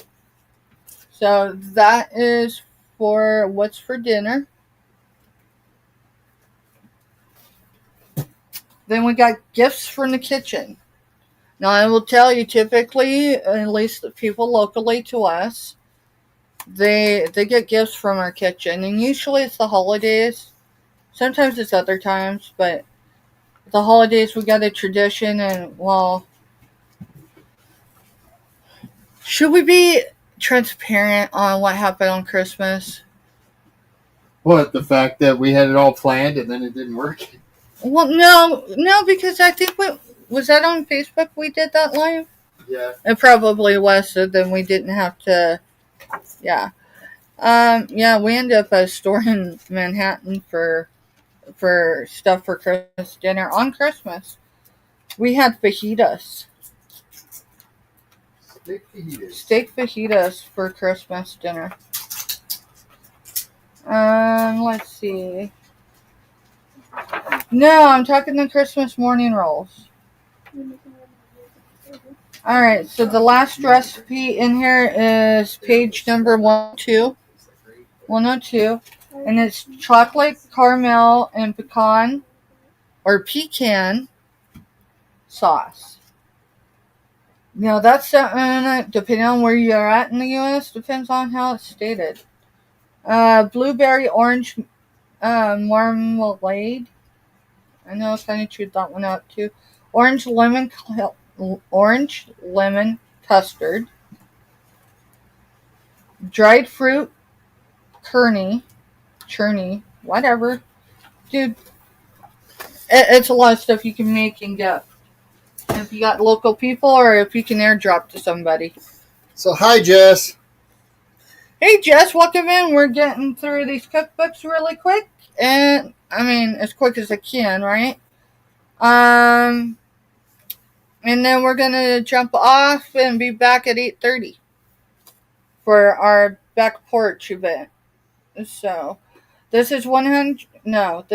So that is for what's for dinner. Then we got gifts from the kitchen. Now I will tell you, typically, at least the people locally to us, they get gifts from our kitchen. And usually it's the holidays. Sometimes it's other times, but the holidays we got a tradition. And well, should we be transparent on what happened on Christmas? What, the fact that we had it all planned and then it didn't work? Well, no, because I think was that on Facebook we did that live? Yeah. It probably was, so then we didn't have to, yeah. Yeah, we ended up at a store in Manhattan for stuff for Christmas dinner. On Christmas, we had fajitas. Steak fajitas for Christmas dinner. Let's see. No, I'm talking the Christmas morning rolls. Alright, so the last recipe in here is page number 102. And it's chocolate, caramel, and pecan sauce. Now that's something, depending on where you're at in the U.S., depends on how it's stated. Blueberry orange marmalade. I know I kind of chewed that one out too. Orange lemon custard. Dried fruit churney, whatever. Dude, it's a lot of stuff you can make and get. If you got local people or if you can airdrop to somebody. So, hi, Jess. Hey, Jess, welcome in. We're getting through these cookbooks really quick. And, I mean, as quick as I can, right? And then we're going to jump off and be back at 8:30 for our back porch event. So, this is 1,100, no, I'm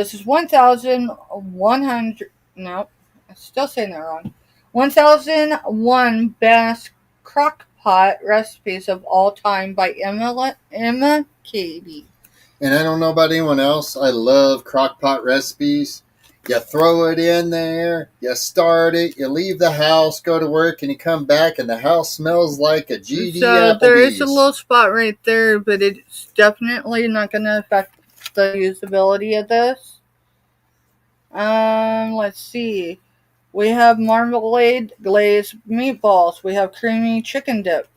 still saying that wrong. 1,001 best crock pot recipes of all time by Emma Katie. And I don't know about anyone else. I love crock pot recipes. You throw it in there, you start it, you leave the house, go to work, and you come back, and the house smells like a GD So Applebee's. there is a little spot right there, but it's definitely not going to affect the usability of this. Let's see. We have marmalade glazed meatballs. We have creamy chicken dip.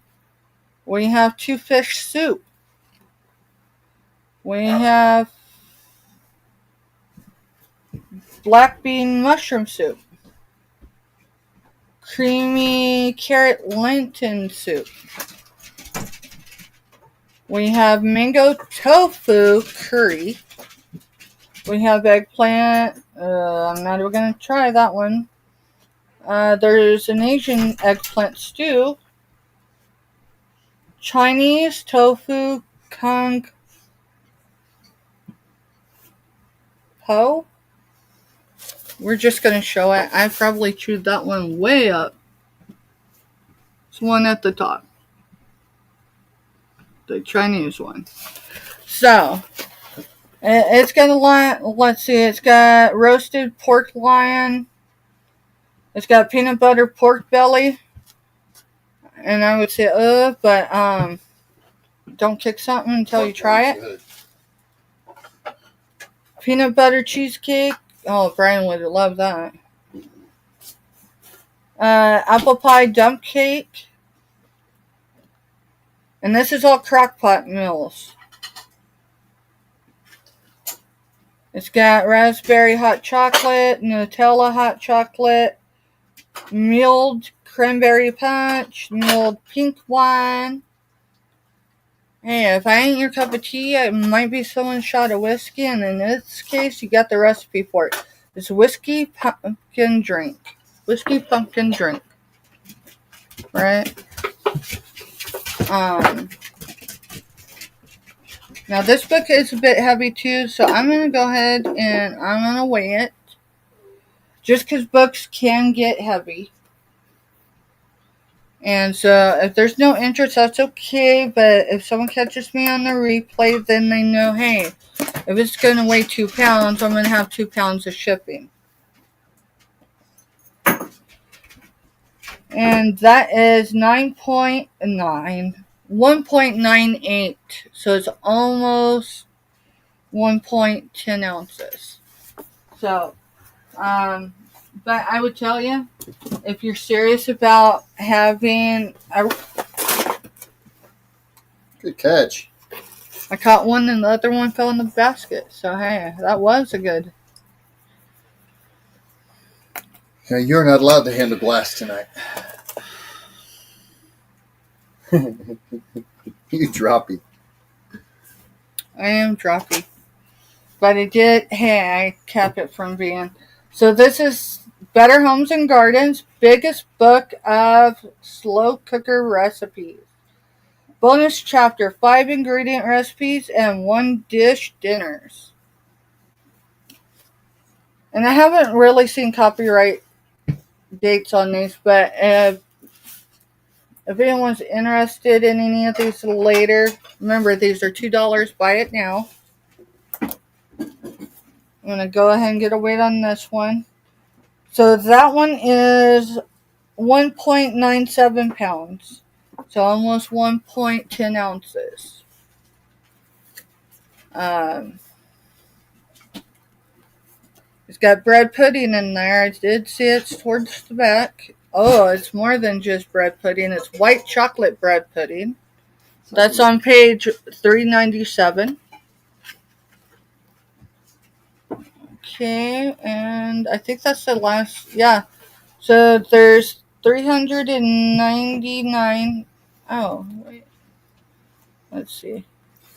We have 2 fish soup. We have black bean mushroom soup. Creamy carrot lentil soup. We have mango tofu curry. We have eggplant. I'm not even going to try that one. There's an Asian eggplant stew. Chinese tofu kung po. We're just going to show it. I probably chewed that one way up. It's one at the top. The Chinese one. So, it's got a lot. Let's see. It's got roasted pork loin. It's got peanut butter pork belly. And I would say, but don't kick something until you try it. Peanut butter cheesecake. Oh, Brian would love that. Apple pie dump cake. And this is all crockpot meals. It's got raspberry hot chocolate, Nutella hot chocolate, milled cranberry punch, milled pink wine. Hey, if I ain't your cup of tea, it might be someone's shot of whiskey, and in this case, you got the recipe for it. It's whiskey pumpkin drink. Whiskey pumpkin drink. Right? Now this book is a bit heavy too, so I'm going to go ahead and I'm going to weigh it. Just because books can get heavy. And so if there's no interest, that's okay. But if someone catches me on the replay, then they know, hey, if it's going to weigh 2 pounds, I'm going to have 2 pounds of shipping. And that is 1.98. So it's almost 1.10 ounces. So, but I would tell you, if you're serious about having a... Good catch. I caught one and the other one fell in the basket. So, hey, that was a good... Yeah, you're not allowed to hand a blast tonight. You droppy. I am droppy. But I kept it from being... So this is Better Homes and Gardens, biggest book of slow cooker recipes. Bonus chapter, 5 ingredient recipes and 1 dish dinners. And I haven't really seen copyright dates on these, but if anyone's interested in any of these later, remember these are $2. Buy it now. I'm going to go ahead and get a weight on this one. So that one is 1.97 pounds. So almost 1.10 ounces. Um, it's got bread pudding in there. I did see it's towards the back. Oh, it's more than just bread pudding. It's white chocolate bread pudding. That's on page 397. Okay, and I think that's the last. Yeah. So there's 399. Oh, wait. Let's see.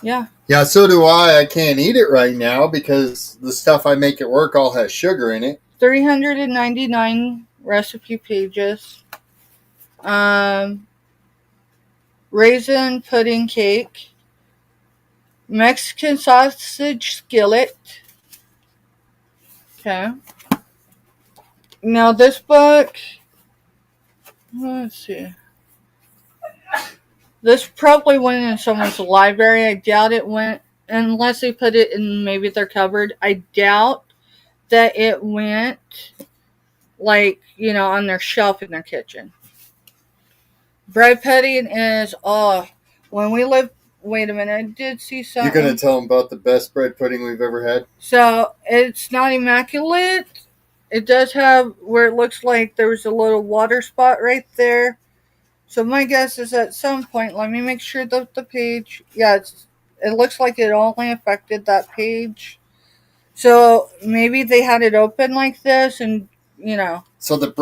Yeah. Yeah, so do I. I can't eat it right now because the stuff I make at work all has sugar in it. 399 recipe pages. Um, Raisin pudding cake. Mexican sausage skillet. Okay. Now this book. Let's see. This probably went in someone's library. I doubt it went, unless they put it in maybe their cupboard. I doubt that it went, like, on their shelf in their kitchen. Bread pudding is, when we lived, wait a minute, I did see something. You're going to tell them about the best bread pudding we've ever had? So, it's not immaculate. It does have where it looks like there was a little water spot right there. So my guess is at some point, let me make sure that the page, it looks like it only affected that page. So maybe they had it open like this and, So the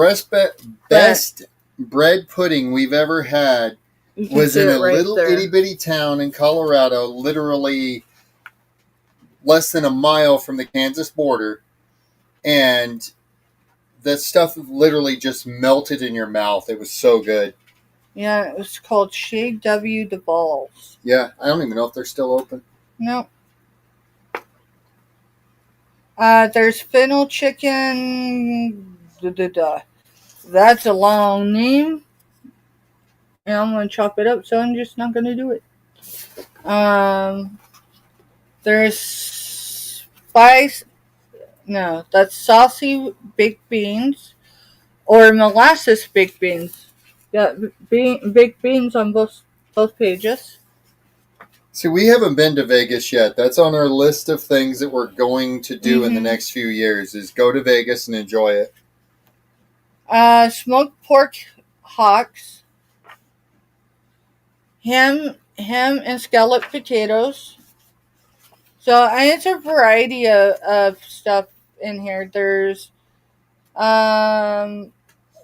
best bread pudding we've ever had was in a little itty bitty town in Colorado, literally less than a mile from the Kansas border. And the stuff literally just melted in your mouth. It was so good. Yeah, it was called Chez W. DeBalls. Yeah, I don't even know if they're still open. No. There's fennel chicken. That's a long name. And I'm going to chop it up, so I'm just not going to do it. There's spice. No, that's saucy baked beans. Or molasses baked beans. Yeah, baked beans on both pages. See, we haven't been to Vegas yet. That's on our list of things that we're going to do in the next few years, is go to Vegas and enjoy it. Smoked pork hocks. Ham and scallop potatoes. So it's a variety of stuff in here. There's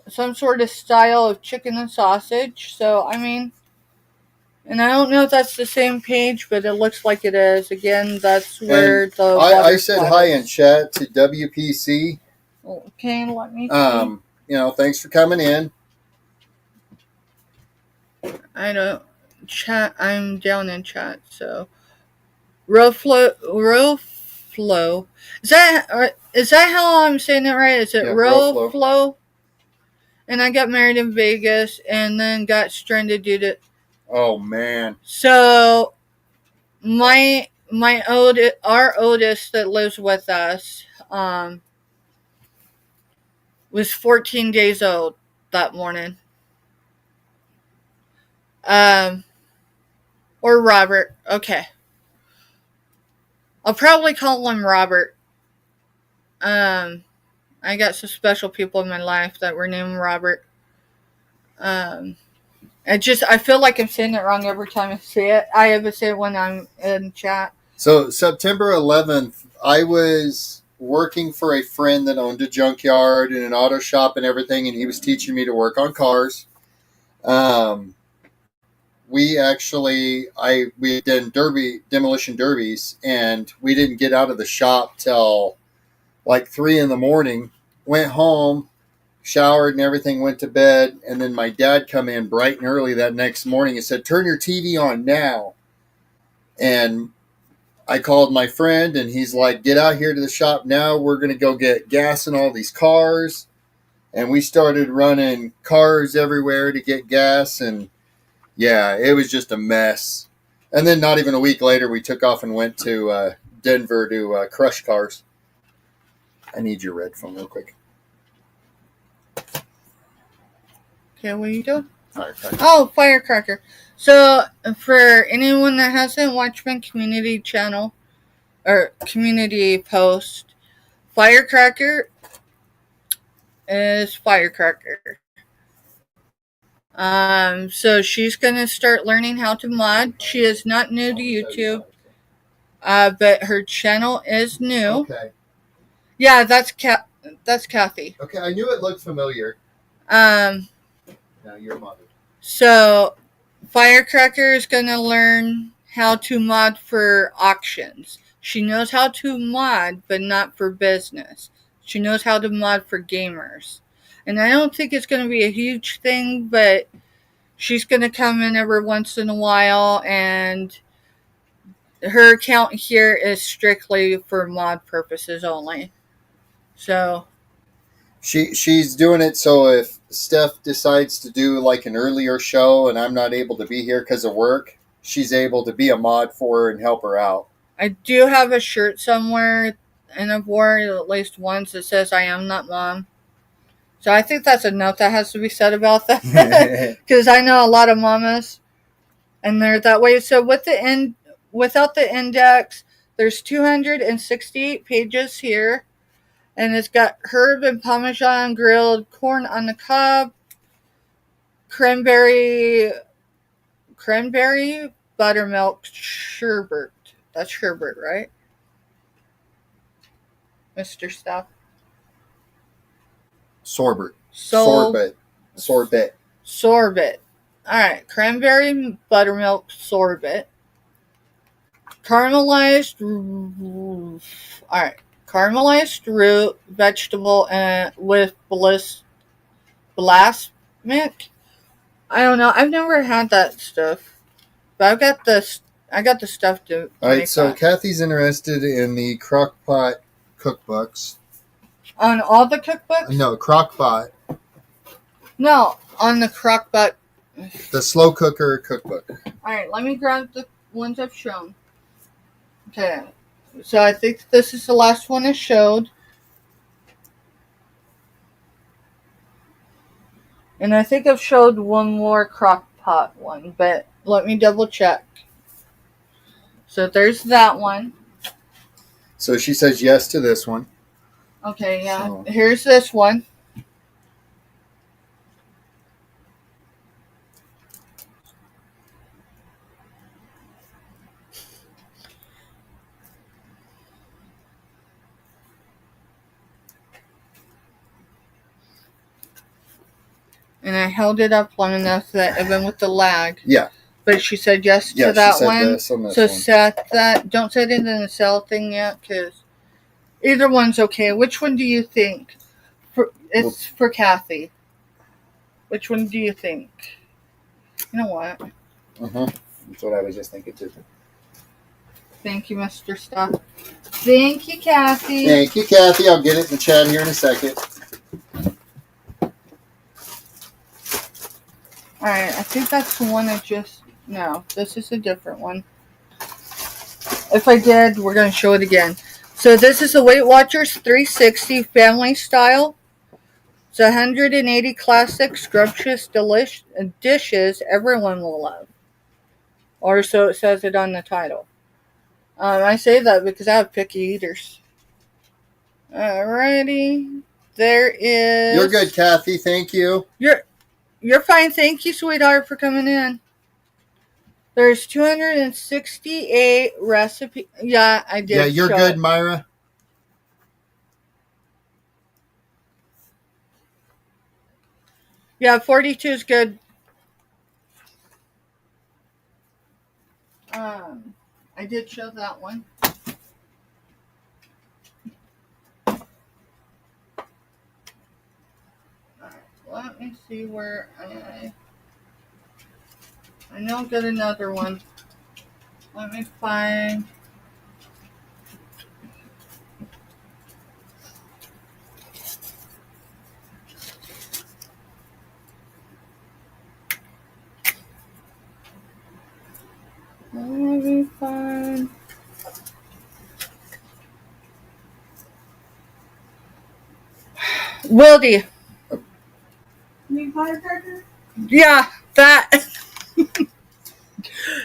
some sort of style of chicken and sausage. So, and I don't know if that's the same page, but it looks like it is. Again, that's where the I said hi in chat to WPC. Okay, let me see. Thanks for coming in. I don't chat. I'm down in chat, so Roflo. Is that how I'm saying it right? Is it Roflo? And I got married in Vegas, and then got stranded due to. Oh man! So our oldest that lives with us, was 14 days old that morning. Or Robert. Okay. I'll probably call him Robert. I got some special people in my life that were named Robert. I feel like I'm saying it wrong every time I say it. I ever say it when I'm in chat. So September 11th, I was working for a friend that owned a junkyard and an auto shop and everything, and he was teaching me to work on cars. We had done demolition derbies, and we didn't get out of the shop till like 3 a.m. Went home, showered and everything, went to bed, and then my dad come in bright and early that next morning and said, "Turn your TV on now." And I called my friend, and he's like, "Get out here to the shop now. We're going to go get gas in all these cars." And we started running cars everywhere to get gas, and yeah, it was just a mess. And then not even a week later, we took off and went to Denver to crush cars. I need your red phone real quick. Okay, what are you doing? Firecracker. Oh, Firecracker. So, for anyone that hasn't watched my community channel or community post, Firecracker is Firecracker. So she's gonna start learning how to mod. She is not new to YouTube, but her channel is new. Okay. Yeah, that's Kathy. Okay, I knew it looked familiar. Um, Now you're modded. so Firecracker is gonna learn how to mod for auctions. She knows how to mod, but not for business. She knows how to mod for gamers. And I don't think it's going to be a huge thing, but she's going to come in every once in a while, and her account here is strictly for mod purposes only. So she's doing it so if Steph decides to do like an earlier show and I'm not able to be here because of work, she's able to be a mod for her and help her out. I do have a shirt somewhere, and I've worn it at least once that says "I am not mom." So I think that's enough that has to be said about that, because I know a lot of mamas, and they're that way. So without the index, there's 268 pages here, and it's got herb and parmesan grilled corn on the cob, cranberry buttermilk sherbet. That's sherbet, right, Mr. Stuff? Sorbet. Sorbet. Sorbet. All right, cranberry buttermilk sorbet. Caramelized root vegetable and with balsamic. I don't know. I've never had that stuff, but I got the stuff to. All right, make so that. Kathy's interested in the crockpot cookbooks. On all the cookbooks? No, crockpot. No, on the crockpot. The slow cooker cookbook. All right, let me grab the ones I've shown. Okay, so I think this is the last one I showed. And I think I've showed one more crock pot one, but let me double check. So there's that one. So she says yes to this one. Okay, yeah. So. Here's this one. And I held it up long enough that even with the lag. Yeah. But she said yes to that she said one. This on this so one. set that. Don't set it in the sell thing yet, because either one's okay. Which one do you think? It's for Kathy. Which one do you think? You know what? That's what I was just thinking too. Thank you, Mr. Stuff. Thank you, Kathy. Thank you, Kathy. I'll get it in the chat here in a second. Alright, I think that's the one I just... No, this is a different one. If I did, we're going to show it again. So this is the Weight Watchers 360 family style. It's 180 classic, scrumptious dishes everyone will love. Or so it says it on the title. I say that because I have picky eaters. Alrighty. There is... You're good, Kathy. Thank you. You're fine. Thank you, sweetheart, for coming in. There's 268 recipes. Yeah, I did. Yeah, you're good, Myra. Yeah, 42 is good. I did show that one. Alright, let me see where I know I've got another one. Let me find... Wildy. Yeah, that.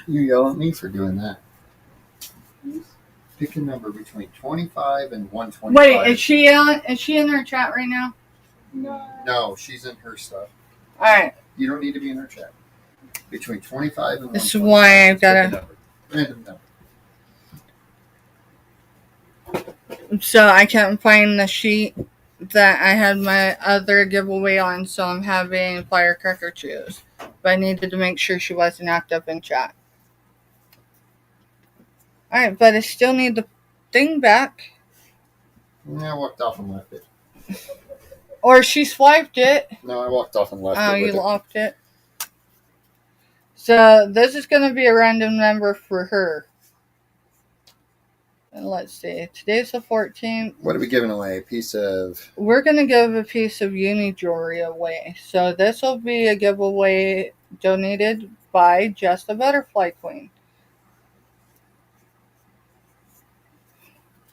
You yell at me for doing that. Pick a number between 25 and 125. Wait, is she in her chat right now? No, she's in her stuff. All right. You don't need to be in her chat. Between 25 and 125. This is why I've got to. Random number. So I can't find the sheet that I had my other giveaway on, so I'm having Firecracker choose. But I needed to make sure she wasn't active in chat. Alright, but I still need the thing back. Yeah, I walked off and left it. Or she swiped it. No, I walked off and left it. Oh, you locked it. So this is going to be a random number for her. And let's see. Today's the 14th. What are we giving away? A piece of... We're going to give a piece of uni jewelry away. So this will be a giveaway donated by Just the Butterfly Queen.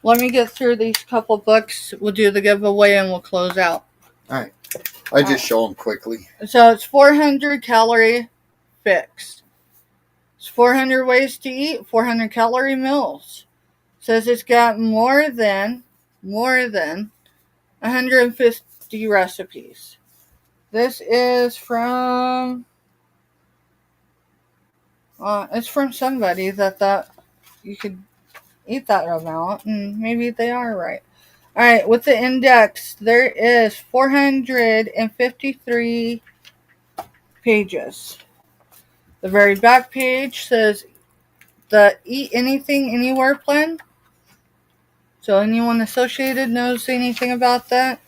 Let me get through these couple books. We'll do the giveaway and we'll close out. All right. I just show them quickly. So it's 400 calorie fixed. It's 400 ways to eat, 400 calorie meals. Says it's got more than 150 recipes. This is from it's from somebody that thought you could eat that amount, and maybe they are right. All right, with the index, there is 453 pages. The very back page says the Eat Anything Anywhere plan. So anyone associated knows anything about that?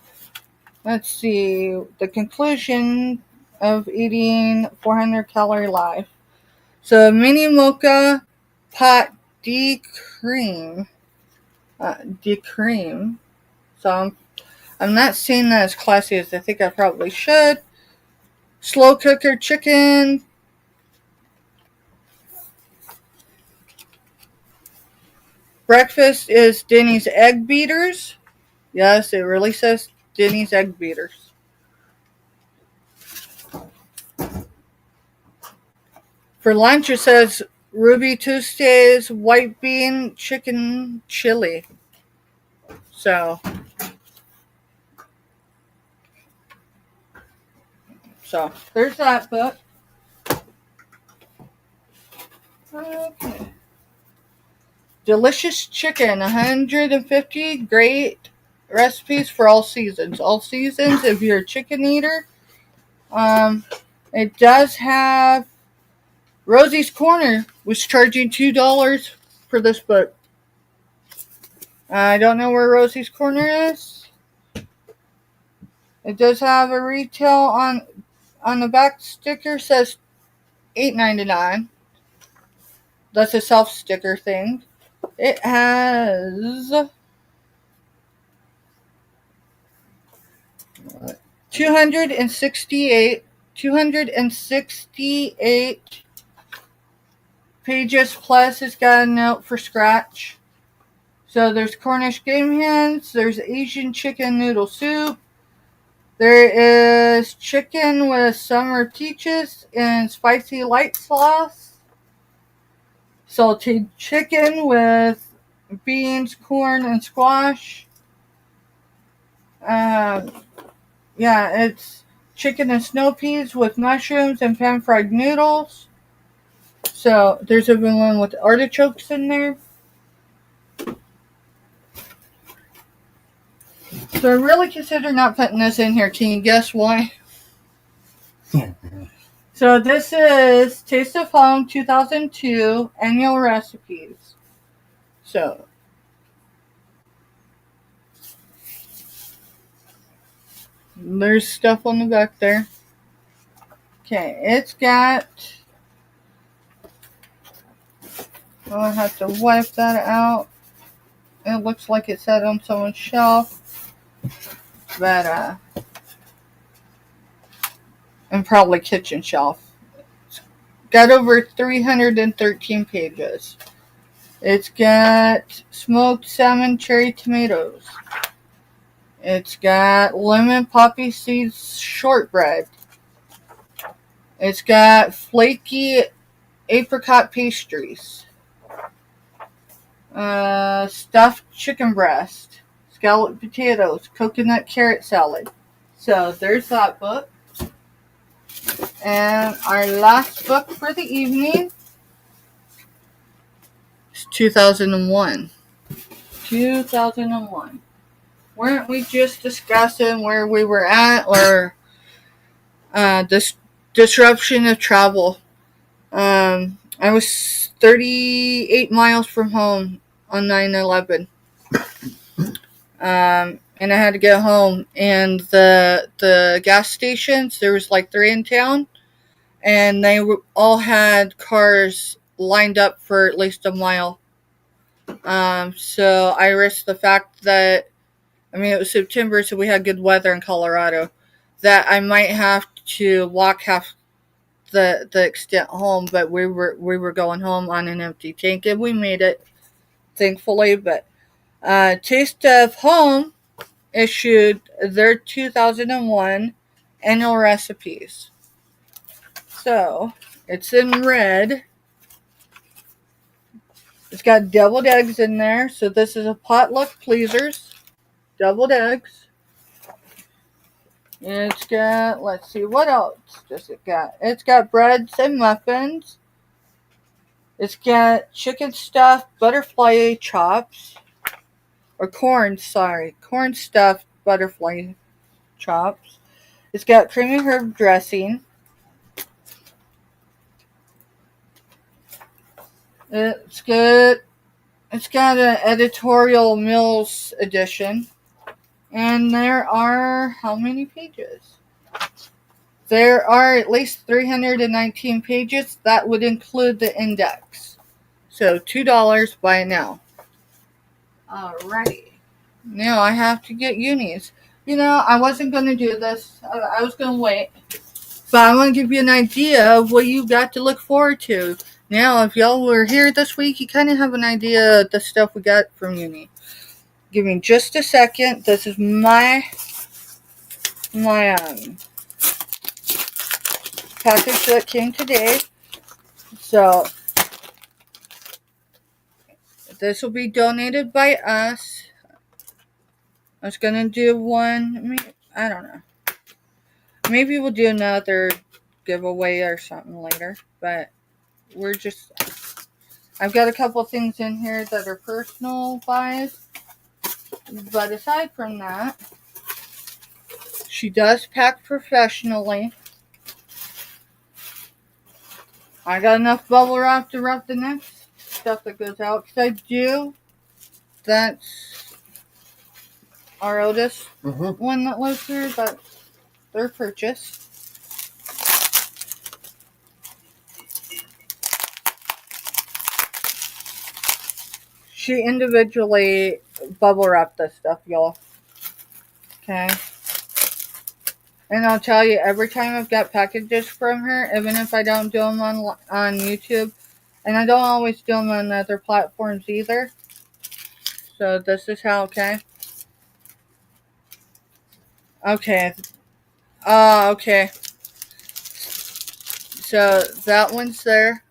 Let's see. The conclusion of eating 400 calorie life. So mini mocha pot decream. So I'm not seeing that as classy as I think I probably should. Slow cooker chicken. Breakfast is Denny's egg beaters. Yes, it really says Denny's egg beaters. For lunch, it says Ruby Tuesday's white bean chicken chili. So there's that book. Okay. Delicious chicken, 150 great recipes for all seasons. All seasons, if you're a chicken eater. It does have Rosie's Corner was charging $2 for this book. I don't know where Rosie's Corner is. It does have a retail on the back sticker, says $8.99. That's a self sticker thing. It has 268 pages, plus it's got a note for scratch. So there's Cornish game hens, there's Asian chicken noodle soup, there is chicken with summer peaches and spicy light sauce, salted chicken with beans, corn, and squash. It's chicken and snow peas with mushrooms and pan-fried noodles. So there's even one with artichokes in there. So I really consider not putting this in here. Can you guess why? So this is Taste of Home 2002 annual recipes. So there's stuff on the back there. Okay, it's got... I'll have to wipe that out. It looks like it sat on someone's shelf. But, and probably kitchen shelf. It's got over 313 pages. It's got smoked salmon cherry tomatoes. It's got lemon poppy seeds shortbread. It's got flaky apricot pastries, stuffed chicken breast, scalloped potatoes, coconut carrot salad. So there's that book. And our last book for the evening is 2001. 2001. Weren't we just discussing where we were at, or this disruption of travel? I was 38 miles from home on 9/11. And I had to get home, and the gas stations, there was like 3 in town, and they all had cars lined up for at least a mile. So I risked the fact that, it was September, so we had good weather in Colorado, that I might have to walk half the extent home, but we were going home on an empty tank, and we made it, thankfully. But Taste of Home issued their 2001 annual recipes. So it's in red. It's got deviled eggs in there. So this is a potluck pleasers. Deviled eggs. It's got, let's see, what else does it got? It's got breads and muffins. It's got chicken stuffed butterfly chops. Or corn stuffed butterfly chops. It's got creamy herb dressing. It's good. It's got an editorial Mills edition. And there are how many pages? There are at least 319 pages. That would include the index. So $2, buy it now. Alrighty. Now I have to get unis. I wasn't going to do this. I was going to wait. But I want to give you an idea of what you got to look forward to. Now, if y'all were here this week, you kind of have an idea of the stuff we got from uni. Give me just a second. This is my package that came today. So this will be donated by us. I was going to do one. I don't know. Maybe we'll do another giveaway or something later. But I've got a couple things in here that are personal buys. But aside from that, she does pack professionally. I got enough bubble wrap to wrap the next stuff that goes out. Because I do. That's our oldest one that lives here. But they're purchased. She individually bubble wrapped this stuff, y'all. Okay? And I'll tell you, every time I've got packages from her, even if I don't do them on YouTube, and I don't always do them on other platforms either. So this is how, okay? Okay. Okay. So that one's there.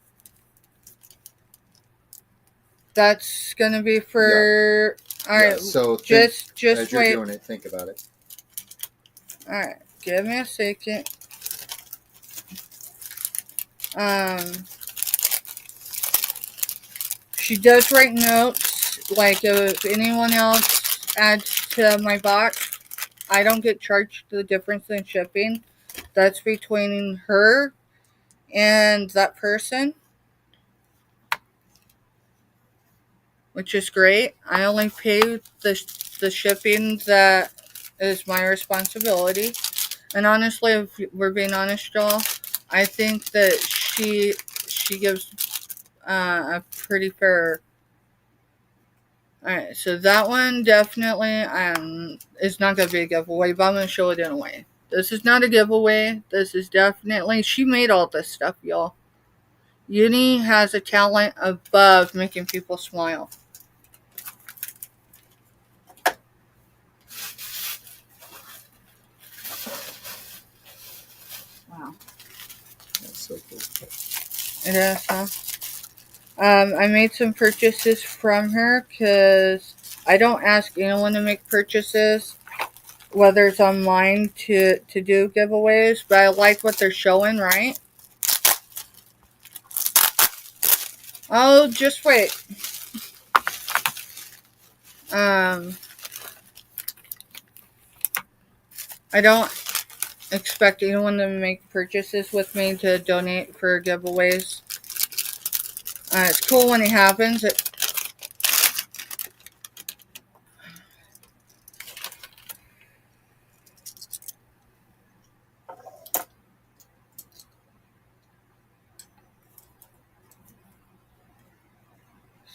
That's gonna be for. Yeah. All right. Yeah, so just as wait. You're doing it, think about it. All right. Give me a second. She does write notes. Like if anyone else adds to my box, I don't get charged the difference in shipping. That's between her and that person, which is great. I only pay the shipping that is my responsibility. And honestly, if we're being honest, y'all, I think that she gives a pretty fair. Alright, so that one definitely is not going to be a giveaway, but I'm going to show it anyway. This is not a giveaway. This is definitely, she made all this stuff, y'all. Uni has a talent above making people smile. Wow. so cool. It is, huh? I made some purchases from her because I don't ask anyone to make purchases, whether it's online to do giveaways, but I like what they're showing, right? Oh, just wait. I don't expect anyone to make purchases with me to donate for giveaways. It's cool when it happens.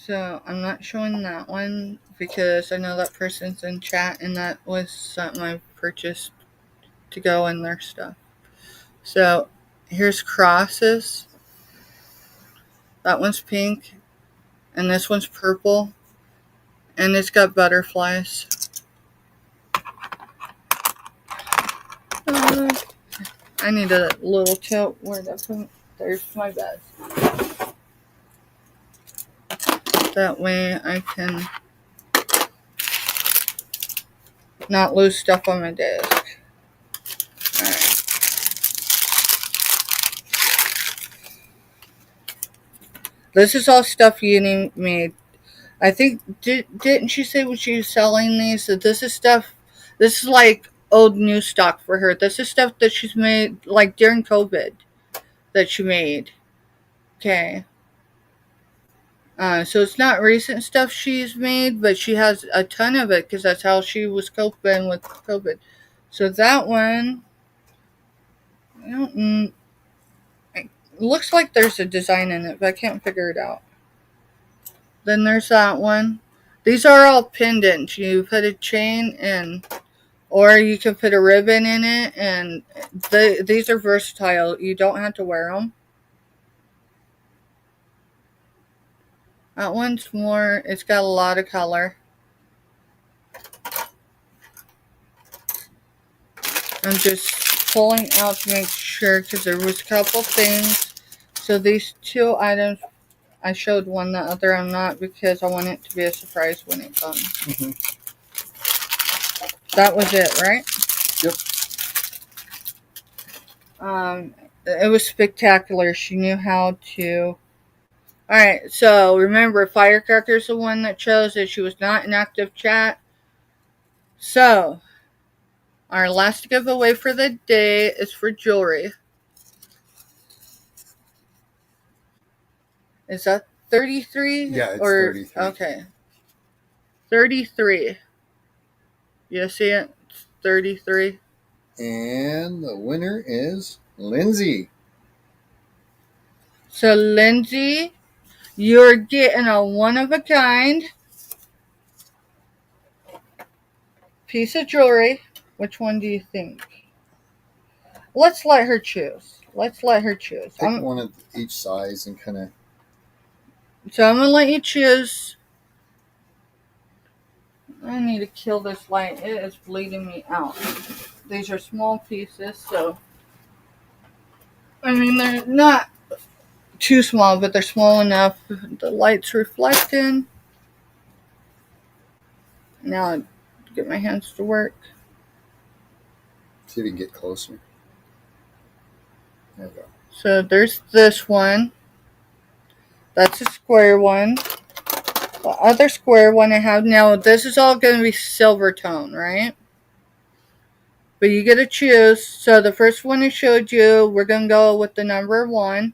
So I'm not showing that one because I know that person's in chat and that was something I purchased to go in their stuff. So here's crosses. That one's pink and this one's purple and it's got butterflies. I need a little tilt. Where'd I put? There's my bed. That way I can not lose stuff on my desk. Alright. This is all stuff Uni made. I think, didn't she say when she was selling these that this is stuff, this is like old new stock for her. This is stuff that she's made like during COVID that she made. Okay. So it's not recent stuff she's made, but she has a ton of it because that's how she was coping with COVID. So that one, it looks like there's a design in it, but I can't figure it out. Then there's that one. These are all pendants. You put a chain in, or you can put a ribbon in it, and these are versatile. You don't have to wear them. That one's more, it's got a lot of color. I'm just pulling out to make sure because there was a couple things. So these two items, I showed one, the other I'm not because I want it to be a surprise when it comes. Mm-hmm. That was it, right? Yep. It was spectacular. She knew how to. Alright, so remember, Firecracker's the one that chose that she was not in active chat. So, our last giveaway for the day is for jewelry. Is that 33? Yeah, it's 33. Okay. 33. You see it? It's 33. And the winner is Lindsay. So, Lindsay, you're getting a one-of-a-kind piece of jewelry. Which one do you think? Let's let her choose. Pick one of each size and kind of. So I'm going to let you choose. I need to kill this light. It is bleeding me out. These are small pieces, so. I mean, they're not too small, but they're small enough. The light's reflecting. Now I get my hands to work. See if you can get closer. There we go. So there's this one. That's a square one. The other square one I have now, this is all going to be silver tone, right? But you get to choose. So the first one I showed you, we're going to go with the number 1.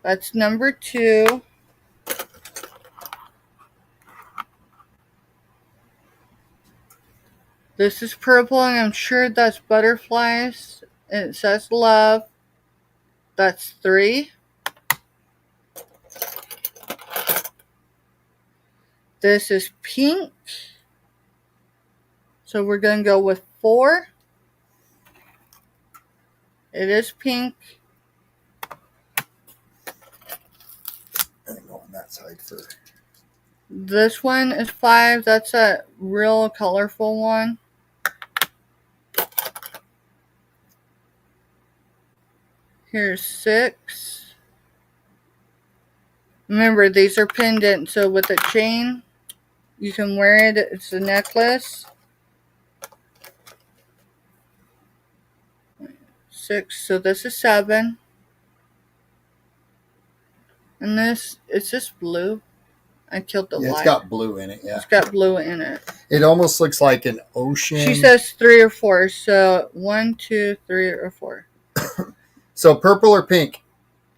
That's number 2. This is purple, and I'm sure that's butterflies. And it says love. That's 3. This is pink. So we're going to go with 4. It is pink. I'm going to go on that side first. This one is 5. That's a real colorful one. Here's 6. Remember, these are pendant, so with a chain, you can wear it. It's a necklace. 6. So this is 7. And this, is this blue? I killed the Yeah, light. it's got blue in it, yeah. It's got blue in it. It almost looks like an ocean. She says 3 or 4. So 1, 2, 3, or 4. So purple or pink?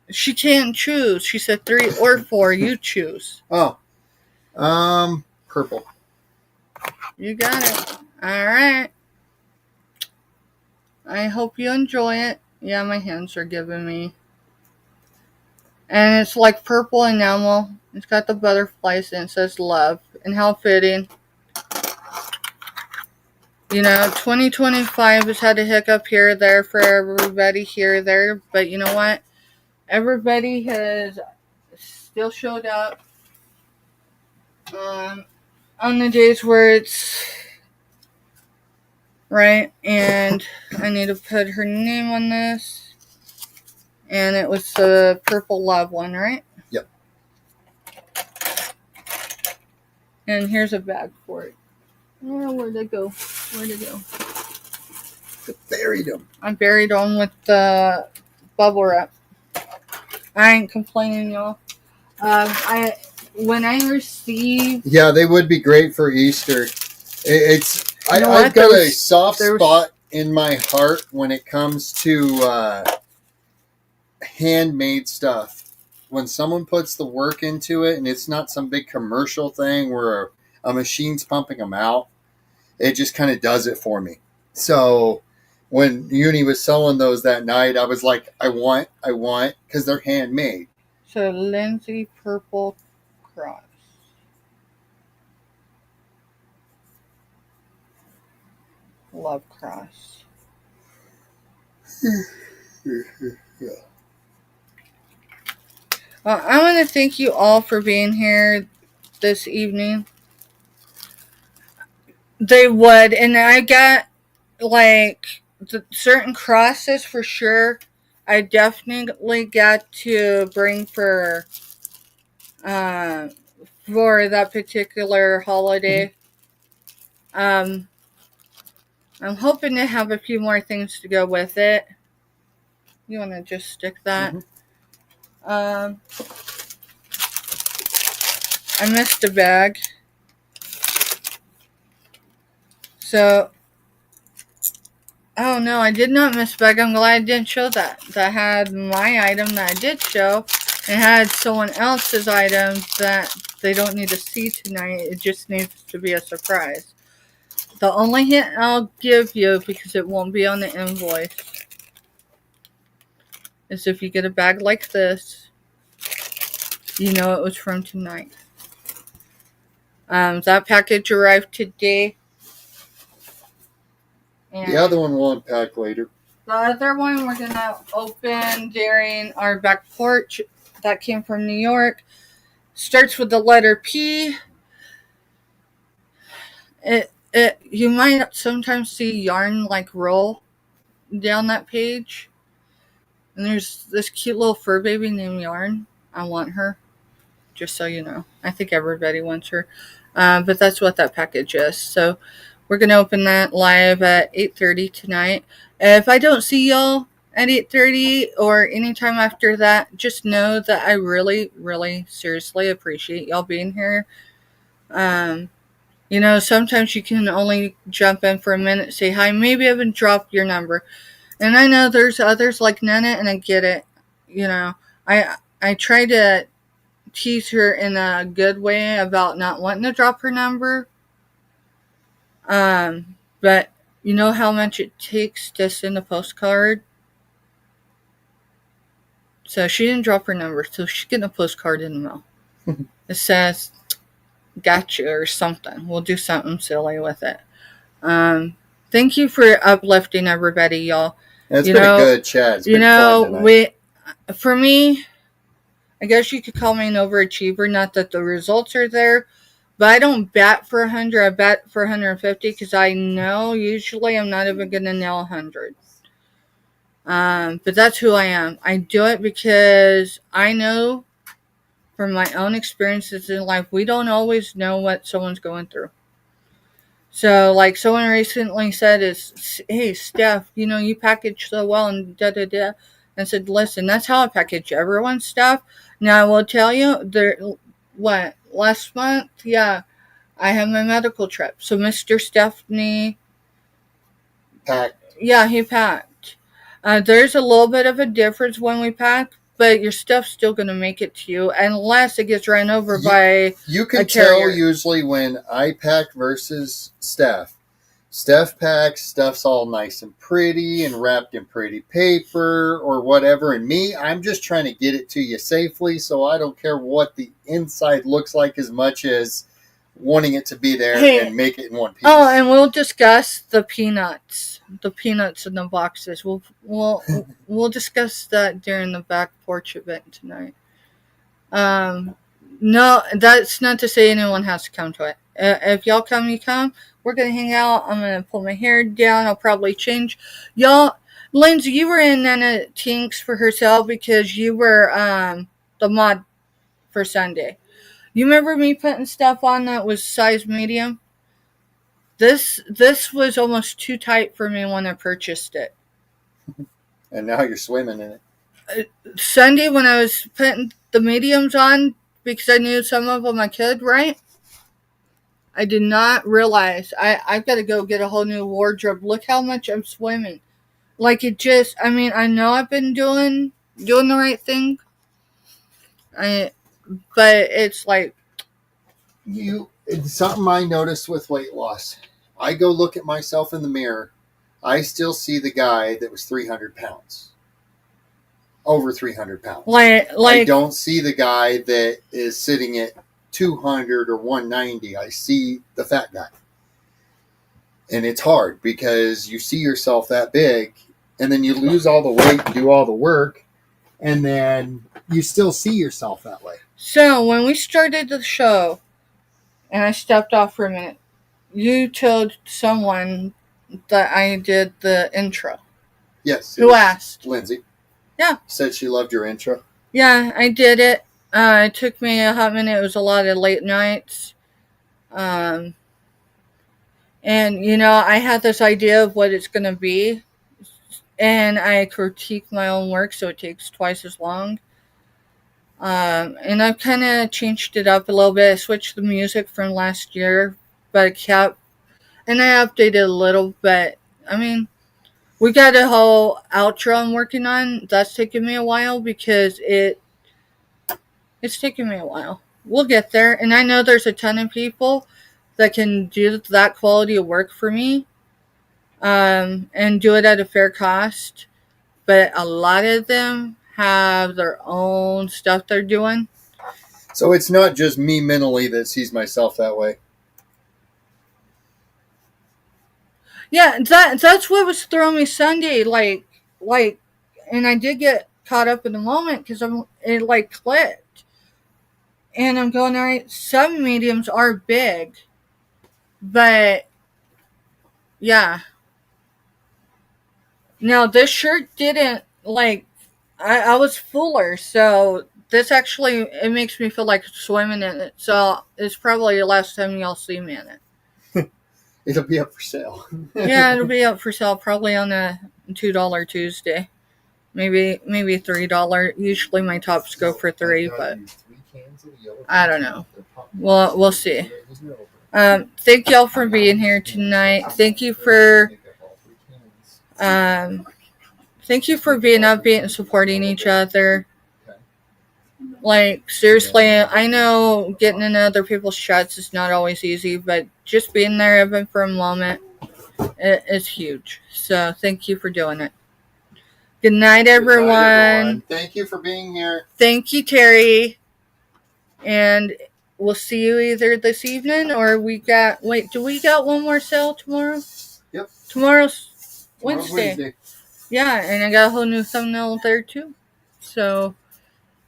She can't choose. She said 3 or 4. You choose. Oh. Purple. You got it. All right. I hope you enjoy it. Yeah, my hands are giving me. And it's like purple enamel. It's got the butterflies and it says love. And how fitting. You know, 2025 has had a hiccup here or there for everybody here or there. But you know what? Everybody has still showed up on the days where it's right. And I need to put her name on this. And it was the purple love one, right? Yep. And here's a bag for it. Oh, where'd it go? Where'd it go? Buried them. I buried them with the bubble wrap. I ain't complaining, y'all. When I receive... Yeah, they would be great for Easter. I've got a soft spot in my heart when it comes to handmade stuff. When someone puts the work into it and it's not some big commercial thing where a machine's pumping them out, it just kind of does it for me. So when Uni was selling those that night, I was like, I want, because they're handmade. So Lindsay Purple Cross. Love Cross. Yeah. I want to thank you all for being here this evening. They would, and I got like the certain crosses for sure. I definitely got to bring for that particular holiday. I'm hoping to have a few more things to go with it. You want to just stick that? I missed a bag. So, oh no, I did not miss a bag. I'm glad I didn't show that. That had my item that I did show. It had someone else's item that they don't need to see tonight. It just needs to be a surprise. The only hint I'll give you, because it won't be on the invoice, is if you get a bag like this, you know it was from tonight. That package arrived today. The other one will unpack later. The other one we're going to open during our back porch. That came from New York. Starts with the letter P. You might sometimes see yarn like roll down that page. And there's this cute little fur baby named Yarn. I want her. Just so you know. I think everybody wants her. But that's what that package is. So we're going to open that live at 8:30 tonight. If I don't see y'all at 8:30 or anytime after that, just know that I really, really seriously appreciate y'all being here. You know, sometimes you can only jump in for a minute, say hi. Maybe I haven't dropped your number. And I know there's others like Nana, and I get it. You know, I try to tease her in a good way about not wanting to drop her number. But you know how much it takes to send a postcard? So she didn't drop her number, so she's getting a postcard in the mail. It says, gotcha, or something. We'll do something silly with it. Thank you for uplifting everybody, y'all. It's been a good chat. It's been fun tonight. For me, I guess you could call me an overachiever. Not that the results are there, but I don't bat for 100. I bat for 150 because I know usually I'm not even going to nail 100. But that's who I am. I do it because I know from my own experiences in life, we don't always know what someone's going through. So, like someone recently said, hey, Steph, you package so well and da da da. And I said, listen, that's how I package everyone's stuff. Now, I will tell you, last month, yeah, I had my medical trip. So, Mr. Stephanie, Packed. yeah, he packed. There's a little bit of a difference when we pack, but your stuff's still going to make it to you unless it gets ran over by You a can carrier. tell usually when I pack versus Steph. Steph packs, stuff's all nice and pretty and wrapped in pretty paper or whatever. And me, I'm just trying to get it to you safely, so I don't care what the inside looks like as much as wanting it to be there and make it in one piece. Oh, and we'll discuss the peanuts in the boxes. We'll discuss that during the back porch event tonight. No, that's not to say anyone has to come to it. If y'all come, you come. We're gonna hang out. I'm gonna pull my hair down. I'll probably change. Y'all, Lindsay, you were in Nana Tinks for herself because you were the mod for Sunday. You remember me putting stuff on that was size medium? This was almost too tight for me when I purchased it. And now you're swimming in it. Sunday when I was putting the mediums on because I knew some of them I could, right? I did not realize I've got to go get a whole new wardrobe. Look how much I'm swimming. Like I know I've been doing the right thing. But it's like It's something I noticed with weight loss. I go look at myself in the mirror. I still see the guy that was 300 pounds. Over 300 pounds. I don't see the guy that is sitting at 200 or 190. I see the fat guy. And it's hard because you see yourself that big and then you lose all the weight and do all the work and then you still see yourself that way. So when we started the show and I stepped off for a minute, you told someone that I did the intro. Yes. Who asked? Lindsay. Yeah. Said she loved your intro. Yeah, I did it. It took me a hot minute. It was a lot of late nights. And, I had this idea of what it's going to be. And I critique my own work, so it takes twice as long. And I've kind of changed it up a little bit. I switched the music from last year, but I kept... And I updated a little, but, we got a whole outro I'm working on. That's taken me a while because it's taken me a while. We'll get there. And I know there's a ton of people that can do that quality of work for me and do it at a fair cost. But a lot of them have their own stuff they're doing. So it's not just me mentally that sees myself that way. Yeah, that's what was throwing me Sunday. Like, and I did get caught up in the moment because it clicked. And I'm going, all right, some mediums are big, but yeah. Now this shirt didn't I was fuller, so this actually it makes me feel like swimming in it. So it's probably the last time y'all see me in it. It'll be up for sale. Yeah, it'll be up for sale probably on a $2 Tuesday. Maybe $3. Usually my tops go for $3, but I don't know. We'll see. Thank y'all for being here tonight. Thank you for being upbeat and supporting each other. Like, seriously, I know getting in other people's chats is not always easy, but just being there even for a moment is huge. So thank you for doing it. Good night, everyone. Good night, everyone. Thank you for being here. Thank you, Terry. And we'll see you either this evening or do we got one more sale tomorrow? Yep. Tomorrow's Wednesday. Yeah, and I got a whole new thumbnail there too. So,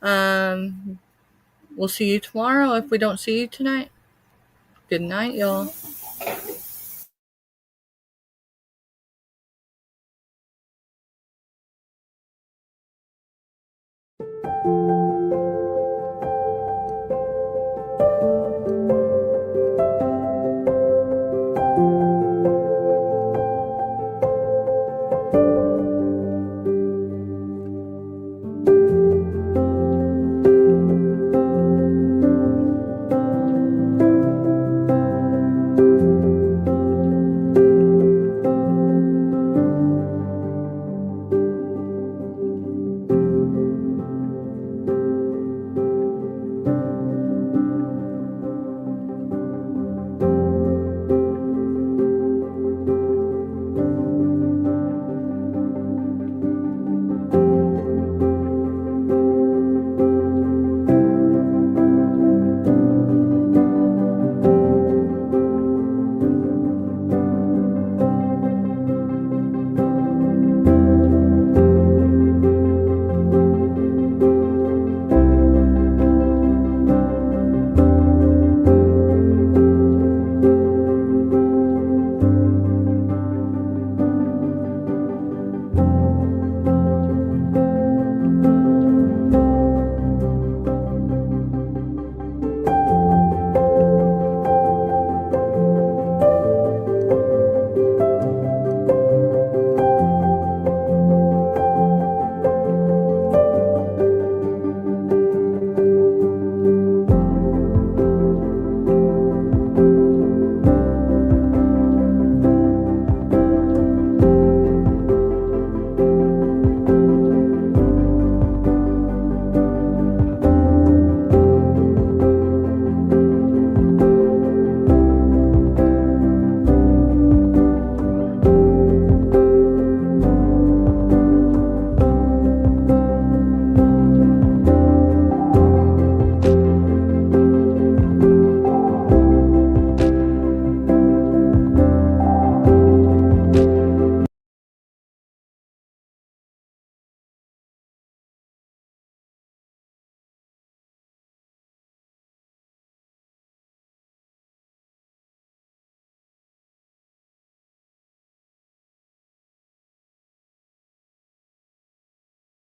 we'll see you tomorrow if we don't see you tonight. Good night, y'all.